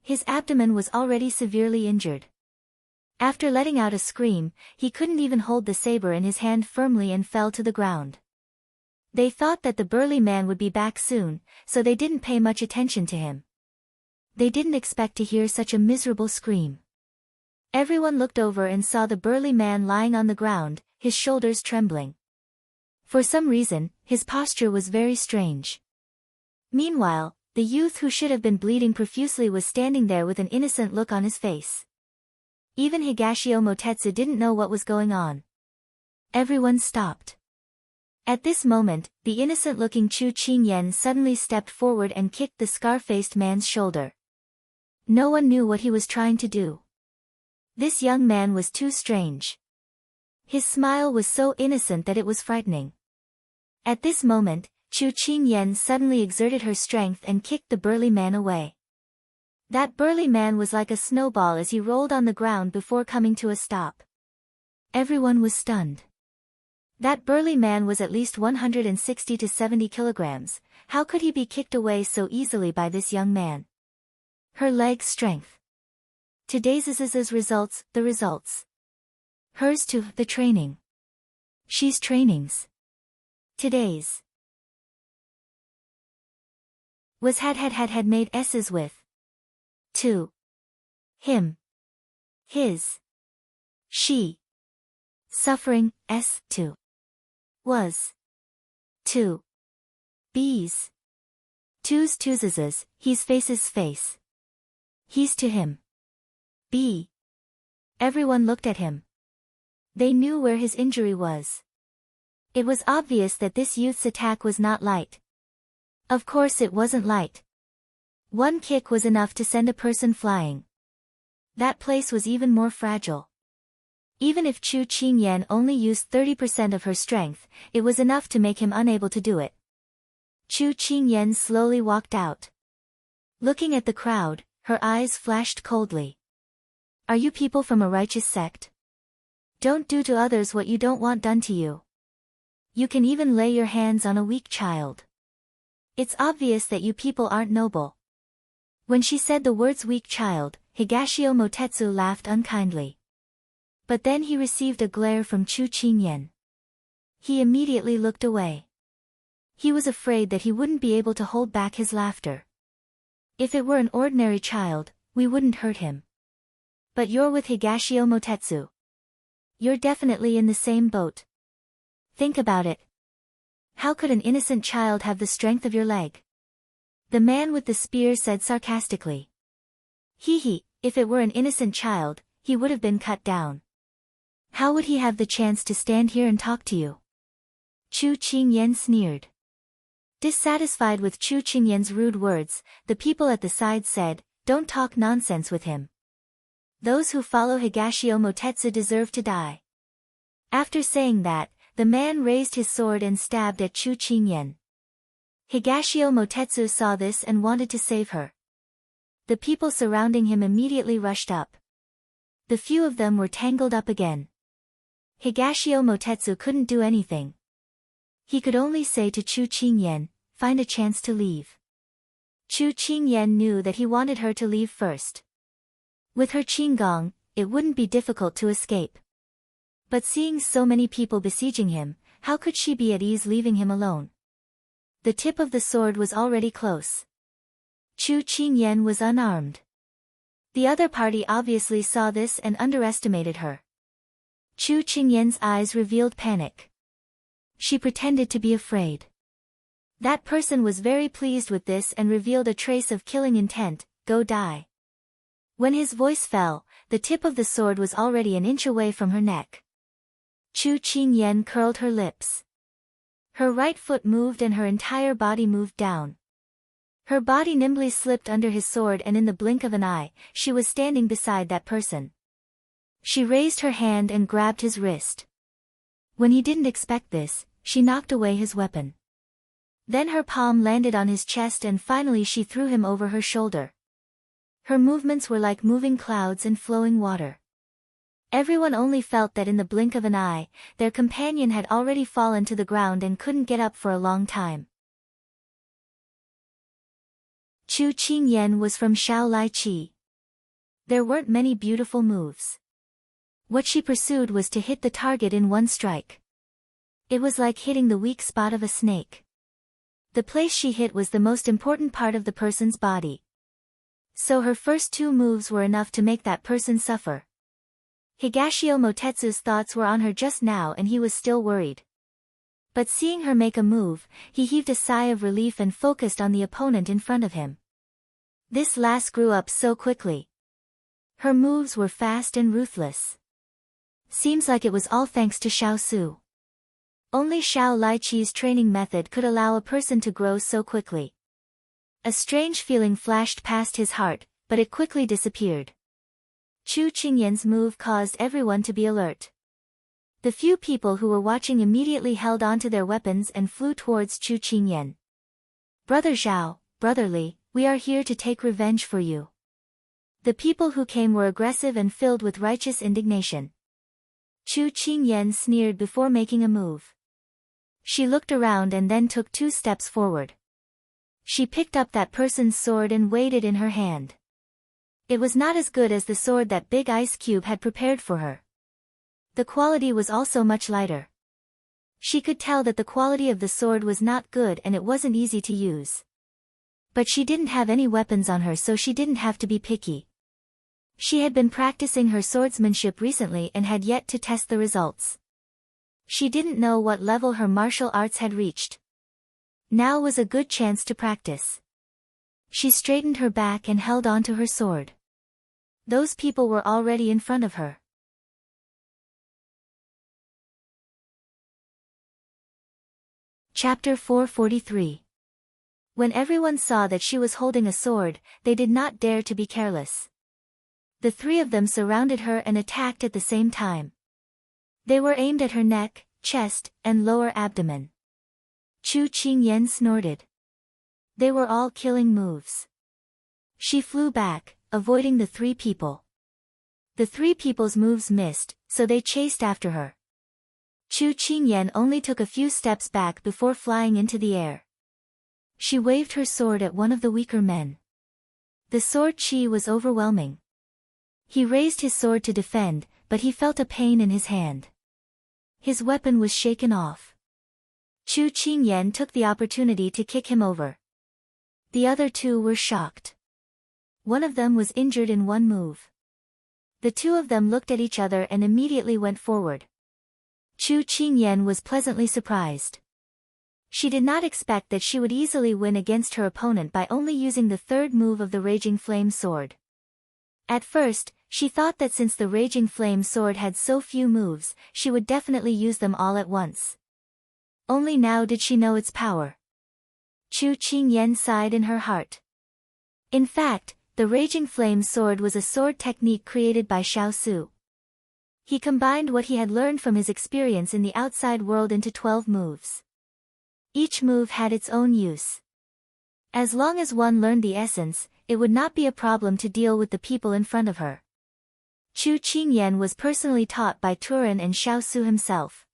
His abdomen was already severely injured. After letting out a scream, he couldn't even hold the saber in his hand firmly and fell to the ground. They thought that the burly man would be back soon, so they didn't pay much attention to him. They didn't expect to hear such a miserable scream. Everyone looked over and saw the burly man lying on the ground, his shoulders trembling. For some reason, his posture was very strange. Meanwhile, the youth who should have been bleeding profusely was standing there with an innocent look on his face. Even Higashio Motetsu didn't know what was going on. Everyone stopped. At this moment, the innocent-looking Chu Qingyan suddenly stepped forward and kicked the scar-faced man's shoulder. No one knew what he was trying to do. This young man was too strange. His smile was so innocent that it was frightening. At this moment, Chu Qingyan suddenly exerted her strength and kicked the burly man away. That burly man was like a snowball as he rolled on the ground before coming to a stop. Everyone was stunned. That burly man was at least 160 to 70 kilograms, how could he be kicked away so easily by this young man? Her leg strength. Today's results, the results. Hers too, the training. She's trainings. Today's. Was had made S's with. To. Him. His. She. Suffering, S, to. Was. To. B's. Two's twos's, he's face's face. He's to him. B. Everyone looked at him. They knew where his injury was. It was obvious that this youth's attack was not light. Of course it wasn't light. One kick was enough to send a person flying. That place was even more fragile. Even if Chu Qingyan only used 30% of her strength, it was enough to make him unable to do it. Chu Qingyan slowly walked out. Looking at the crowd, her eyes flashed coldly. Are you people from a righteous sect? Don't do to others what you don't want done to you. You can even lay your hands on a weak child. It's obvious that you people aren't noble. When she said the words weak child, Higashio Motetsu laughed unkindly. But then he received a glare from Chu Qingyan. He immediately looked away. He was afraid that he wouldn't be able to hold back his laughter. If it were an ordinary child, we wouldn't hurt him. But you're with Higashio Motetsu. You're definitely in the same boat. Think about it. How could an innocent child have the strength of your leg? The man with the spear said sarcastically. Hee, if it were an innocent child, he would have been cut down. How would he have the chance to stand here and talk to you? Chu Qingyan sneered. Dissatisfied with Chu Qingyan's rude words, the people at the side said, don't talk nonsense with him. Those who follow Higashio Motetsu deserve to die. After saying that, the man raised his sword and stabbed at Chu Qingyan. Higashio Motetsu saw this and wanted to save her. The people surrounding him immediately rushed up. The few of them were tangled up again. Higashio Motetsu couldn't do anything. He could only say to Chu Qingyan, find a chance to leave. Chu Qingyan knew that he wanted her to leave first. With her qinggong, it wouldn't be difficult to escape. But seeing so many people besieging him, how could she be at ease leaving him alone? The tip of the sword was already close. Chu Qingyan was unarmed. The other party obviously saw this and underestimated her. Chu Qingyan's eyes revealed panic. She pretended to be afraid. That person was very pleased with this and revealed a trace of killing intent, go die. When his voice fell, the tip of the sword was already an inch away from her neck. Chu Qingyan curled her lips. Her right foot moved and her entire body moved down. Her body nimbly slipped under his sword and in the blink of an eye, she was standing beside that person. She raised her hand and grabbed his wrist. When he didn't expect this, she knocked away his weapon. Then her palm landed on his chest and finally she threw him over her shoulder. Her movements were like moving clouds and flowing water. Everyone only felt that in the blink of an eye, their companion had already fallen to the ground and couldn't get up for a long time. Chu Qingyan was from Xiao Lai Qi. There weren't many beautiful moves. What she pursued was to hit the target in one strike. It was like hitting the weak spot of a snake. The place she hit was the most important part of the person's body. So her first two moves were enough to make that person suffer. Higashio Motetsu's thoughts were on her just now and he was still worried. But seeing her make a move, he heaved a sigh of relief and focused on the opponent in front of him. This lass grew up so quickly. Her moves were fast and ruthless. Seems like it was all thanks to Xiao Su. Only Xiao Lai Qi's training method could allow a person to grow so quickly. A strange feeling flashed past his heart, but it quickly disappeared. Chu Qingyan's move caused everyone to be alert. The few people who were watching immediately held onto their weapons and flew towards Chu Qingyan. Brother Zhao, Brother Li, we are here to take revenge for you. The people who came were aggressive and filled with righteous indignation. Chu Qingyan sneered before making a move. She looked around and then took 2 steps forward. She picked up that person's sword and weighed it in her hand. It was not as good as the sword that Big Ice Cube had prepared for her. The quality was also much lighter. She could tell that the quality of the sword was not good and it wasn't easy to use. But she didn't have any weapons on her, so she didn't have to be picky. She had been practicing her swordsmanship recently and had yet to test the results. She didn't know what level her martial arts had reached. Now was a good chance to practice. She straightened her back and held on to her sword. Those people were already in front of her. Chapter 443. When everyone saw that she was holding a sword, they did not dare to be careless. The three of them surrounded her and attacked at the same time. They were aimed at her neck, chest, and lower abdomen. Chu Qingyan snorted. They were all killing moves. She flew back, avoiding the three people. The three people's moves missed, so they chased after her. Chu Qingyan only took a few steps back before flying into the air. She waved her sword at one of the weaker men. The sword chi was overwhelming. He raised his sword to defend, but he felt a pain in his hand. His weapon was shaken off. Chu Qingyan took the opportunity to kick him over. The other two were shocked. One of them was injured in one move. The two of them looked at each other and immediately went forward. Chu Qingyan was pleasantly surprised. She did not expect that she would easily win against her opponent by only using the third move of the Raging Flame Sword. At first, she thought that since the Raging Flame Sword had so few moves, she would definitely use them all at once. Only now did she know its power. Chu Qingyan sighed in her heart. In fact, the Raging Flame Sword was a sword technique created by Xiao Su. He combined what he had learned from his experience in the outside world into 12 moves. Each move had its own use. As long as one learned the essence, it would not be a problem to deal with the people in front of her. Chu Qingyan was personally taught by Turan and Xiao Su himself.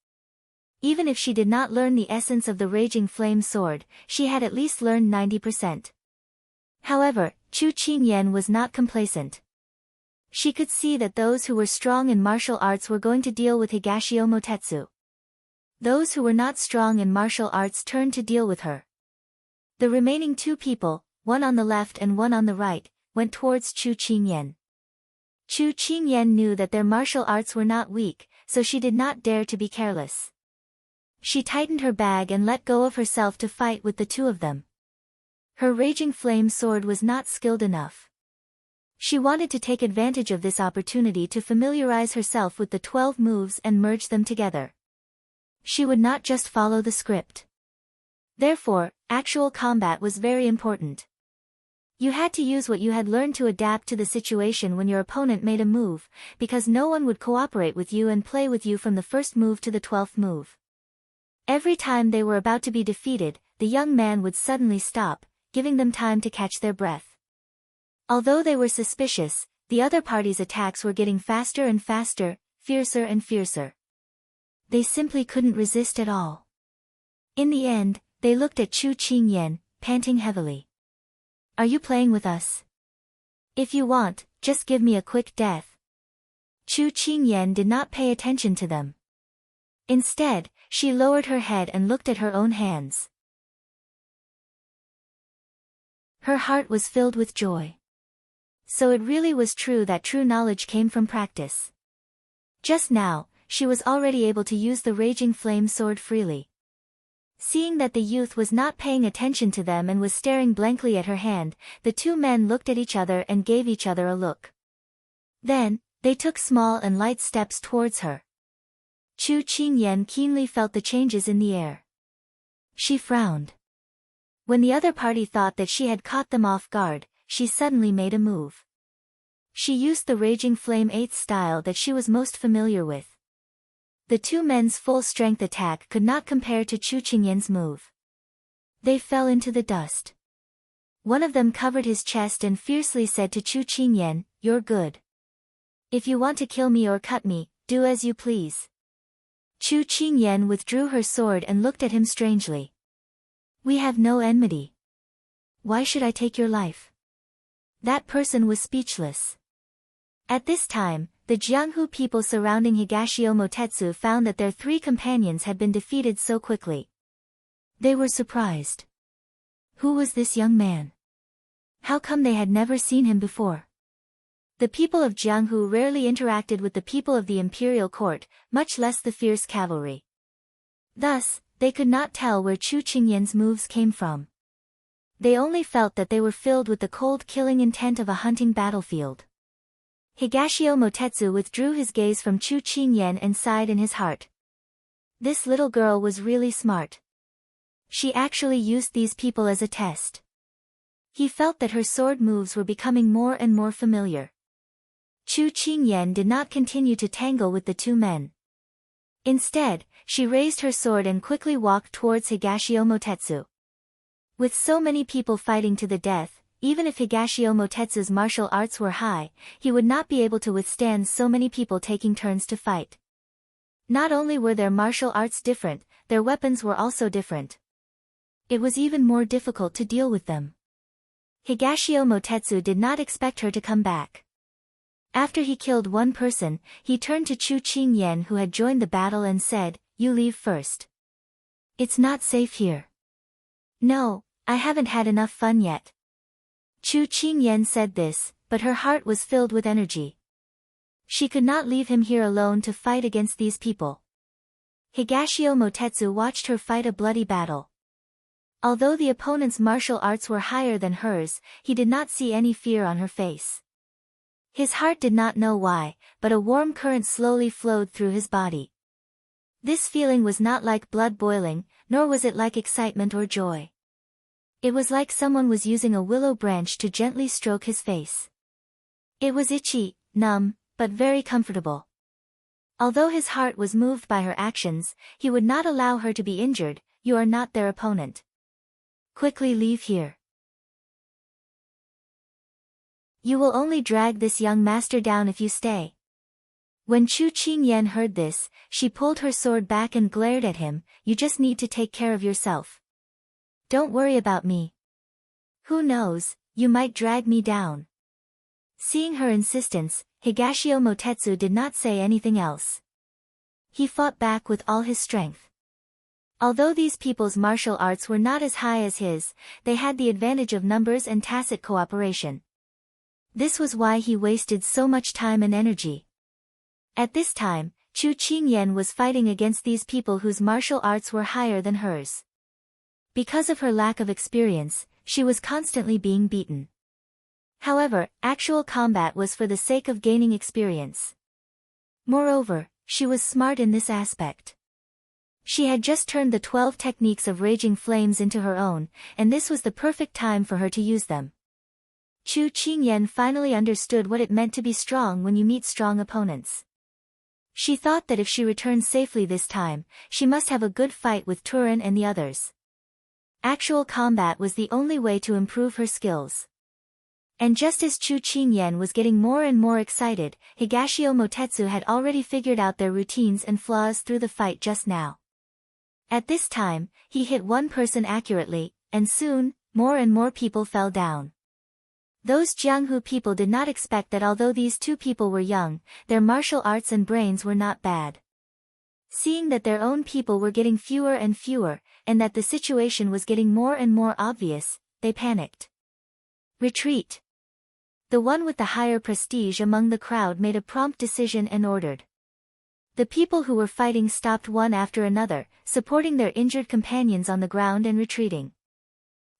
Even if she did not learn the essence of the Raging Flame Sword, she had at least learned 90%. However, Chu Qingyan was not complacent. She could see that those who were strong in martial arts were going to deal with Higashio Motetsu. Those who were not strong in martial arts turned to deal with her. The remaining two people, one on the left and one on the right, went towards Chu Qingyan. Chu Qingyan knew that their martial arts were not weak, so she did not dare to be careless. She tightened her bag and let go of herself to fight with the two of them. Her Raging Flame Sword was not skilled enough. She wanted to take advantage of this opportunity to familiarize herself with the 12 moves and merge them together. She would not just follow the script. Therefore, actual combat was very important. You had to use what you had learned to adapt to the situation when your opponent made a move, because no one would cooperate with you and play with you from the first move to the 12th move. Every time they were about to be defeated, the young man would suddenly stop, giving them time to catch their breath. Although they were suspicious, the other party's attacks were getting faster and faster, fiercer and fiercer. They simply couldn't resist at all. In the end, they looked at Chu Qingyan, panting heavily. Are you playing with us? If you want, just give me a quick death. Chu Qingyan did not pay attention to them. Instead, she lowered her head and looked at her own hands. Her heart was filled with joy. So it really was true that true knowledge came from practice. Just now, she was already able to use the Raging Flame Sword freely. Seeing that the youth was not paying attention to them and was staring blankly at her hand, the two men looked at each other and gave each other a look. Then, they took small and light steps towards her. Chu Qingyan keenly felt the changes in the air. She frowned. When the other party thought that she had caught them off guard, she suddenly made a move. She used the Raging Flame 8th style that she was most familiar with. The two men's full-strength attack could not compare to Chu Qingyan's move. They fell into the dust. One of them covered his chest and fiercely said to Chu Qingyan, "You're good. If you want to kill me or cut me, do as you please." Chu Qingyan withdrew her sword and looked at him strangely. "We have no enmity. Why should I take your life?" That person was speechless. At this time, the Jianghu people surrounding Higashio Motetsu found that their three companions had been defeated so quickly. They were surprised. Who was this young man? How come they had never seen him before? The people of Jianghu rarely interacted with the people of the imperial court, much less the fierce cavalry. Thus, they could not tell where Chu Qingyan's moves came from. They only felt that they were filled with the cold killing intent of a hunting battlefield. Higashio Motetsu withdrew his gaze from Chu Qingyan and sighed in his heart. This little girl was really smart. She actually used these people as a test. He felt that her sword moves were becoming more and more familiar. Chu Qingyan did not continue to tangle with the two men. Instead, she raised her sword and quickly walked towards Higashio Motetsu. With so many people fighting to the death, even if Higashio Motetsu's martial arts were high, he would not be able to withstand so many people taking turns to fight. Not only were their martial arts different, their weapons were also different. It was even more difficult to deal with them. Higashio Motetsu did not expect her to come back. After he killed one person, he turned to Chu Qingyan who had joined the battle and said, "You leave first. It's not safe here." "No, I haven't had enough fun yet." Chu Qingyan said this, but her heart was filled with energy. She could not leave him here alone to fight against these people. Higashio Motetsu watched her fight a bloody battle. Although the opponent's martial arts were higher than hers, he did not see any fear on her face. His heart did not know why, but a warm current slowly flowed through his body. This feeling was not like blood boiling, nor was it like excitement or joy. It was like someone was using a willow branch to gently stroke his face. It was itchy, numb, but very comfortable. Although his heart was moved by her actions, he would not allow her to be injured. "You are not their opponent. Quickly leave here. You will only drag this young master down if you stay." When Chu Qingyan heard this, she pulled her sword back and glared at him. "You just need to take care of yourself. Don't worry about me. Who knows, you might drag me down." Seeing her insistence, Higashio Motetsu did not say anything else. He fought back with all his strength. Although these people's martial arts were not as high as his, they had the advantage of numbers and tacit cooperation. This was why he wasted so much time and energy. At this time, Chu Qingyan was fighting against these people whose martial arts were higher than hers. Because of her lack of experience, she was constantly being beaten. However, actual combat was for the sake of gaining experience. Moreover, she was smart in this aspect. She had just turned the 12 techniques of raging flames into her own, and this was the perfect time for her to use them. Chu Qingyan finally understood what it meant to be strong when you meet strong opponents. She thought that if she returned safely this time, she must have a good fight with Turin and the others. Actual combat was the only way to improve her skills. And just as Chu Qingyan was getting more and more excited, Higashio Motetsu had already figured out their routines and flaws through the fight just now. At this time, he hit one person accurately, and soon, more and more people fell down. Those Jianghu people did not expect that although these two people were young, their martial arts and brains were not bad. Seeing that their own people were getting fewer and fewer, and that the situation was getting more and more obvious, they panicked. "Retreat." The one with the higher prestige among the crowd made a prompt decision and ordered. The people who were fighting stopped one after another, supporting their injured companions on the ground and retreating.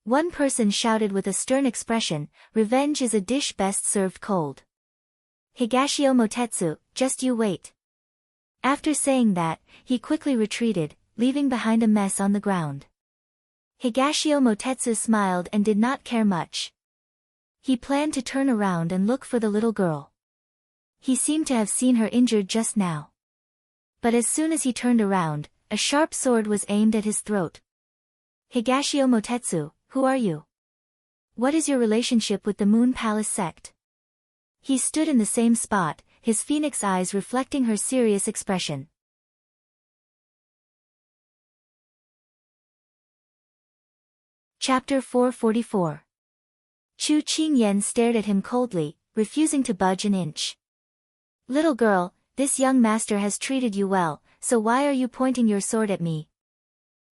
One person shouted with a stern expression, "Revenge is a dish best served cold." Higashio Motetsu, just you wait. After saying that, he quickly retreated, leaving behind a mess on the ground. Higashio Motetsu smiled and did not care much. He planned to turn around and look for the little girl. He seemed to have seen her injured just now. But as soon as he turned around, a sharp sword was aimed at his throat. "Higashio Motetsu, who are you? What is your relationship with the Moon Palace sect?" He stood in the same spot, his phoenix eyes reflecting her serious expression. Chapter 444. Chu Qingyan stared at him coldly, refusing to budge an inch. "Little girl, this young master has treated you well, so why are you pointing your sword at me?"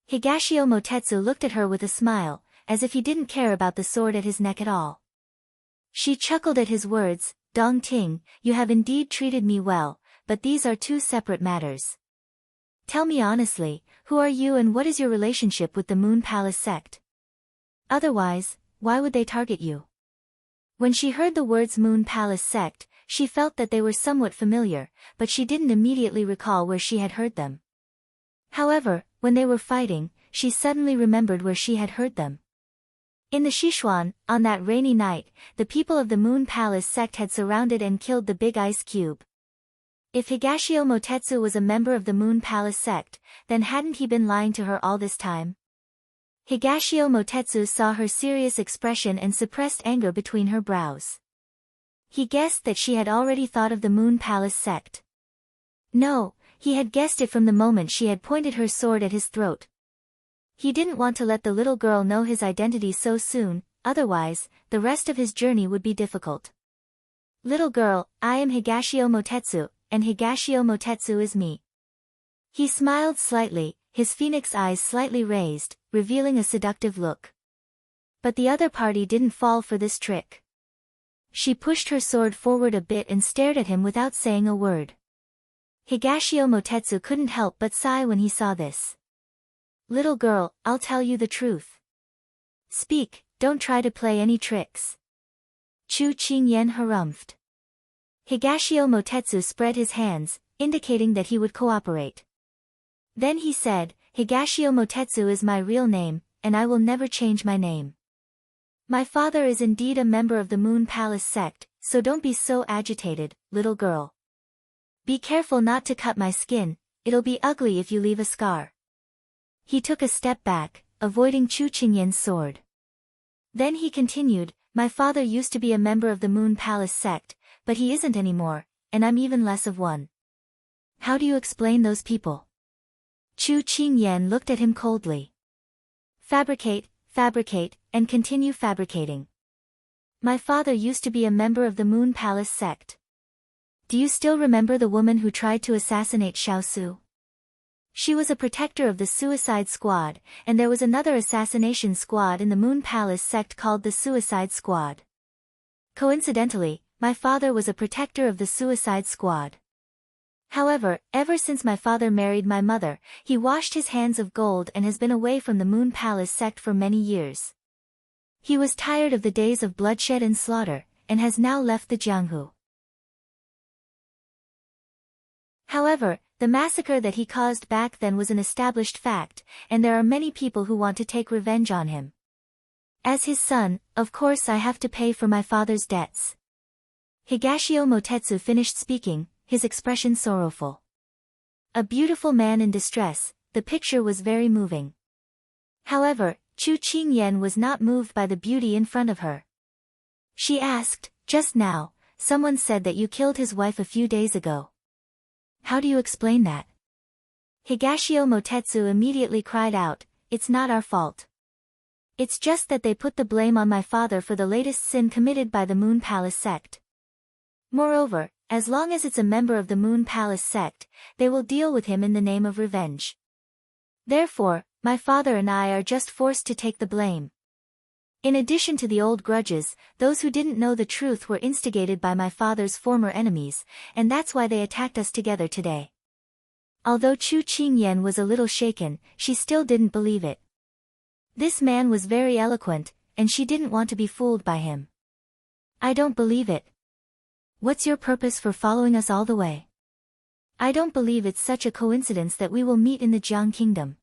Higashio Motetsu looked at her with a smile, as if he didn't care about the sword at his neck at all. She chuckled at his words, "Dong Ting, you have indeed treated me well, but these are two separate matters. Tell me honestly, who are you and what is your relationship with the Moon Palace sect?" Otherwise, why would they target you? When she heard the words Moon Palace Sect, she felt that they were somewhat familiar, but she didn't immediately recall where she had heard them. However, when they were fighting, she suddenly remembered where she had heard them. In the Sichuan, on that rainy night, the people of the Moon Palace Sect had surrounded and killed the big ice cube. If Higashio Motetsu was a member of the Moon Palace Sect, then hadn't he been lying to her all this time? Higashio Motetsu saw her serious expression and suppressed anger between her brows. He guessed that she had already thought of the Moon Palace Sect. No, he had guessed it from the moment she had pointed her sword at his throat. He didn't want to let the little girl know his identity so soon, otherwise, the rest of his journey would be difficult. Little girl, I am Higashio Motetsu, and Higashio Motetsu is me. He smiled slightly, his phoenix eyes slightly raised, revealing a seductive look. But the other party didn't fall for this trick. She pushed her sword forward a bit and stared at him without saying a word. Higashio Motetsu couldn't help but sigh when he saw this. Little girl, I'll tell you the truth. Speak, don't try to play any tricks. Chu Qingyan harumphed. Higashio Motetsu spread his hands, indicating that he would cooperate. Then he said, Higashio Motetsu is my real name, and I will never change my name. My father is indeed a member of the Moon Palace Sect, so don't be so agitated, little girl. Be careful not to cut my skin, it'll be ugly if you leave a scar. He took a step back, avoiding Chu Qingyan's sword. Then he continued, my father used to be a member of the Moon Palace Sect, but he isn't anymore, and I'm even less of one. How do you explain those people? Chu Qingyan looked at him coldly. Fabricate, and continue fabricating. My father used to be a member of the Moon Palace Sect. Do you still remember the woman who tried to assassinate Xiaosu? She was a protector of the Suicide Squad, and there was another assassination squad in the Moon Palace Sect called the Suicide Squad. Coincidentally, my father was a protector of the Suicide Squad. However, ever since my father married my mother, he washed his hands of gold and has been away from the Moon Palace Sect for many years. He was tired of the days of bloodshed and slaughter, and has now left the Jianghu. However, the massacre that he caused back then was an established fact, and there are many people who want to take revenge on him. As his son, of course I have to pay for my father's debts. Higashio Motetsu finished speaking, his expression sorrowful. A beautiful man in distress, the picture was very moving. However, Chu Qingyan was not moved by the beauty in front of her. She asked, just now, someone said that you killed his wife a few days ago. How do you explain that? Higashio Motetsu immediately cried out, it's not our fault. It's just that they put the blame on my father for the latest sin committed by the Moon Palace Sect. Moreover, as long as it's a member of the Moon Palace Sect, they will deal with him in the name of revenge. Therefore, my father and I are just forced to take the blame. In addition to the old grudges, those who didn't know the truth were instigated by my father's former enemies, and that's why they attacked us together today. Although Chu Qingyan was a little shaken, she still didn't believe it. This man was very eloquent, and she didn't want to be fooled by him. I don't believe it. What's your purpose for following us all the way? I don't believe it's such a coincidence that we will meet in the Jiang Kingdom.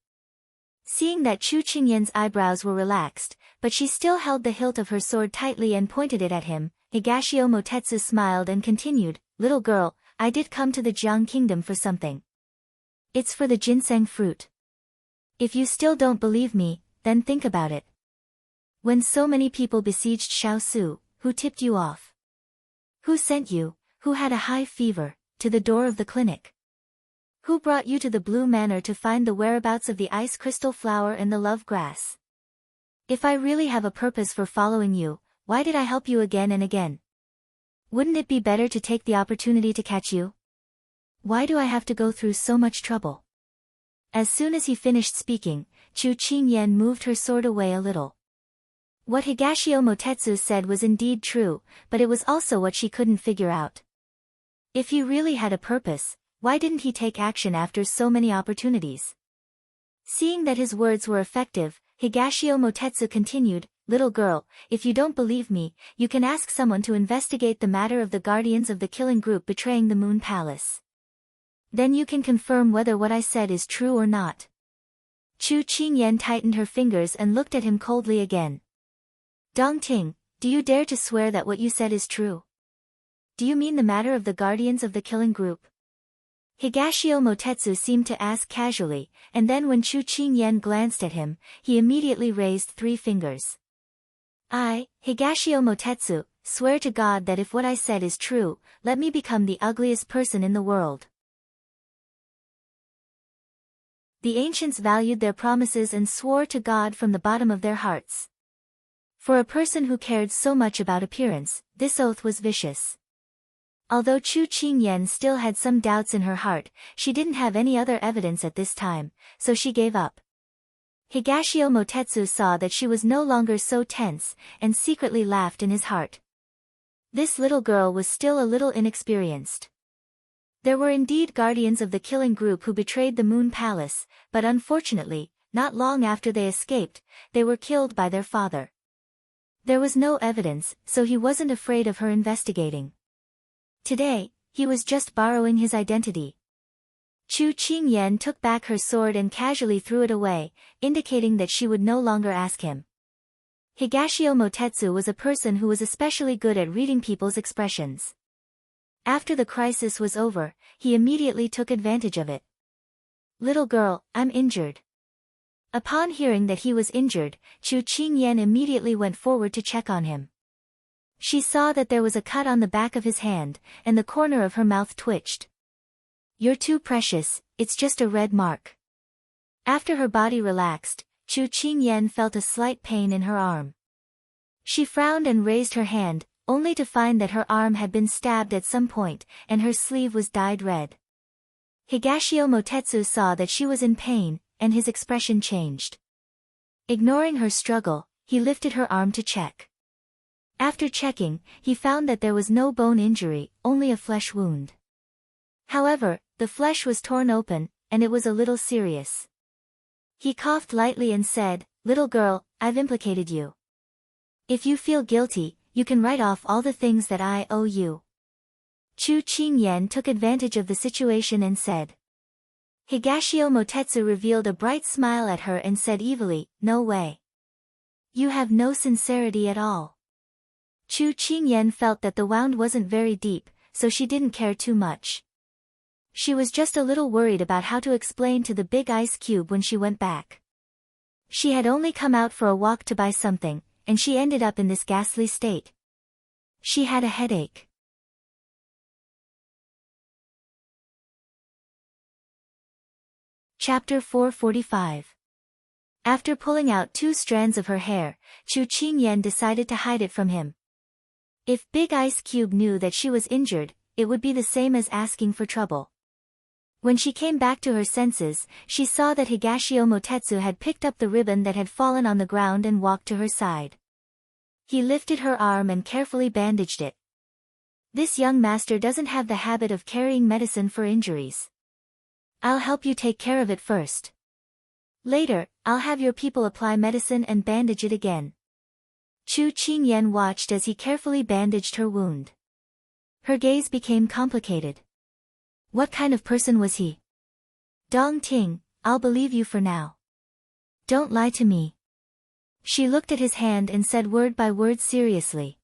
Seeing that Chu Qingyan's eyebrows were relaxed, but she still held the hilt of her sword tightly and pointed it at him, Higashio Motetsu smiled and continued, little girl, I did come to the Jiang Kingdom for something. It's for the ginseng fruit. If you still don't believe me, then think about it. When so many people besieged Xiaosu, who tipped you off? Who sent you, who had a high fever, to the door of the clinic? Who brought you to the Blue Manor to find the whereabouts of the ice crystal flower and the love grass? If I really have a purpose for following you, why did I help you again and again? Wouldn't it be better to take the opportunity to catch you? Why do I have to go through so much trouble? As soon as he finished speaking, Chu Qingyan moved her sword away a little. What Higashio Motetsu said was indeed true, but it was also what she couldn't figure out. If he really had a purpose, why didn't he take action after so many opportunities? Seeing that his words were effective, Higashio Motetsu continued, little girl, if you don't believe me, you can ask someone to investigate the matter of the guardians of the killing group betraying the Moon Palace. Then you can confirm whether what I said is true or not. Chu Qingyan tightened her fingers and looked at him coldly again. Dong Ting, do you dare to swear that what you said is true? Do you mean the matter of the guardians of the killing group? Higashio Motetsu seemed to ask casually, and then when Chu Qingyan glanced at him, he immediately raised 3 fingers. I, Higashio Motetsu, swear to God that if what I said is true, let me become the ugliest person in the world. The ancients valued their promises and swore to God from the bottom of their hearts. For a person who cared so much about appearance, this oath was vicious. Although Chu Qingyan still had some doubts in her heart, she didn't have any other evidence at this time, so she gave up. Higashio Motetsu saw that she was no longer so tense, and secretly laughed in his heart. This little girl was still a little inexperienced. There were indeed guardians of the killing group who betrayed the Moon Palace, but unfortunately, not long after they escaped, they were killed by their father. There was no evidence, so he wasn't afraid of her investigating. Today, he was just borrowing his identity. Chu Qingyan took back her sword and casually threw it away, indicating that she would no longer ask him. Higashio Motetsu was a person who was especially good at reading people's expressions. After the crisis was over, he immediately took advantage of it. Little girl, I'm injured. Upon hearing that he was injured, Chu Qingyan immediately went forward to check on him. She saw that there was a cut on the back of his hand, and the corner of her mouth twitched. You're too precious, it's just a red mark. After her body relaxed, Chu Qingyan felt a slight pain in her arm. She frowned and raised her hand, only to find that her arm had been stabbed at some point, and her sleeve was dyed red. Higashio Motetsu saw that she was in pain, and his expression changed. Ignoring her struggle, he lifted her arm to check. After checking, he found that there was no bone injury, only a flesh wound. However, the flesh was torn open, and it was a little serious. He coughed lightly and said, Little girl, I've implicated you. If you feel guilty, you can write off all the things that I owe you. Chu Qingyan took advantage of the situation and said. Higashio Motetsu revealed a bright smile at her and said evilly, No way. You have no sincerity at all. Chu Qingyan felt that the wound wasn't very deep, so she didn't care too much. She was just a little worried about how to explain to the big ice cube when she went back. She had only come out for a walk to buy something, and she ended up in this ghastly state. She had a headache. Chapter 445. After pulling out 2 strands of her hair, Chu Qingyan decided to hide it from him. If Big Ice Cube knew that she was injured, it would be the same as asking for trouble. When she came back to her senses, she saw that Higashio Motetsu had picked up the ribbon that had fallen on the ground and walked to her side. He lifted her arm and carefully bandaged it. This young master doesn't have the habit of carrying medicine for injuries. I'll help you take care of it first. Later, I'll have your people apply medicine and bandage it again. Chu Qingyan watched as he carefully bandaged her wound. Her gaze became complicated. What kind of person was he? Dong Ting, I'll believe you for now. Don't lie to me. She looked at his hand and said word by word seriously.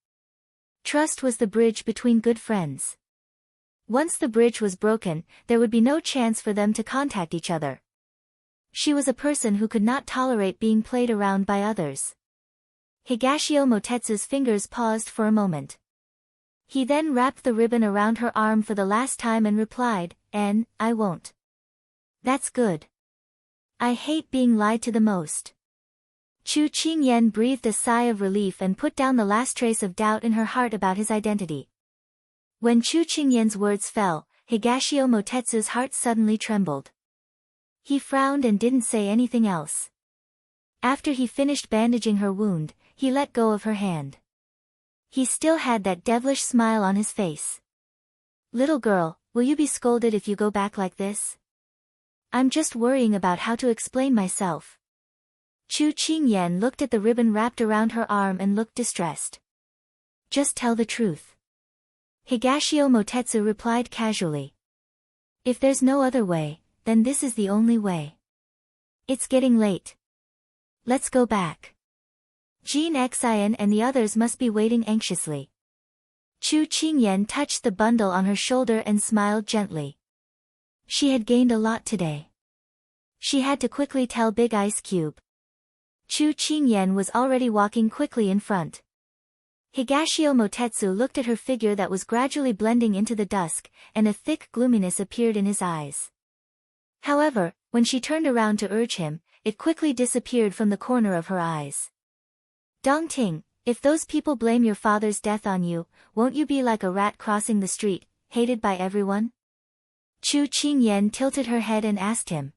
Trust was the bridge between good friends. Once the bridge was broken, there would be no chance for them to contact each other. She was a person who could not tolerate being played around by others. Higashio Motetsu's fingers paused for a moment. He then wrapped the ribbon around her arm for the last time and replied, I won't. That's good. I hate being lied to the most. Chu Qingyan breathed a sigh of relief and put down the last trace of doubt in her heart about his identity. When Chu Qingyan's words fell, Higashio Motetsu's heart suddenly trembled. He frowned and didn't say anything else. After he finished bandaging her wound, he let go of her hand. He still had that devilish smile on his face. Little girl, will you be scolded if you go back like this? I'm just worrying about how to explain myself. Chu Qingyan looked at the ribbon wrapped around her arm and looked distressed. Just tell the truth. Higashio Motetsu replied casually. If there's no other way, then this is the only way. It's getting late. Let's go back. Jin Xian and the others must be waiting anxiously. Chu Qingyan touched the bundle on her shoulder and smiled gently. She had gained a lot today. She had to quickly tell Big Ice Cube. Chu Qingyan was already walking quickly in front. Higashio Motetsu looked at her figure that was gradually blending into the dusk, and a thick gloominess appeared in his eyes. However, when she turned around to urge him, it quickly disappeared from the corner of her eyes. Dongting, if those people blame your father's death on you, won't you be like a rat crossing the street, hated by everyone? Chu Qingyan tilted her head and asked him.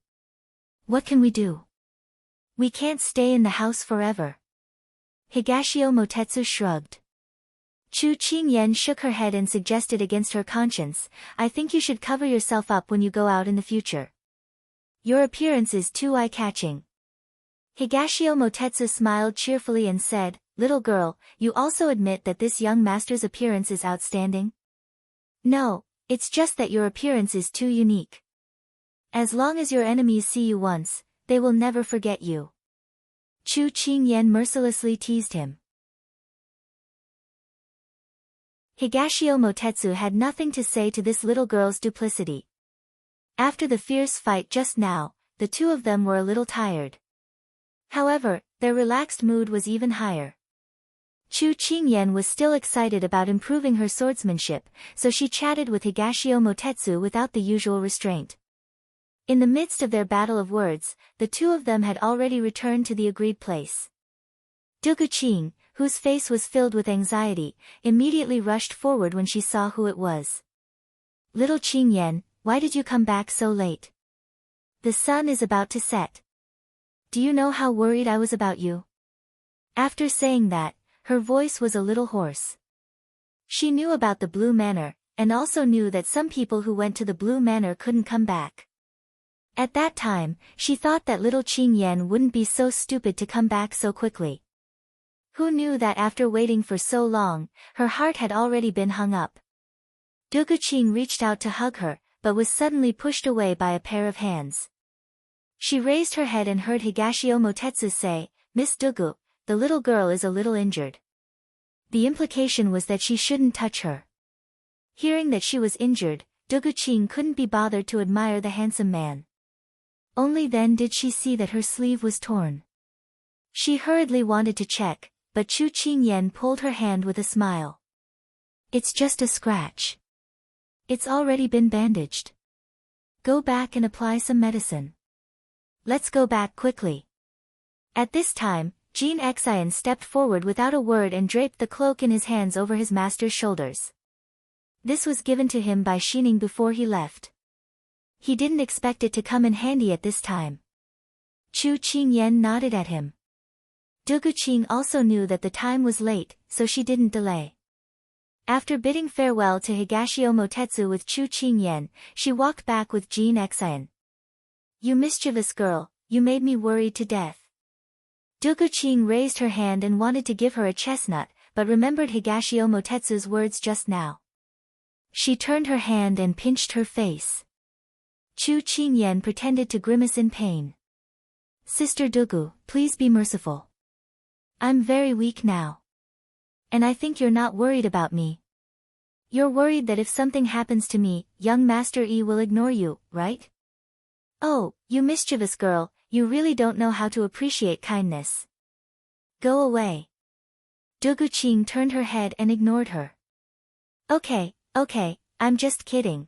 What can we do? We can't stay in the house forever. Higashio Motetsu shrugged. Chu Qingyan shook her head and suggested against her conscience, I think you should cover yourself up when you go out in the future. Your appearance is too eye-catching. Higashio Motetsu smiled cheerfully and said, Little girl, you also admit that this young master's appearance is outstanding? No, it's just that your appearance is too unique. As long as your enemies see you once, they will never forget you. Chu Qingyan mercilessly teased him. Higashio Motetsu had nothing to say to this little girl's duplicity. After the fierce fight just now, the two of them were a little tired. However, their relaxed mood was even higher. Chu Qingyan was still excited about improving her swordsmanship, so she chatted with Higashio Motetsu without the usual restraint. In the midst of their battle of words, the two of them had already returned to the agreed place. Duguqing, whose face was filled with anxiety, immediately rushed forward when she saw who it was. Little Qingyan, why did you come back so late? The sun is about to set. Do you know how worried I was about you? After saying that, her voice was a little hoarse. She knew about the Blue Manor, and also knew that some people who went to the Blue Manor couldn't come back. At that time, she thought that little Qingyan wouldn't be so stupid to come back so quickly. Who knew that after waiting for so long, her heart had already been hung up? Duguqing reached out to hug her, but was suddenly pushed away by a pair of hands. She raised her head and heard Higashio Motetsu say, Miss Dugu, the little girl is a little injured. The implication was that she shouldn't touch her. Hearing that she was injured, Duguqing couldn't be bothered to admire the handsome man. Only then did she see that her sleeve was torn. She hurriedly wanted to check, but Chu Qingyan pulled her hand with a smile. It's just a scratch. It's already been bandaged. Go back and apply some medicine. Let's go back quickly. At this time, Jin Xian stepped forward without a word and draped the cloak in his hands over his master's shoulders. This was given to him by Xining before he left. He didn't expect it to come in handy at this time. Chu Qingyan nodded at him. Duguqing also knew that the time was late, so she didn't delay. After bidding farewell to Higashio Motetsu with Chu Qingyan, she walked back with Jin Xian. You mischievous girl, you made me worried to death. Duguqing raised her hand and wanted to give her a chestnut, but remembered Higashio Motetsu's words just now. She turned her hand and pinched her face. Chu Qingyan pretended to grimace in pain. Sister Dugu, please be merciful. I'm very weak now. And I think you're not worried about me. You're worried that if something happens to me, young Master Yi will ignore you, right? Oh, you mischievous girl, you really don't know how to appreciate kindness. Go away. Duguqing turned her head and ignored her. Okay, I'm just kidding.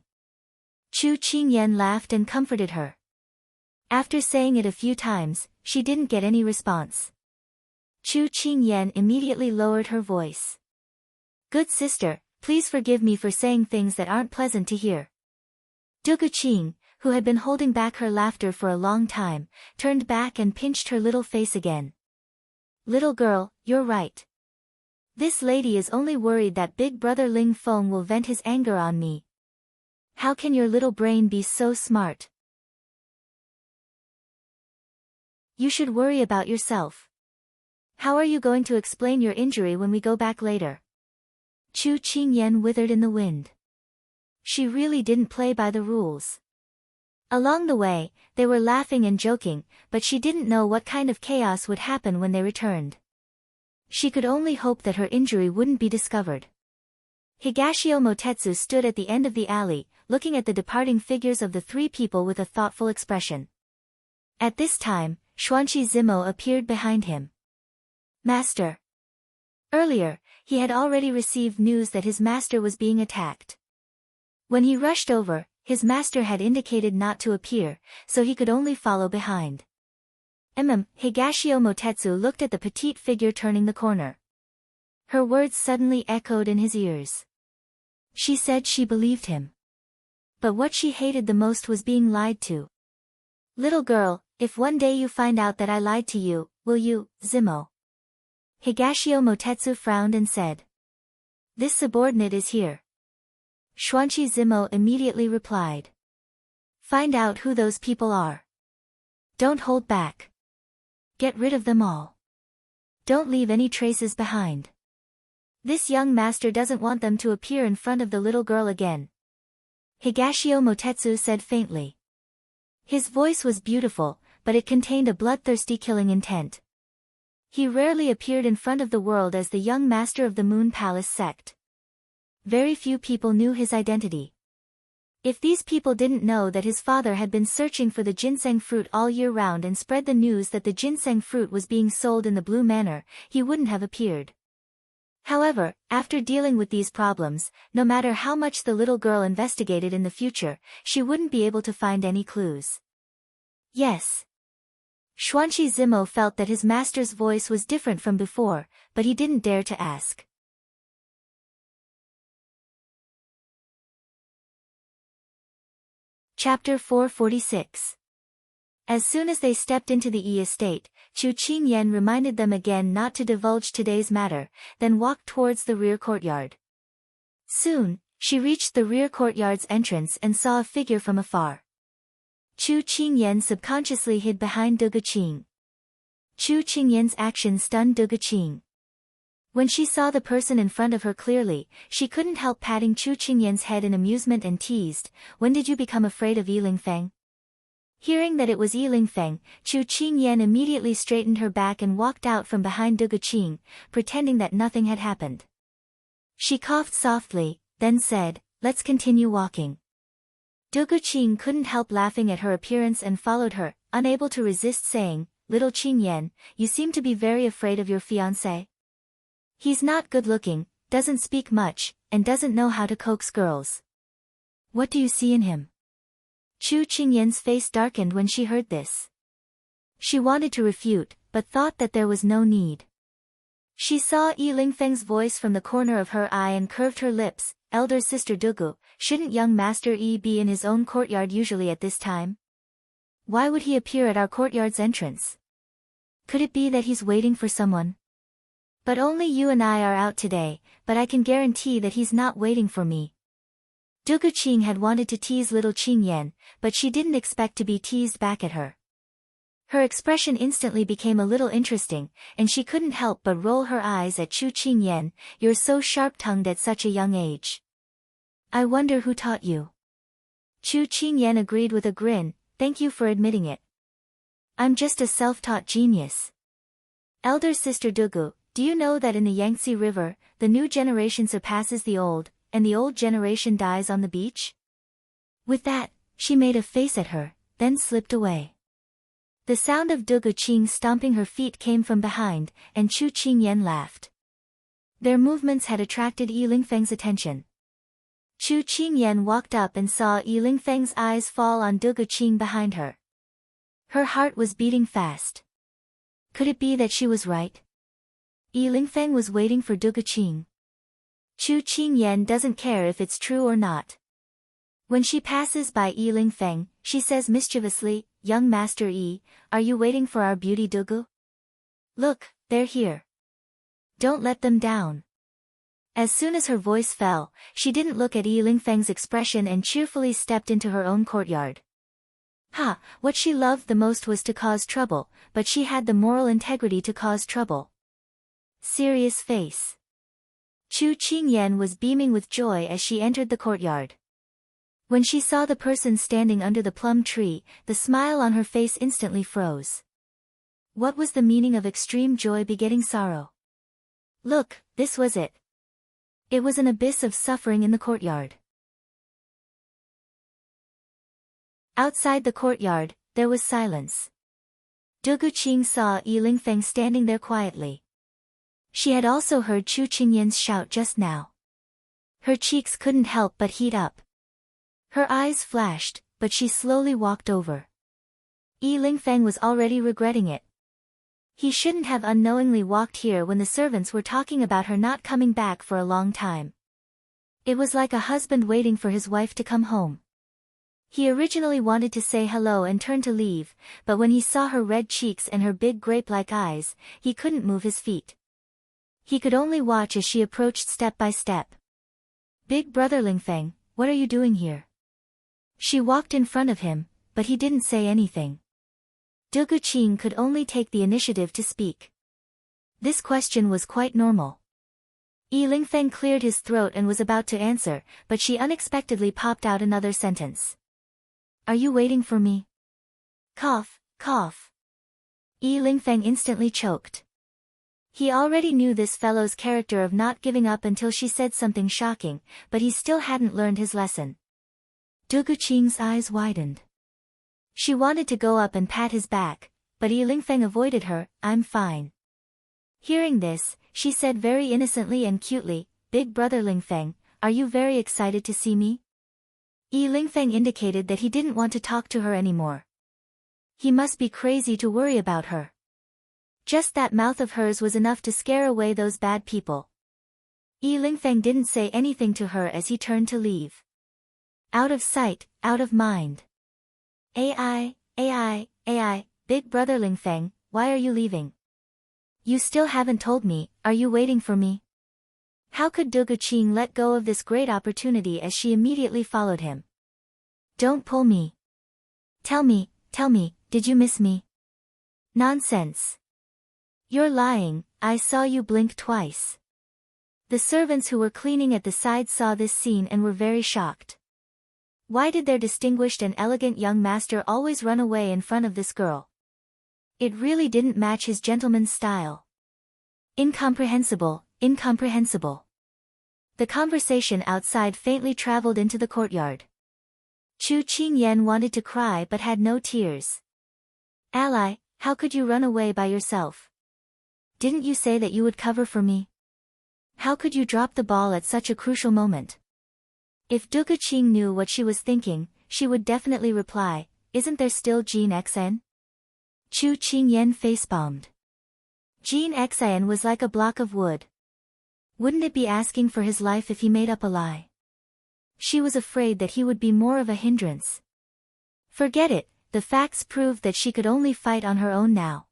Chu Qingyan laughed and comforted her. After saying it a few times, she didn't get any response. Chu Qingyan immediately lowered her voice. Good sister, please forgive me for saying things that aren't pleasant to hear. Duguqing, who had been holding back her laughter for a long time, turned back and pinched her little face again. Little girl, you're right. This lady is only worried that big brother Ling Feng will vent his anger on me. How can your little brain be so smart? You should worry about yourself. How are you going to explain your injury when we go back later? Chu Qingyan withered in the wind. She really didn't play by the rules. Along the way, they were laughing and joking, but she didn't know what kind of chaos would happen when they returned. She could only hope that her injury wouldn't be discovered. Higashio Motetsu stood at the end of the alley, looking at the departing figures of the three people with a thoughtful expression. At this time, Xuanqi Zimo appeared behind him. Master. Earlier, he had already received news that his master was being attacked. When he rushed over, his master had indicated not to appear, so he could only follow behind. Higashio Motetsu looked at the petite figure turning the corner. Her words suddenly echoed in his ears. She said she believed him. But what she hated the most was being lied to. Little girl, if one day you find out that I lied to you, will you, Zimo? Higashio Motetsu frowned and said. This subordinate is here. Xuanqi Zimo immediately replied. Find out who those people are. Don't hold back. Get rid of them all. Don't leave any traces behind. This young master doesn't want them to appear in front of the little girl again. Higashio Motetsu said faintly. His voice was beautiful, but it contained a bloodthirsty killing intent. He rarely appeared in front of the world as the young master of the Moon Palace sect. Very few people knew his identity. If these people didn't know that his father had been searching for the ginseng fruit all year round and spread the news that the ginseng fruit was being sold in the Blue Manor, he wouldn't have appeared. However, after dealing with these problems, no matter how much the little girl investigated in the future, she wouldn't be able to find any clues. Yes. Xuanqi Zimo felt that his master's voice was different from before, but he didn't dare to ask. Chapter 446. As soon as they stepped into the Yi estate, Chu Qingyan reminded them again not to divulge today's matter, then walked towards the rear courtyard. Soon, she reached the rear courtyard's entrance and saw a figure from afar. Chu Qingyan subconsciously hid behind Du Guqing. Chu Qingyan's action stunned Du Guqing. When she saw the person in front of her clearly, she couldn't help patting Chu Qingyan's head in amusement and teased, "When did you become afraid of Yi Lingfeng?" Hearing that it was Yi Lingfeng, Chu Qingyan immediately straightened her back and walked out from behind Du Guqing, pretending that nothing had happened. She coughed softly, then said, "Let's continue walking." Du Guqing couldn't help laughing at her appearance and followed her, unable to resist saying, "Little Qingyan, you seem to be very afraid of your fiancé. He's not good-looking, doesn't speak much, and doesn't know how to coax girls. What do you see in him?" Chu Qingyan's face darkened when she heard this. She wanted to refute, but thought that there was no need. She saw Yi Lingfeng's voice from the corner of her eye and curved her lips. "Elder sister Dugu, shouldn't young Master Yi be in his own courtyard usually at this time? Why would he appear at our courtyard's entrance? Could it be that he's waiting for someone? But only you and I are out today, but I can guarantee that he's not waiting for me." Du Guqing had wanted to tease little Qingyan, but she didn't expect to be teased back at her. Her expression instantly became a little interesting, and she couldn't help but roll her eyes at Chu Qingyan. "You're so sharp-tongued at such a young age. I wonder who taught you." Chu Qingyan agreed with a grin, "Thank you for admitting it. I'm just a self-taught genius." "Elder sister Dugu, do you know that in the Yangtze River, the new generation surpasses the old, and the old generation dies on the beach?" With that, she made a face at her, then slipped away. The sound of Du Guqing stomping her feet came from behind, and Chu Qingyan laughed. Their movements had attracted Yi Lingfeng's attention. Chu Qingyan walked up and saw Yi Lingfeng's eyes fall on Du Guqing behind her. Her heart was beating fast. Could it be that she was right? Yi Lingfeng was waiting for Du Guqing. Chu Qingyan doesn't care if it's true or not. When she passes by Yi Lingfeng, she says mischievously, "Young Master Yi, are you waiting for our beauty Dugu? Look, they're here. Don't let them down." As soon as her voice fell, she didn't look at Yi Lingfeng's expression and cheerfully stepped into her own courtyard. Ha, what she loved the most was to cause trouble, but she had the moral integrity to cause trouble. Serious face. Chu Qingyan was beaming with joy as she entered the courtyard. When she saw the person standing under the plum tree, the smile on her face instantly froze. What was the meaning of extreme joy begetting sorrow? Look, this was it. It was an abyss of suffering in the courtyard. Outside the courtyard, there was silence. Du Guqing saw Yi Lingfeng standing there quietly. She had also heard Chu Qingyan's shout just now. Her cheeks couldn't help but heat up. Her eyes flashed, but she slowly walked over. Yi Lingfeng was already regretting it. He shouldn't have unknowingly walked here when the servants were talking about her not coming back for a long time. It was like a husband waiting for his wife to come home. He originally wanted to say hello and turn to leave, but when he saw her red cheeks and her big grape-like eyes, he couldn't move his feet. He could only watch as she approached step by step. Big brother Lingfeng, what are you doing here? She walked in front of him, but he didn't say anything. Du Guqing could only take the initiative to speak. This question was quite normal. Yi Lingfeng cleared his throat and was about to answer, but she unexpectedly popped out another sentence. Are you waiting for me? Cough, cough. Yi Lingfeng instantly choked. He already knew this fellow's character of not giving up until she said something shocking, but he still hadn't learned his lesson. Du Guqing's eyes widened. She wanted to go up and pat his back, but Yi Lingfeng avoided her. I'm fine. Hearing this, she said very innocently and cutely, Big brother Lingfeng, are you very excited to see me? Yi Lingfeng indicated that he didn't want to talk to her anymore. He must be crazy to worry about her. Just that mouth of hers was enough to scare away those bad people. Yi Lingfeng didn't say anything to her as he turned to leave. Out of sight, out of mind. AI, Big brother Lingfeng, why are you leaving? You still haven't told me, are you waiting for me? How could Du Guqing let go of this great opportunity as she immediately followed him? Don't pull me. Tell me, did you miss me? Nonsense. You're lying, I saw you blink twice. The servants who were cleaning at the side saw this scene and were very shocked. Why did their distinguished and elegant young master always run away in front of this girl? It really didn't match his gentleman's style. Incomprehensible, incomprehensible. The conversation outside faintly traveled into the courtyard. Chu Qingyan wanted to cry but had no tears. Ally, how could you run away by yourself? Didn't you say that you would cover for me? How could you drop the ball at such a crucial moment? If Du Guqing knew what she was thinking, she would definitely reply, isn't there still Jean Xn? Chu Qingyan facepalmed. Jean Xn was like a block of wood. Wouldn't it be asking for his life if he made up a lie? She was afraid that he would be more of a hindrance. Forget it, the facts proved that she could only fight on her own now.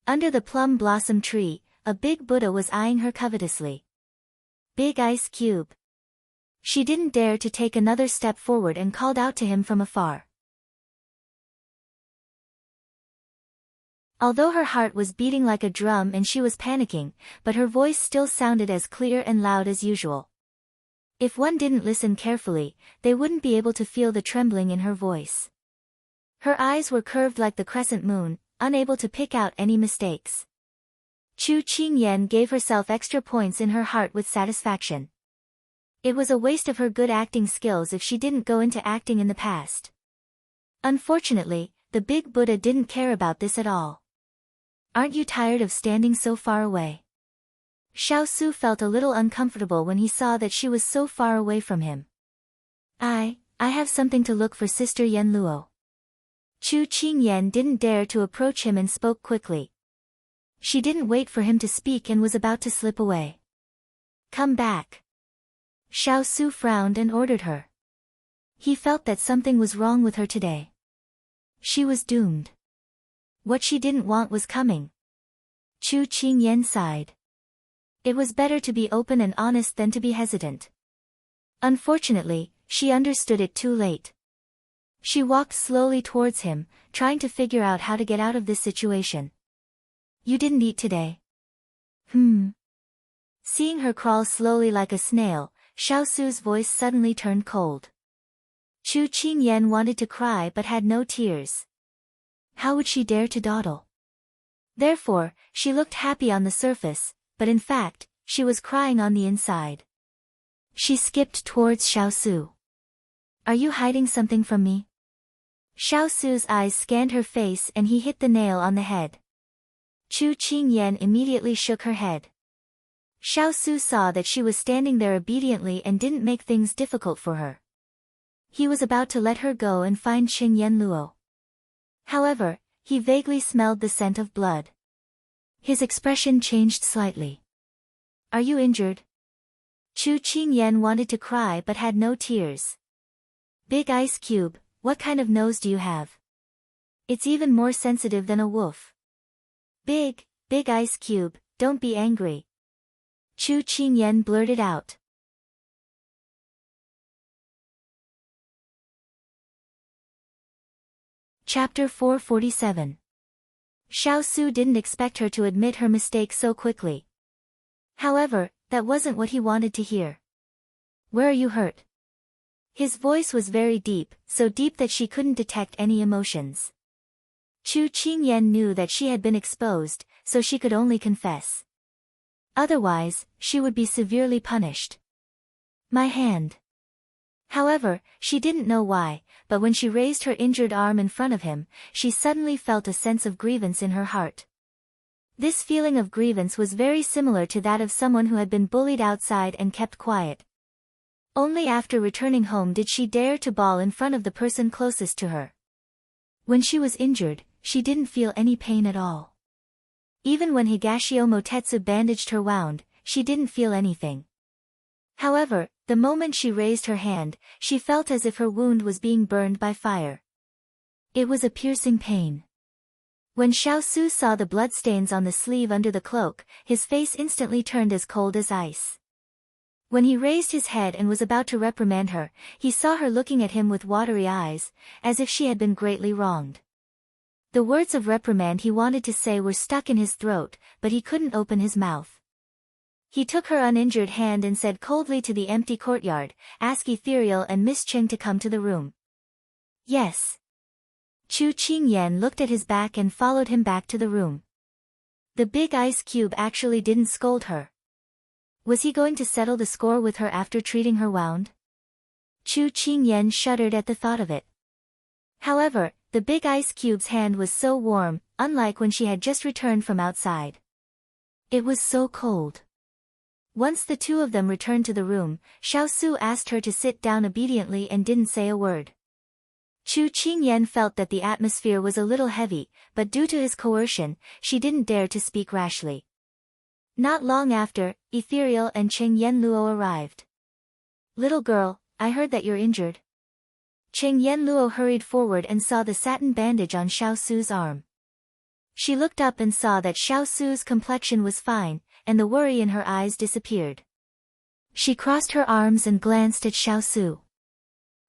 Under the plum blossom tree, a big Buddha was eyeing her covetously. Big ice cube. She didn't dare to take another step forward and called out to him from afar. Although her heart was beating like a drum and she was panicking, but her voice still sounded as clear and loud as usual. If one didn't listen carefully, they wouldn't be able to feel the trembling in her voice. Her eyes were curved like the crescent moon, unable to pick out any mistakes. Chu Qingyan gave herself extra points in her heart with satisfaction. It was a waste of her good acting skills if she didn't go into acting in the past. Unfortunately, the big Buddha didn't care about this at all. Aren't you tired of standing so far away? Xiao Su felt a little uncomfortable when he saw that she was so far away from him. I have something to look for Sister Yen Luo. Chu Qingyan didn't dare to approach him and spoke quickly. She didn't wait for him to speak and was about to slip away. Come back. Xiao Su frowned and ordered her. He felt that something was wrong with her today. She was doomed. What she didn't want was coming. Chu Qingyan sighed. It was better to be open and honest than to be hesitant. Unfortunately, she understood it too late. She walked slowly towards him, trying to figure out how to get out of this situation. You didn't eat today? Seeing her crawl slowly like a snail, Xiaosu's voice suddenly turned cold. Chu Qingyan wanted to cry but had no tears. How would she dare to dawdle? Therefore, she looked happy on the surface, but in fact, she was crying on the inside. She skipped towards Xiaosu. Are you hiding something from me? Xiaosu's eyes scanned her face and he hit the nail on the head. Chu Qingyan immediately shook her head. Xiaosu saw that she was standing there obediently and didn't make things difficult for her. He was about to let her go and find Qing Yanluo. However, he vaguely smelled the scent of blood. His expression changed slightly. Are you injured? Chu Qingyan wanted to cry but had no tears. Big ice cube, what kind of nose do you have? It's even more sensitive than a wolf. Big ice cube, don't be angry. Chu Qingyan blurted out. Chapter 447. Xiaosu didn't expect her to admit her mistake so quickly. However, that wasn't what he wanted to hear. Where are you hurt? His voice was very deep, so deep that she couldn't detect any emotions. Chu Qingyan knew that she had been exposed, so she could only confess. Otherwise, she would be severely punished. My hand. However, she didn't know why, but when she raised her injured arm in front of him, she suddenly felt a sense of grievance in her heart. This feeling of grievance was very similar to that of someone who had been bullied outside and kept quiet. Only after returning home did she dare to bawl in front of the person closest to her. When she was injured, she didn't feel any pain at all. Even when Higashio Motetsu bandaged her wound, she didn't feel anything. However, the moment she raised her hand, she felt as if her wound was being burned by fire. It was a piercing pain. When Xiaosu saw the bloodstains on the sleeve under the cloak, his face instantly turned as cold as ice. When he raised his head and was about to reprimand her, he saw her looking at him with watery eyes, as if she had been greatly wronged. The words of reprimand he wanted to say were stuck in his throat, but he couldn't open his mouth. He took her uninjured hand and said coldly to the empty courtyard, "Ask Ethereal and Miss Cheng to come to the room." Yes. Chu Qingyan looked at his back and followed him back to the room. The big ice cube actually didn't scold her. Was he going to settle the score with her after treating her wound? Chu Qingyan shuddered at the thought of it. However, the big ice cube's hand was so warm, unlike when she had just returned from outside. It was so cold. Once the two of them returned to the room, Xiaosu asked her to sit down obediently and didn't say a word. Chu Qingyan felt that the atmosphere was a little heavy, but due to his coercion, she didn't dare to speak rashly. Not long after, Ethereal and Qing Yanluo arrived. "Little girl, I heard that you're injured." Qing Yanluo hurried forward and saw the satin bandage on Xiaosu's arm. She looked up and saw that Xiaosu's complexion was fine, and the worry in her eyes disappeared. She crossed her arms and glanced at Xiaosu.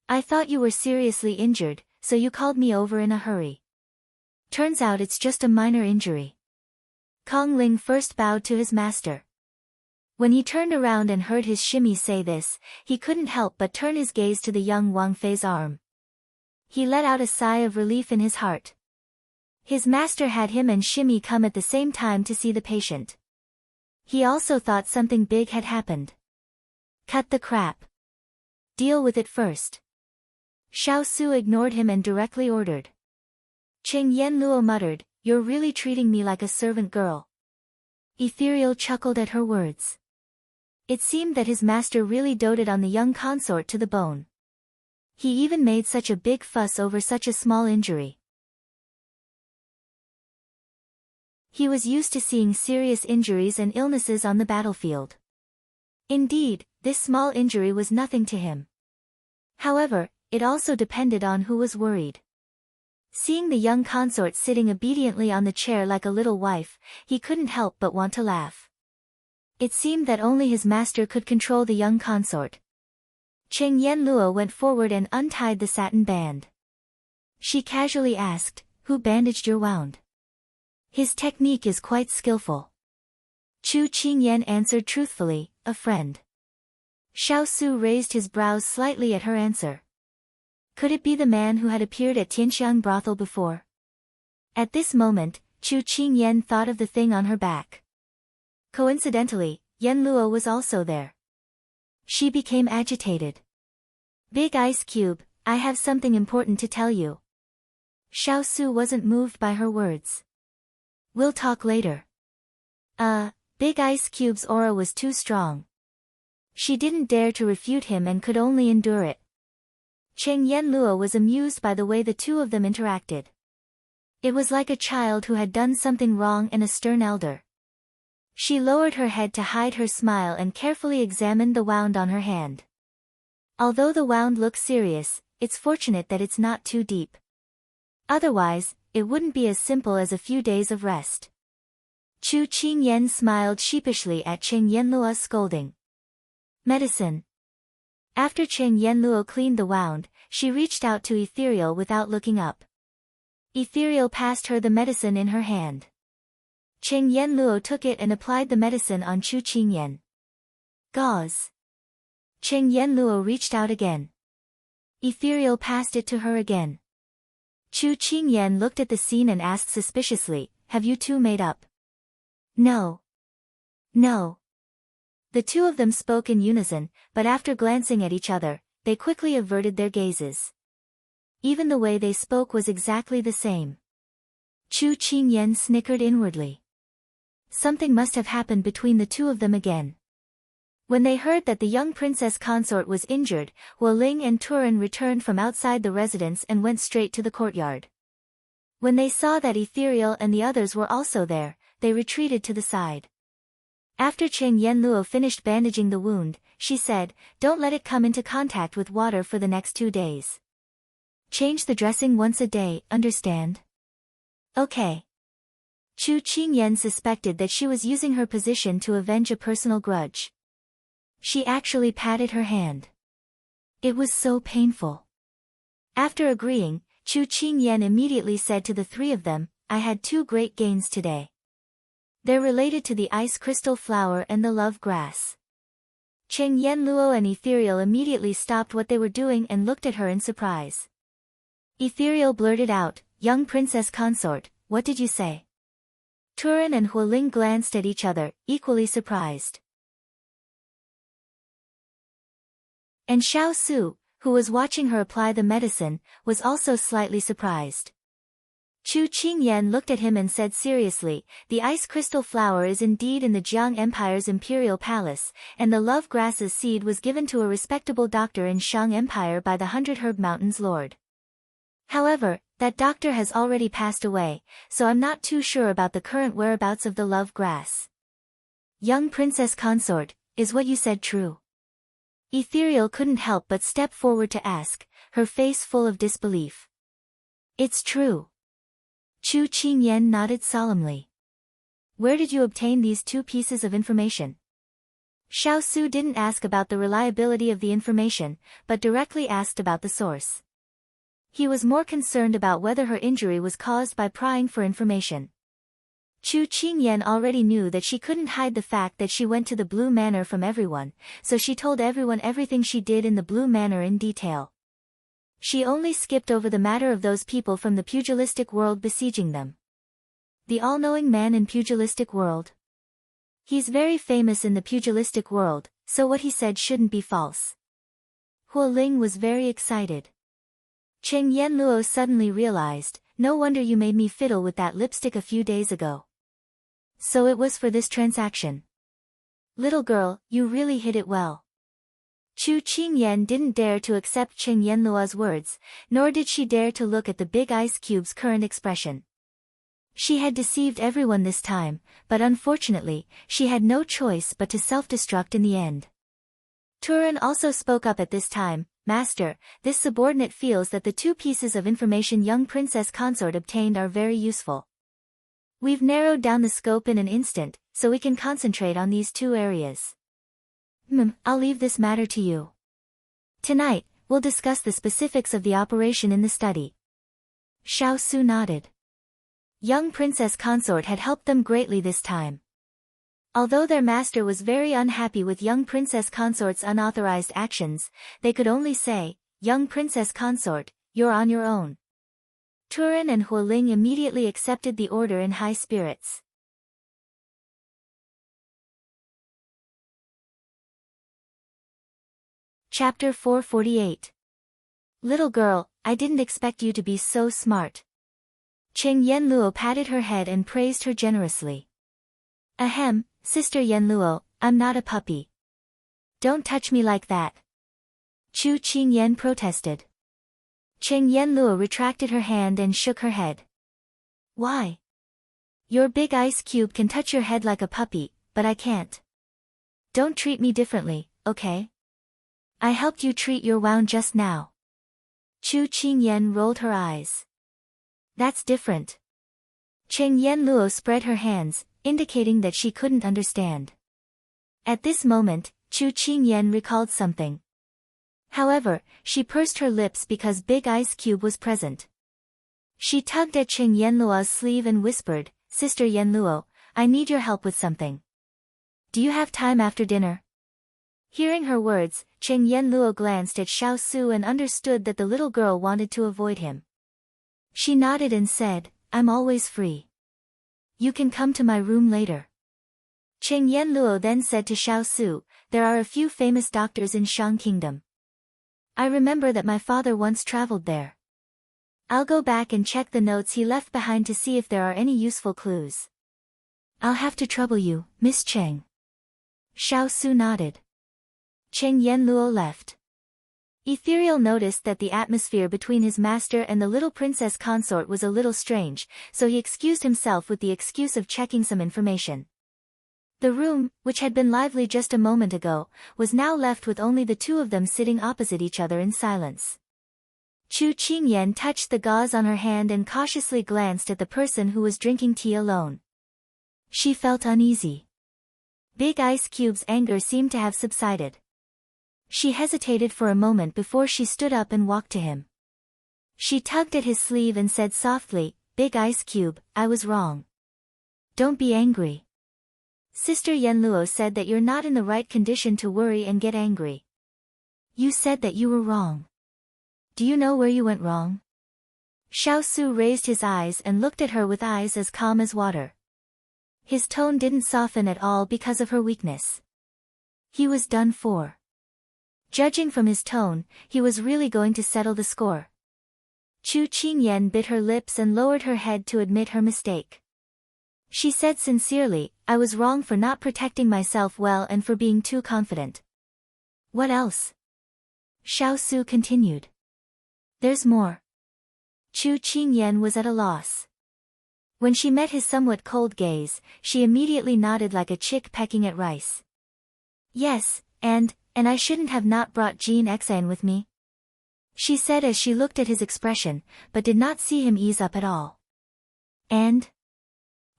"I thought you were seriously injured, so you called me over in a hurry. Turns out it's just a minor injury." Kong Ling first bowed to his master. When he turned around and heard his shimmy say this, he couldn't help but turn his gaze to the young Wang Fei's arm. He let out a sigh of relief in his heart. His master had him and Shimmy come at the same time to see the patient. He also thought something big had happened. "Cut the crap. Deal with it first." Xiaosu ignored him and directly ordered. Qing Yanluo muttered, "You're really treating me like a servant girl." Ethereal chuckled at her words. It seemed that his master really doted on the young consort to the bone. He even made such a big fuss over such a small injury. He was used to seeing serious injuries and illnesses on the battlefield. Indeed, this small injury was nothing to him. However, it also depended on who was worried. Seeing the young consort sitting obediently on the chair like a little wife, he couldn't help but want to laugh. It seemed that only his master could control the young consort. Qing Yanluo went forward and untied the satin band. She casually asked, "Who bandaged your wound?" "His technique is quite skillful." Chu Qingyan answered truthfully, "A friend." Xiao Su raised his brows slightly at her answer. Could it be the man who had appeared at Tianxiang brothel before? At this moment, Chu Qingyan thought of the thing on her back. Coincidentally, Yen Luo was also there. She became agitated. "Big Ice Cube, I have something important to tell you." Xiao Su wasn't moved by her words. "We'll talk later." Big Ice Cube's aura was too strong. She didn't dare to refute him and could only endure it. Cheng Yenluo was amused by the way the two of them interacted. It was like a child who had done something wrong and a stern elder. She lowered her head to hide her smile and carefully examined the wound on her hand. Although the wound looks serious, it's fortunate that it's not too deep. Otherwise, it wouldn't be as simple as a few days of rest. Chu Qingyan smiled sheepishly at Cheng Yenluo's scolding. "Medicine." After Cheng Yenluo cleaned the wound, she reached out to Ethereal without looking up. Ethereal passed her the medicine in her hand. Cheng Yenluo took it and applied the medicine on Chu Qingyan. "Gauze." Cheng Yenluo reached out again. Ethereal passed it to her again. Chu Qingyan looked at the scene and asked suspiciously, "Have you two made up?" "No. No." The two of them spoke in unison, but after glancing at each other, they quickly averted their gazes. Even the way they spoke was exactly the same. Chu Qingyan snickered inwardly. Something must have happened between the two of them again. When they heard that the young princess consort was injured, Wu Ling and Turin returned from outside the residence and went straight to the courtyard. When they saw that Ethereal and the others were also there, they retreated to the side. After Cheng Yenluo finished bandaging the wound, she said, "Don't let it come into contact with water for the next 2 days. Change the dressing once a day, understand?" "Okay." Chu Qingyan suspected that she was using her position to avenge a personal grudge. She actually patted her hand. It was so painful. After agreeing, Chu Qingyan immediately said to the three of them, "I had 2 great gains today. They're related to the ice crystal flower and the love grass." Cheng Yenluo and Ethereal immediately stopped what they were doing and looked at her in surprise. Ethereal blurted out, "Young princess consort, what did you say?" Turin and Hualing glanced at each other, equally surprised. And Xiao Su, who was watching her apply the medicine, was also slightly surprised. Chu Qingyan looked at him and said seriously, "The ice crystal flower is indeed in the Jiang Empire's imperial palace, and the love grass's seed was given to a respectable doctor in Shang Empire by the 100 Herb Mountains Lord. However, that doctor has already passed away, so I'm not too sure about the current whereabouts of the love grass." "Young princess consort, is what you said true?" Ethereal couldn't help but step forward to ask, her face full of disbelief. "It's true." Chu Qingyan nodded solemnly. "Where did you obtain these 2 pieces of information?" Xiao Su didn't ask about the reliability of the information, but directly asked about the source. He was more concerned about whether her injury was caused by prying for information. Chu Qingyan already knew that she couldn't hide the fact that she went to the Blue Manor from everyone, so she told everyone everything she did in the Blue Manor in detail. She only skipped over the matter of those people from the pugilistic world besieging them. The all-knowing man in pugilistic world? He's very famous in the pugilistic world, so what he said shouldn't be false. Hualing was very excited. Cheng Yenluo suddenly realized, "No wonder you made me fiddle with that lipstick a few days ago. So it was for this transaction. Little girl, you really hid it well." Chu Qingyan didn't dare to accept Cheng Yenluo's words, nor did she dare to look at the big ice cube's current expression. She had deceived everyone this time, but unfortunately, she had no choice but to self-destruct in the end. Turin also spoke up at this time, "Master, this subordinate feels that the 2 pieces of information young princess consort obtained are very useful. We've narrowed down the scope in an instant, so we can concentrate on these 2 areas. I'll leave this matter to you. Tonight, we'll discuss the specifics of the operation in the study." Xiao Su nodded. Young Princess Consort had helped them greatly this time. Although their master was very unhappy with young Princess Consort's unauthorized actions, they could only say, "Young Princess Consort, you're on your own." Turin and Hualing immediately accepted the order in high spirits. Chapter 448. Little girl, I didn't expect you to be so smart. Qing Yanluo patted her head and praised her generously. Ahem, Sister Yanluo, I'm not a puppy. Don't touch me like that. Chu Qingyan protested. Qing Yanluo retracted her hand and shook her head. Why? Your big ice cube can touch your head like a puppy, but I can't. Don't treat me differently, okay? I helped you treat your wound just now. Chu Qingyan rolled her eyes. That's different. Qing Yanluo spread her hands, indicating that she couldn't understand. At this moment, Chu Qingyan recalled something. However, she pursed her lips because Big Ice Cube was present. She tugged at Qing Yanluo's sleeve and whispered, Sister Yanluo, I need your help with something. Do you have time after dinner? Hearing her words, Qing Yanluo glanced at Xiao Su and understood that the little girl wanted to avoid him. She nodded and said, I'm always free. You can come to my room later. Qing Yanluo then said to Xiao Su, there are a few famous doctors in Shang Kingdom. I remember that my father once traveled there. I'll go back and check the notes he left behind to see if there are any useful clues. I'll have to trouble you, Miss Cheng. Xiao Su nodded. Qing Yanluo left. Ethereal noticed that the atmosphere between his master and the little princess consort was a little strange, so he excused himself with the excuse of checking some information. The room, which had been lively just a moment ago, was now left with only the two of them sitting opposite each other in silence. Chu Qingyan touched the gauze on her hand and cautiously glanced at the person who was drinking tea alone. She felt uneasy. Big Ice Cube's anger seemed to have subsided. She hesitated for a moment before she stood up and walked to him. She tugged at his sleeve and said softly, Big Ice Cube, I was wrong. Don't be angry. Sister Yanluo said that you're not in the right condition to worry and get angry. You said that you were wrong. Do you know where you went wrong? Xiao Su raised his eyes and looked at her with eyes as calm as water. His tone didn't soften at all because of her weakness. He was done for. Judging from his tone, he was really going to settle the score. Chu Qingyan bit her lips and lowered her head to admit her mistake. She said sincerely, I was wrong for not protecting myself well and for being too confident. What else? Xiao Su continued. There's more. Chu Qingyan was at a loss. When she met his somewhat cold gaze, she immediately nodded like a chick pecking at rice. Yes, and I shouldn't have not brought Jean Xan with me. She said as she looked at his expression, but did not see him ease up at all. And?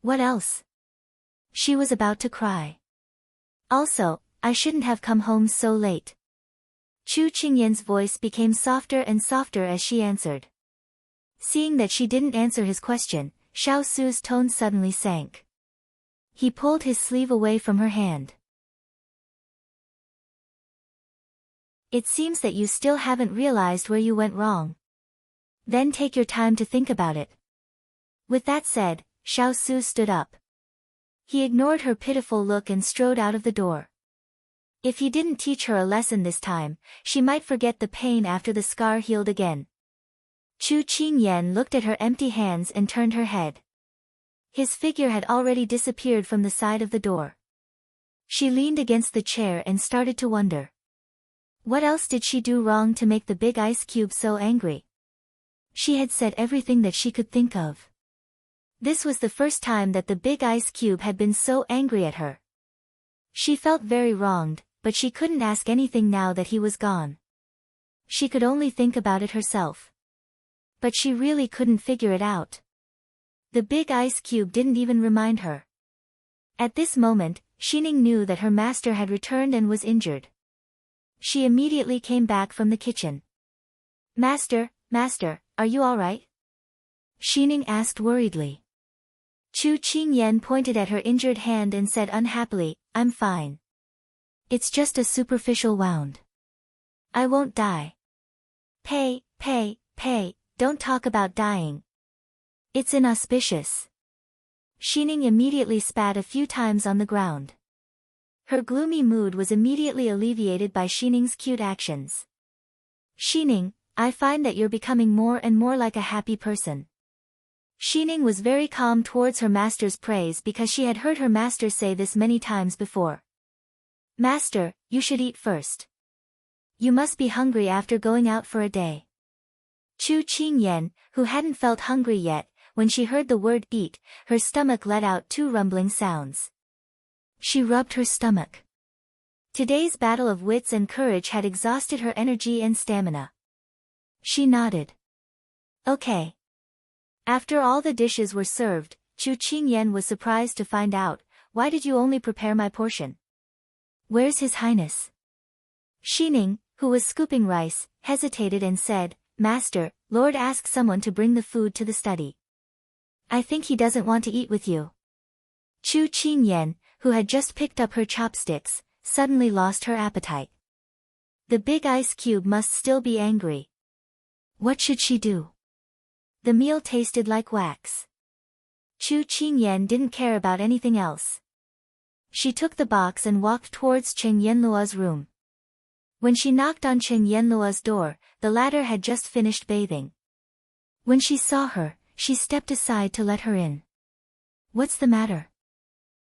What else? She was about to cry. Also, I shouldn't have come home so late. Chu Qingyan's voice became softer and softer as she answered. Seeing that she didn't answer his question, Xiao Su's tone suddenly sank. He pulled his sleeve away from her hand. It seems that you still haven't realized where you went wrong. Then take your time to think about it. With that said, Xiao Su stood up. He ignored her pitiful look and strode out of the door. If he didn't teach her a lesson this time, she might forget the pain after the scar healed again. Chu Qingyan looked at her empty hands and turned her head. His figure had already disappeared from the side of the door. She leaned against the chair and started to wonder. What else did she do wrong to make the Big Ice Cube so angry? She had said everything that she could think of. This was the first time that the Big Ice Cube had been so angry at her. She felt very wronged, but she couldn't ask anything now that he was gone. She could only think about it herself. But she really couldn't figure it out. The Big Ice Cube didn't even remind her. At this moment, Xining knew that her master had returned and was injured. She immediately came back from the kitchen. Master, are you all right? Xining asked worriedly. Chu Qingyan pointed at her injured hand and said unhappily, I'm fine. It's just a superficial wound. I won't die. Pei, don't talk about dying. It's inauspicious. Xining immediately spat a few times on the ground. Her gloomy mood was immediately alleviated by Xining's cute actions. Xining, I find that you're becoming more and more like a happy person. Xining was very calm towards her master's praise because she had heard her master say this many times before. Master, you should eat first. You must be hungry after going out for a day. Chu Qingyan, who hadn't felt hungry yet, when she heard the word eat, her stomach let out 2 rumbling sounds. She rubbed her stomach. Today's battle of wits and courage had exhausted her energy and stamina. She nodded. Okay. After all the dishes were served, Chu Qingyan was surprised to find out, why did you only prepare my portion? Where's His Highness? Xining, who was scooping rice, hesitated and said, Master, Lord asked someone to bring the food to the study. I think he doesn't want to eat with you. Chu Qingyan, who had just picked up her chopsticks, suddenly lost her appetite. The big ice cube must still be angry. What should she do? The meal tasted like wax. Chu Qingyan didn't care about anything else. She took the box and walked towards Cheng Yanluo's room. When she knocked on Cheng Yanluo's door, the latter had just finished bathing. When she saw her, she stepped aside to let her in. What's the matter?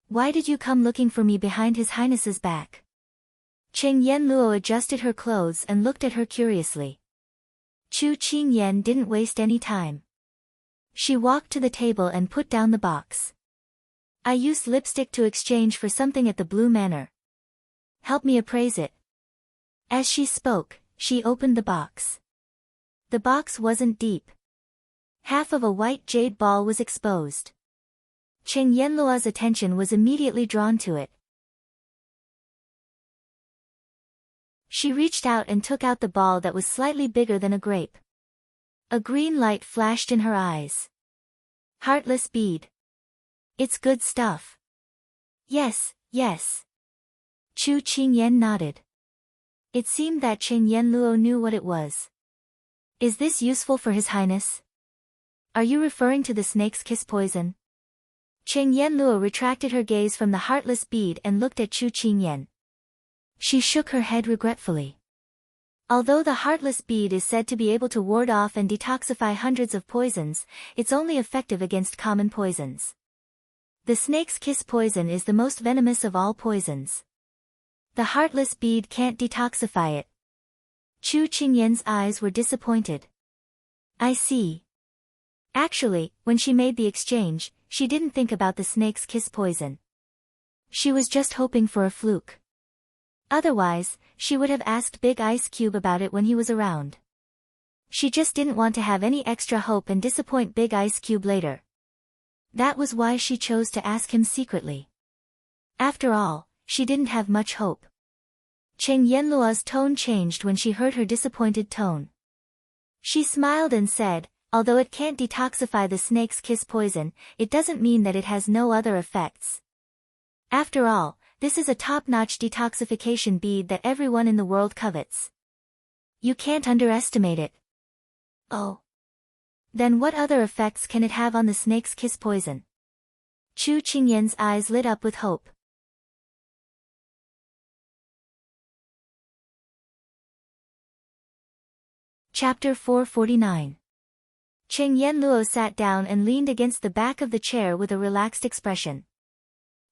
Why did you come looking for me behind His Highness's back? Cheng Yanluo adjusted her clothes and looked at her curiously. Chu Qingyan didn't waste any time. She walked to the table and put down the box. I used lipstick to exchange for something at the Blue Manor. Help me appraise it. As she spoke, she opened the box. The box wasn't deep. Half of a white jade ball was exposed. Cheng Yanluo's attention was immediately drawn to it. She reached out and took out the ball that was slightly bigger than a grape. A green light flashed in her eyes. Heartless bead. It's good stuff. Yes. Chu Qingyan nodded. It seemed that Cheng Yanluo knew what it was. Is this useful for His Highness? Are you referring to the snake's kiss poison? Cheng Yanluo retracted her gaze from the heartless bead and looked at Chu Qingyan. She shook her head regretfully. Although the heartless bead is said to be able to ward off and detoxify hundreds of poisons, it's only effective against common poisons. The snake's kiss poison is the most venomous of all poisons. The heartless bead can't detoxify it. Chu Qingyan's eyes were disappointed. I see. Actually, when she made the exchange, she didn't think about the snake's kiss poison. She was just hoping for a fluke. Otherwise, she would have asked Big Ice Cube about it when he was around. She just didn't want to have any extra hope and disappoint Big Ice Cube later. That was why she chose to ask him secretly. After all, she didn't have much hope. Cheng Yanluo's tone changed when she heard her disappointed tone. She smiled and said, although it can't detoxify the snake's kiss poison, it doesn't mean that it has no other effects. After all, this is a top-notch detoxification bead that everyone in the world covets. You can't underestimate it. Oh. Then what other effects can it have on the snake's kiss poison? Chu Qingyan's eyes lit up with hope. Chapter 449. Cheng Yanluo sat down and leaned against the back of the chair with a relaxed expression.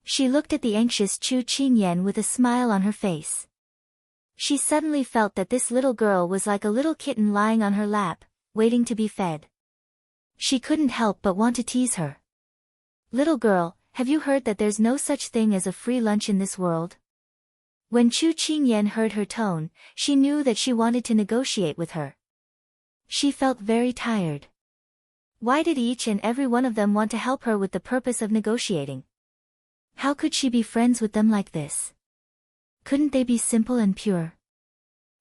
She looked at the anxious Chu Qingyan with a smile on her face. She suddenly felt that this little girl was like a little kitten lying on her lap, waiting to be fed. She couldn't help but want to tease her. Little girl, have you heard that there's no such thing as a free lunch in this world? When Chu Qingyan heard her tone, she knew that she wanted to negotiate with her. She felt very tired. Why did each and every one of them want to help her with the purpose of negotiating? How could she be friends with them like this? Couldn't they be simple and pure?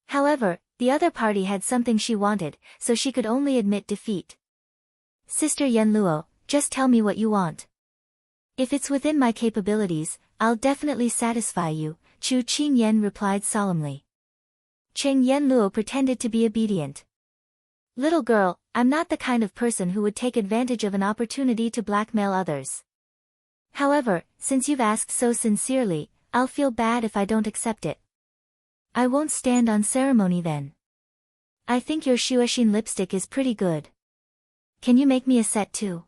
However, the other party had something she wanted, so she could only admit defeat. Sister Yen Luo, just tell me what you want. If it's within my capabilities, I'll definitely satisfy you, Chu Qingyan replied solemnly. Cheng Yen Luo pretended to be obedient. Little girl, I'm not the kind of person who would take advantage of an opportunity to blackmail others. However, since you've asked so sincerely, I'll feel bad if I don't accept it. I won't stand on ceremony then. I think your Shueishin lipstick is pretty good. Can you make me a set too?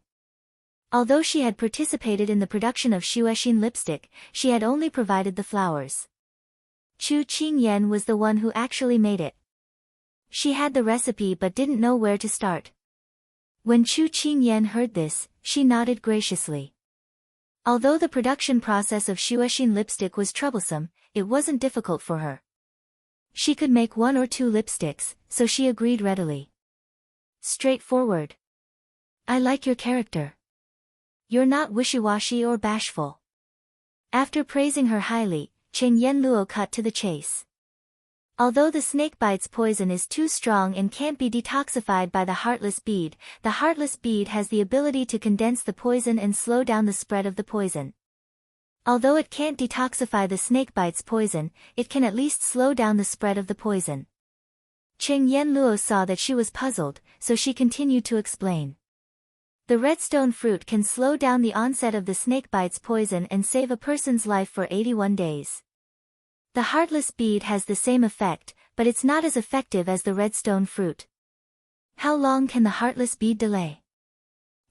Although she had participated in the production of Shueishin lipstick, she had only provided the flowers. Chu Qingyan was the one who actually made it. She had the recipe but didn't know where to start. When Chu Qingyan heard this, she nodded graciously. Although the production process of Shueishin lipstick was troublesome, it wasn't difficult for her. She could make 1 or 2 lipsticks, so she agreed readily. Straightforward. I like your character. You're not wishy-washy or bashful. After praising her highly, Cheng Yen Luo cut to the chase. Although the snakebite's poison is too strong and can't be detoxified by the heartless bead, the heartless bead has the ability to condense the poison and slow down the spread of the poison. Although it can't detoxify the snakebite's poison, it can at least slow down the spread of the poison. Cheng Yen Luo saw that she was puzzled, so she continued to explain. The redstone fruit can slow down the onset of the snakebite's poison and save a person's life for 81 days. The heartless bead has the same effect, but it's not as effective as the redstone fruit. How long can the heartless bead delay?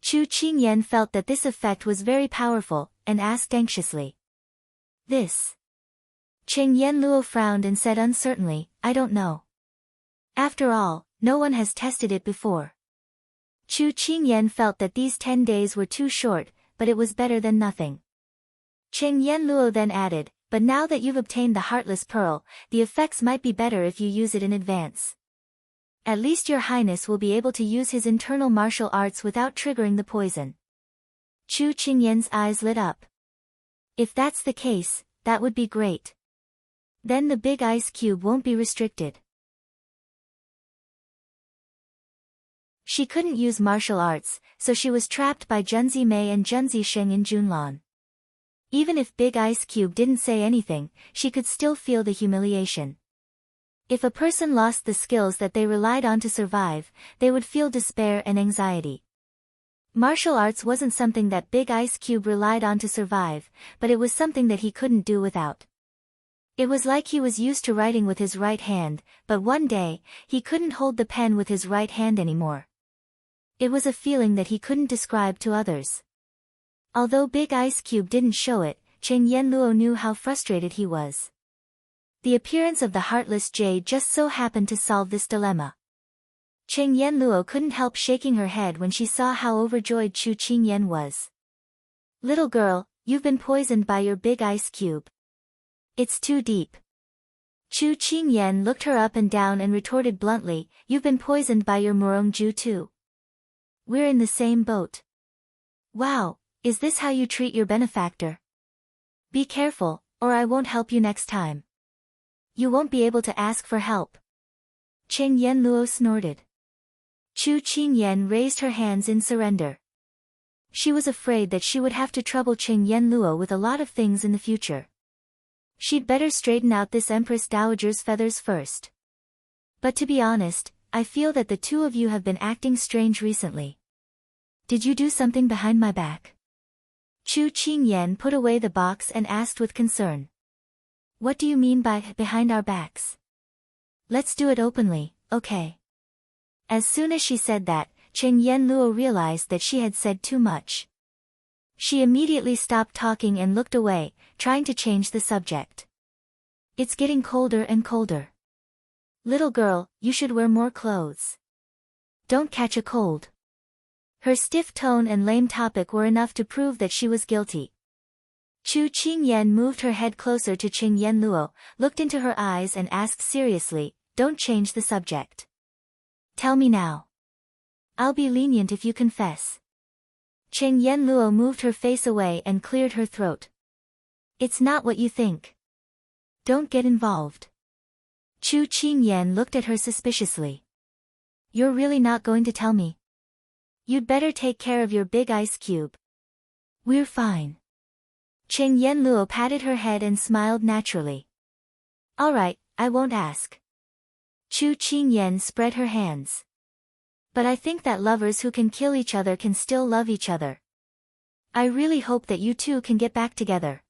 Chu Qingyan felt that this effect was very powerful, and asked anxiously. This. Cheng Yen Luo frowned and said uncertainly, I don't know. After all, no one has tested it before. Chu Qingyan felt that these 10 days were too short, but it was better than nothing. Cheng Yen Luo then added, but now that you've obtained the Heartless Pearl, the effects might be better if you use it in advance. At least your highness will be able to use his internal martial arts without triggering the poison. Chu Qingyan's eyes lit up. If that's the case, that would be great. Then the big ice cube won't be restricted. She couldn't use martial arts, so she was trapped by Junzi Mei and Junzi Sheng in Junlan. Even if Big Ice Cube didn't say anything, she could still feel the humiliation. If a person lost the skills that they relied on to survive, they would feel despair and anxiety. Martial arts wasn't something that Big Ice Cube relied on to survive, but it was something that he couldn't do without. It was like he was used to writing with his right hand, but one day, he couldn't hold the pen with his right hand anymore. It was a feeling that he couldn't describe to others. Although Big Ice Cube didn't show it, Cheng Yen Luo knew how frustrated he was. The appearance of the Heartless Jade just so happened to solve this dilemma. Cheng Yen Luo couldn't help shaking her head when she saw how overjoyed Chu Qingyan was. Little girl, you've been poisoned by your Big Ice Cube. It's too deep. Chu Qingyan looked her up and down and retorted bluntly, you've been poisoned by your Murongju too. We're in the same boat. Wow, is this how you treat your benefactor? Be careful, or I won't help you next time. You won't be able to ask for help. Cheng Yen Luo snorted. Chu Qingyan raised her hands in surrender. She was afraid that she would have to trouble Cheng Yen Luo with a lot of things in the future. She'd better straighten out this Empress Dowager's feathers first. But to be honest, I feel that the two of you have been acting strange recently. Did you do something behind my back? Chu Qingyan put away the box and asked with concern. What do you mean by behind our backs? Let's do it openly, okay? As soon as she said that, Cheng Yen Luo realized that she had said too much. She immediately stopped talking and looked away, trying to change the subject. It's getting colder and colder. Little girl, you should wear more clothes. Don't catch a cold. Her stiff tone and lame topic were enough to prove that she was guilty. Chu Qingyan moved her head closer to Cheng Yen Luo, looked into her eyes and asked seriously, don't change the subject. Tell me now. I'll be lenient if you confess. Cheng Yen Luo moved her face away and cleared her throat. It's not what you think. Don't get involved. Chu Qingyan looked at her suspiciously. You're really not going to tell me? You'd better take care of your big ice cube. We're fine. Cheng Yenluo patted her head and smiled naturally. All right, I won't ask. Chu Qingyan spread her hands. But I think that lovers who can kill each other can still love each other. I really hope that you two can get back together.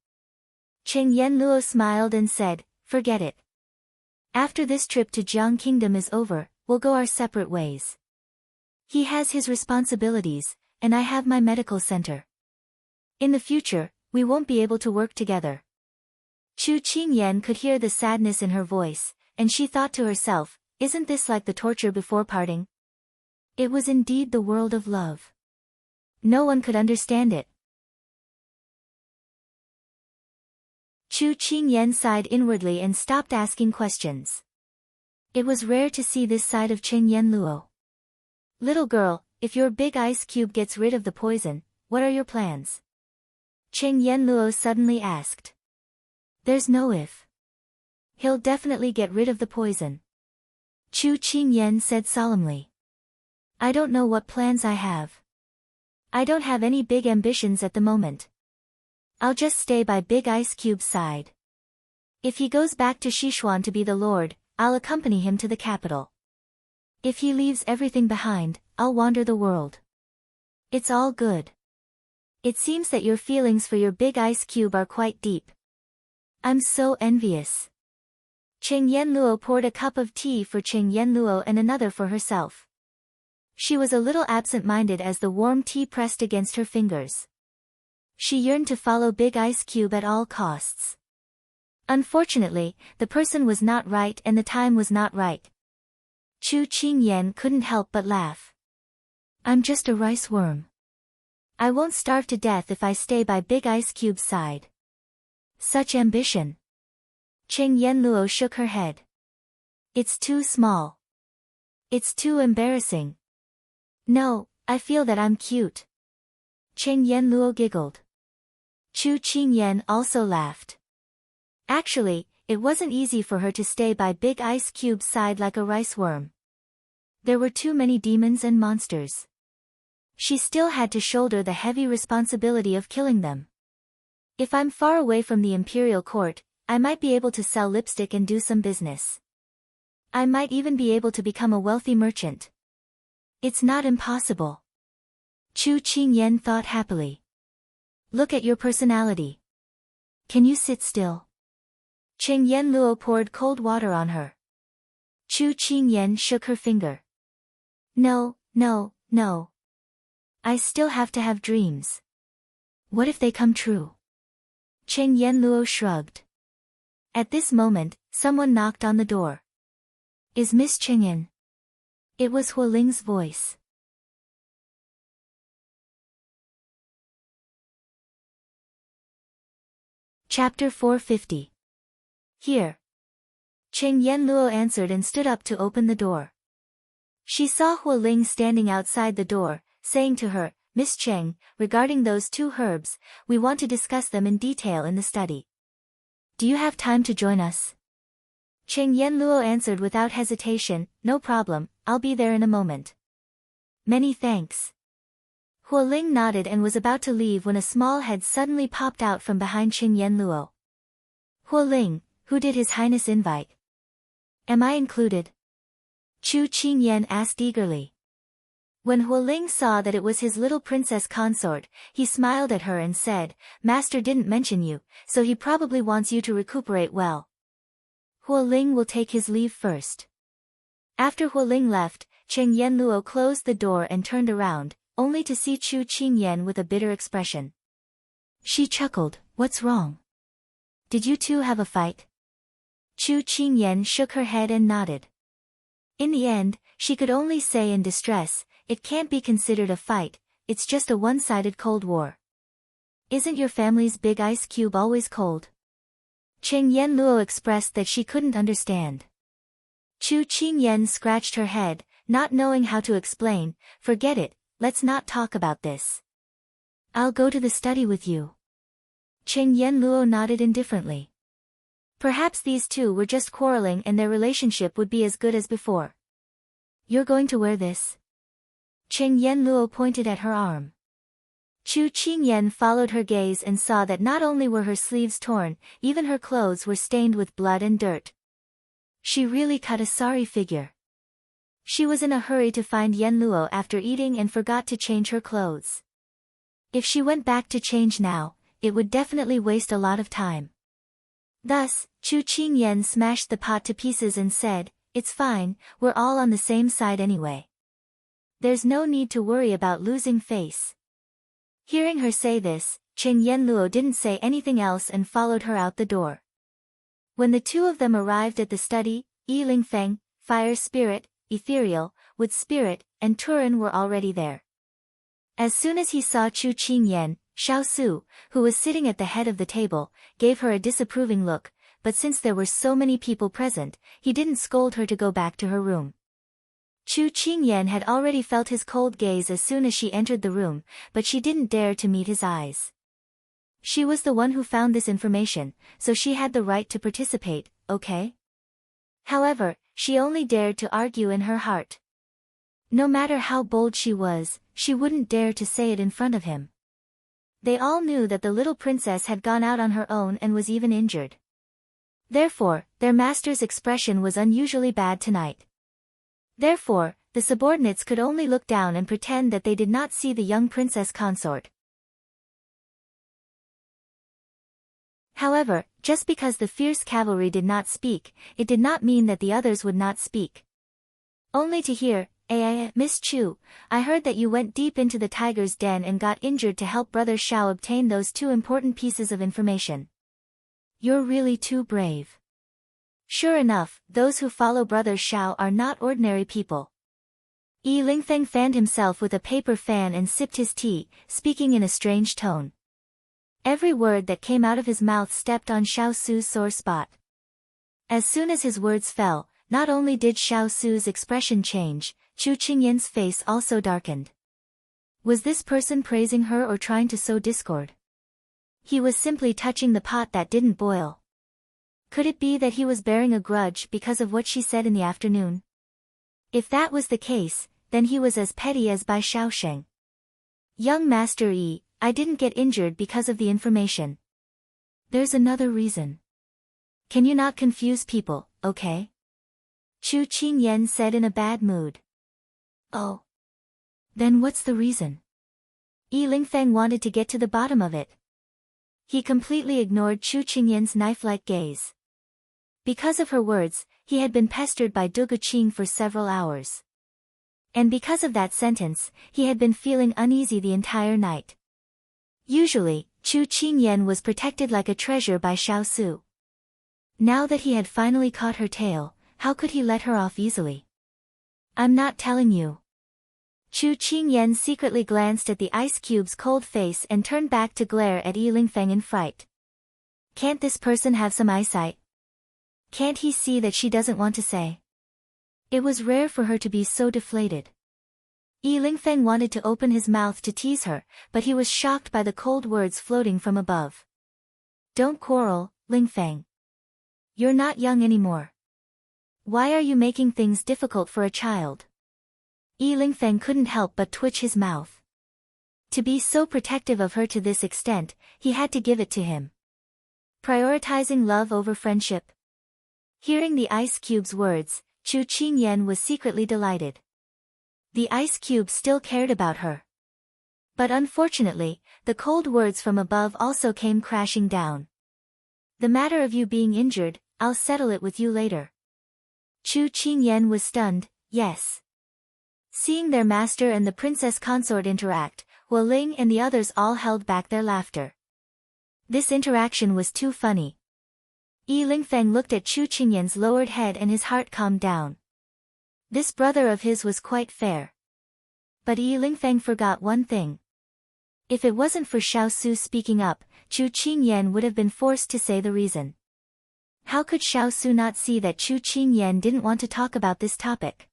Cheng Yenluo smiled and said, forget it. After this trip to Jiang Kingdom is over, we'll go our separate ways. He has his responsibilities, and I have my medical center. In the future, we won't be able to work together. Chu Qingyan could hear the sadness in her voice, and she thought to herself, isn't this like the torture before parting? It was indeed the world of love. No one could understand it. Chu Qingyan sighed inwardly and stopped asking questions. It was rare to see this side of Cheng Yenluo. Little girl, if your big ice cube gets rid of the poison, what are your plans? Cheng Yenluo suddenly asked. There's no if. He'll definitely get rid of the poison. Chu Qingyan said solemnly. I don't know what plans I have. I don't have any big ambitions at the moment. I'll just stay by Big Ice Cube's side. If he goes back to Sichuan to be the Lord, I'll accompany him to the capital. If he leaves everything behind, I'll wander the world. It's all good. It seems that your feelings for your Big Ice Cube are quite deep. I'm so envious. Cheng Yenluo poured a cup of tea for Cheng Yenluo and another for herself. She was a little absent-minded as the warm tea pressed against her fingers. She yearned to follow Big Ice Cube at all costs. Unfortunately, the person was not right and the time was not right. Chu Qingyan couldn't help but laugh. I'm just a rice worm. I won't starve to death if I stay by Big Ice Cube's side. Such ambition. Cheng Yenluo shook her head. It's too small. It's too embarrassing. No, I feel that I'm cute. Cheng Yenluo giggled. Chu Qingyan also laughed. Actually, it wasn't easy for her to stay by Big Ice Cube's side like a rice worm. There were too many demons and monsters. She still had to shoulder the heavy responsibility of killing them. If I'm far away from the imperial court, I might be able to sell lipstick and do some business. I might even be able to become a wealthy merchant. It's not impossible. Chu Qingyan thought happily. Look at your personality. Can you sit still? Cheng Yenluo poured cold water on her. Chu Qingyan shook her finger. No, no, no. I still have to have dreams. What if they come true? Cheng Yenluo shrugged. At this moment, someone knocked on the door. Is Miss Cheng in? It was Huoling's voice. Chapter 450. Here. Cheng Yenluo answered and stood up to open the door. She saw Huoling standing outside the door, saying to her, Miss Cheng, regarding those 2 herbs, we want to discuss them in detail in the study. Do you have time to join us? Cheng Yenluo answered without hesitation, no problem, I'll be there in a moment. Many thanks. Huoling nodded and was about to leave when a small head suddenly popped out from behind Cheng Yenluo. Huoling, who did His Highness invite? Am I included? Chu Qingyan asked eagerly. When Huoling saw that it was his little princess consort, he smiled at her and said, Master didn't mention you, so he probably wants you to recuperate well. Huoling will take his leave first. After Huoling left, Cheng Yenluo closed the door and turned around, only to see Chu Qingyan with a bitter expression. She chuckled, what's wrong? Did you two have a fight? Chu Qingyan shook her head and nodded. In the end, she could only say in distress, it can't be considered a fight, it's just a one-sided Cold War. Isn't your family's big ice cube always cold? Cheng Yenluo expressed that she couldn't understand. Chu Qingyan scratched her head, not knowing how to explain, forget it, let's not talk about this. I'll go to the study with you. Cheng Yenluo nodded indifferently. Perhaps these two were just quarreling and their relationship would be as good as before. You're going to wear this? Cheng Yenluo pointed at her arm. Chu Qingyan followed her gaze and saw that not only were her sleeves torn, even her clothes were stained with blood and dirt. She really cut a sorry figure. She was in a hurry to find Yenluo after eating and forgot to change her clothes. If she went back to change now, it would definitely waste a lot of time. Thus, Chu Qingyan smashed the pot to pieces and said, "It's fine, we're all on the same side anyway. There's no need to worry about losing face." Hearing her say this, Cheng Yenluo didn't say anything else and followed her out the door. When the two of them arrived at the study, Yi Lingfeng, Fire Spirit, Ethereal, Wood Spirit, and Turin were already there. As soon as he saw Chu Qingyan, Xiao Su, who was sitting at the head of the table, gave her a disapproving look, but since there were so many people present, he didn't scold her to go back to her room. Chu Qingyan had already felt his cold gaze as soon as she entered the room, but she didn't dare to meet his eyes. She was the one who found this information, so she had the right to participate, okay? However, she only dared to argue in her heart. No matter how bold she was, she wouldn't dare to say it in front of him. They all knew that the little princess had gone out on her own and was even injured. Therefore, their master's expression was unusually bad tonight. Therefore, the subordinates could only look down and pretend that they did not see the young princess consort. However, just because the fierce cavalry did not speak, it did not mean that the others would not speak. Only to hear, Miss Chu, I heard that you went deep into the tiger's den and got injured to help Brother Xiao obtain those two important pieces of information. You're really too brave. Sure enough, those who follow Brother Xiao are not ordinary people. Yi Lingfeng fanned himself with a paper fan and sipped his tea, speaking in a strange tone. Every word that came out of his mouth stepped on Xiao Su's sore spot. As soon as his words fell, not only did Xiao Su's expression change, Chu Qingyan's face also darkened. Was this person praising her or trying to sow discord? He was simply touching the pot that didn't boil. Could it be that he was bearing a grudge because of what she said in the afternoon? If that was the case, then he was as petty as Bai Shaosheng. Young Master Yi, I didn't get injured because of the information. There's another reason. Can you not confuse people, okay? Chu Qingyan said in a bad mood. Oh. Then what's the reason? Yi Lingfeng wanted to get to the bottom of it. He completely ignored Chu Qingyan's knife-like gaze. Because of her words, he had been pestered by Du Guqing for several hours. And because of that sentence, he had been feeling uneasy the entire night. Usually, Chu Qingyan was protected like a treasure by Xiao Su. Now that he had finally caught her tail, how could he let her off easily? I'm not telling you. Chu Qingyan secretly glanced at the ice cube's cold face and turned back to glare at Yi Lingfeng in fright. Can't this person have some eyesight? Can't he see that she doesn't want to say? It was rare for her to be so deflated. Yi Lingfeng wanted to open his mouth to tease her, but he was shocked by the cold words floating from above. Don't quarrel, Lingfeng. You're not young anymore. Why are you making things difficult for a child? Yi Lingfeng couldn't help but twitch his mouth. To be so protective of her to this extent, he had to give it to him. Prioritizing love over friendship. Hearing the ice cube's words, Chu Qingyan was secretly delighted. The ice cube still cared about her. But unfortunately, the cold words from above also came crashing down. The matter of you being injured, I'll settle it with you later. Chu Qingyan was stunned, yes. Seeing their master and the princess consort interact, Wu Ling and the others all held back their laughter. This interaction was too funny. Yi Lingfeng looked at Chu Qingyan's lowered head and his heart calmed down. This brother of his was quite fair. But Yi Lingfeng forgot one thing. If it wasn't for Xiao Su speaking up, Chu Qingyan would have been forced to say the reason. How could Xiao Su not see that Chu Qingyan didn't want to talk about this topic?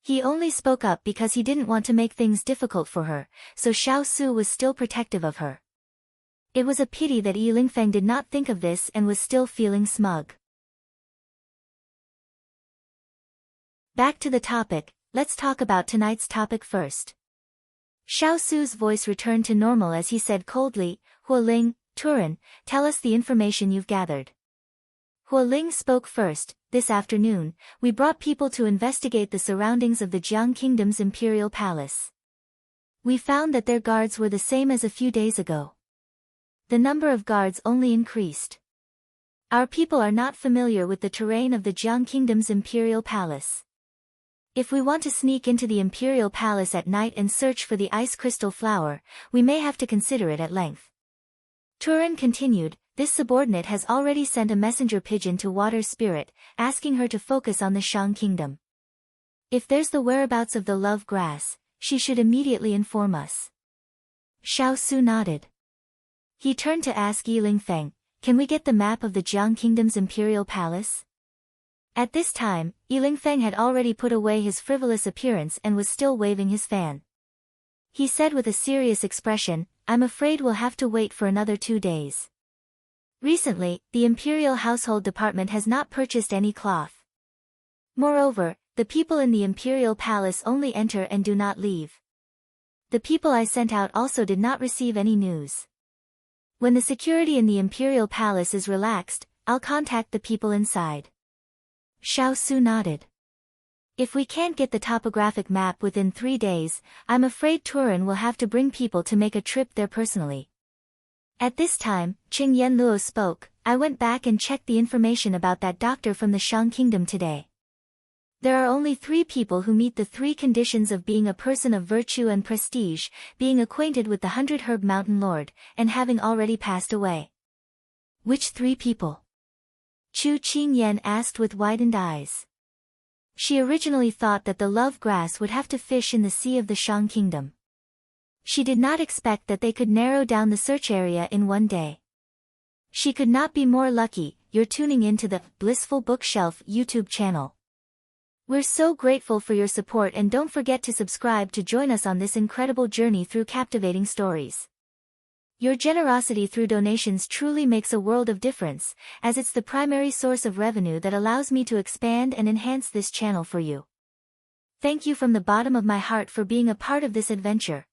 He only spoke up because he didn't want to make things difficult for her, so Xiao Su was still protective of her. It was a pity that Yi Lingfeng did not think of this and was still feeling smug. Back to the topic, let's talk about tonight's topic first. Xiao Su's voice returned to normal as he said coldly, Hualing, Turan, tell us the information you've gathered. Hualing spoke first. This afternoon, we brought people to investigate the surroundings of the Jiang Kingdom's imperial palace. We found that their guards were the same as a few days ago. The number of guards only increased. Our people are not familiar with the terrain of the Jiang Kingdom's imperial palace. If we want to sneak into the imperial palace at night and search for the ice crystal flower, we may have to consider it at length. Turan continued, this subordinate has already sent a messenger pigeon to Water Spirit, asking her to focus on the Shang Kingdom. If there's the whereabouts of the love grass, she should immediately inform us. Xiao Su nodded. He turned to ask Yiling Feng, can we get the map of the Jiang Kingdom's imperial palace? At this time, Yiling Feng had already put away his frivolous appearance and was still waving his fan. He said with a serious expression, I'm afraid we'll have to wait for another 2 days. Recently, the Imperial Household Department has not purchased any cloth. Moreover, the people in the Imperial Palace only enter and do not leave. The people I sent out also did not receive any news. When the security in the Imperial Palace is relaxed, I'll contact the people inside. Xiao Su nodded. If we can't get the topographic map within 3 days, I'm afraid Turan will have to bring people to make a trip there personally. At this time, Qing Yanluo spoke, I went back and checked the information about that doctor from the Shang Kingdom today. There are only 3 people who meet the 3 conditions of being a person of virtue and prestige, being acquainted with the 100-herb mountain lord, and having already passed away. Which 3 people? Chu Qingyan asked with widened eyes. She originally thought that the love grass would have to fish in the sea of the Shang Kingdom. She did not expect that they could narrow down the search area in 1 day. She could not be more lucky. You're tuning into the Blissful Bookshelf YouTube channel. We're so grateful for your support and don't forget to subscribe to join us on this incredible journey through captivating stories. Your generosity through donations truly makes a world of difference, as it's the primary source of revenue that allows me to expand and enhance this channel for you. Thank you from the bottom of my heart for being a part of this adventure.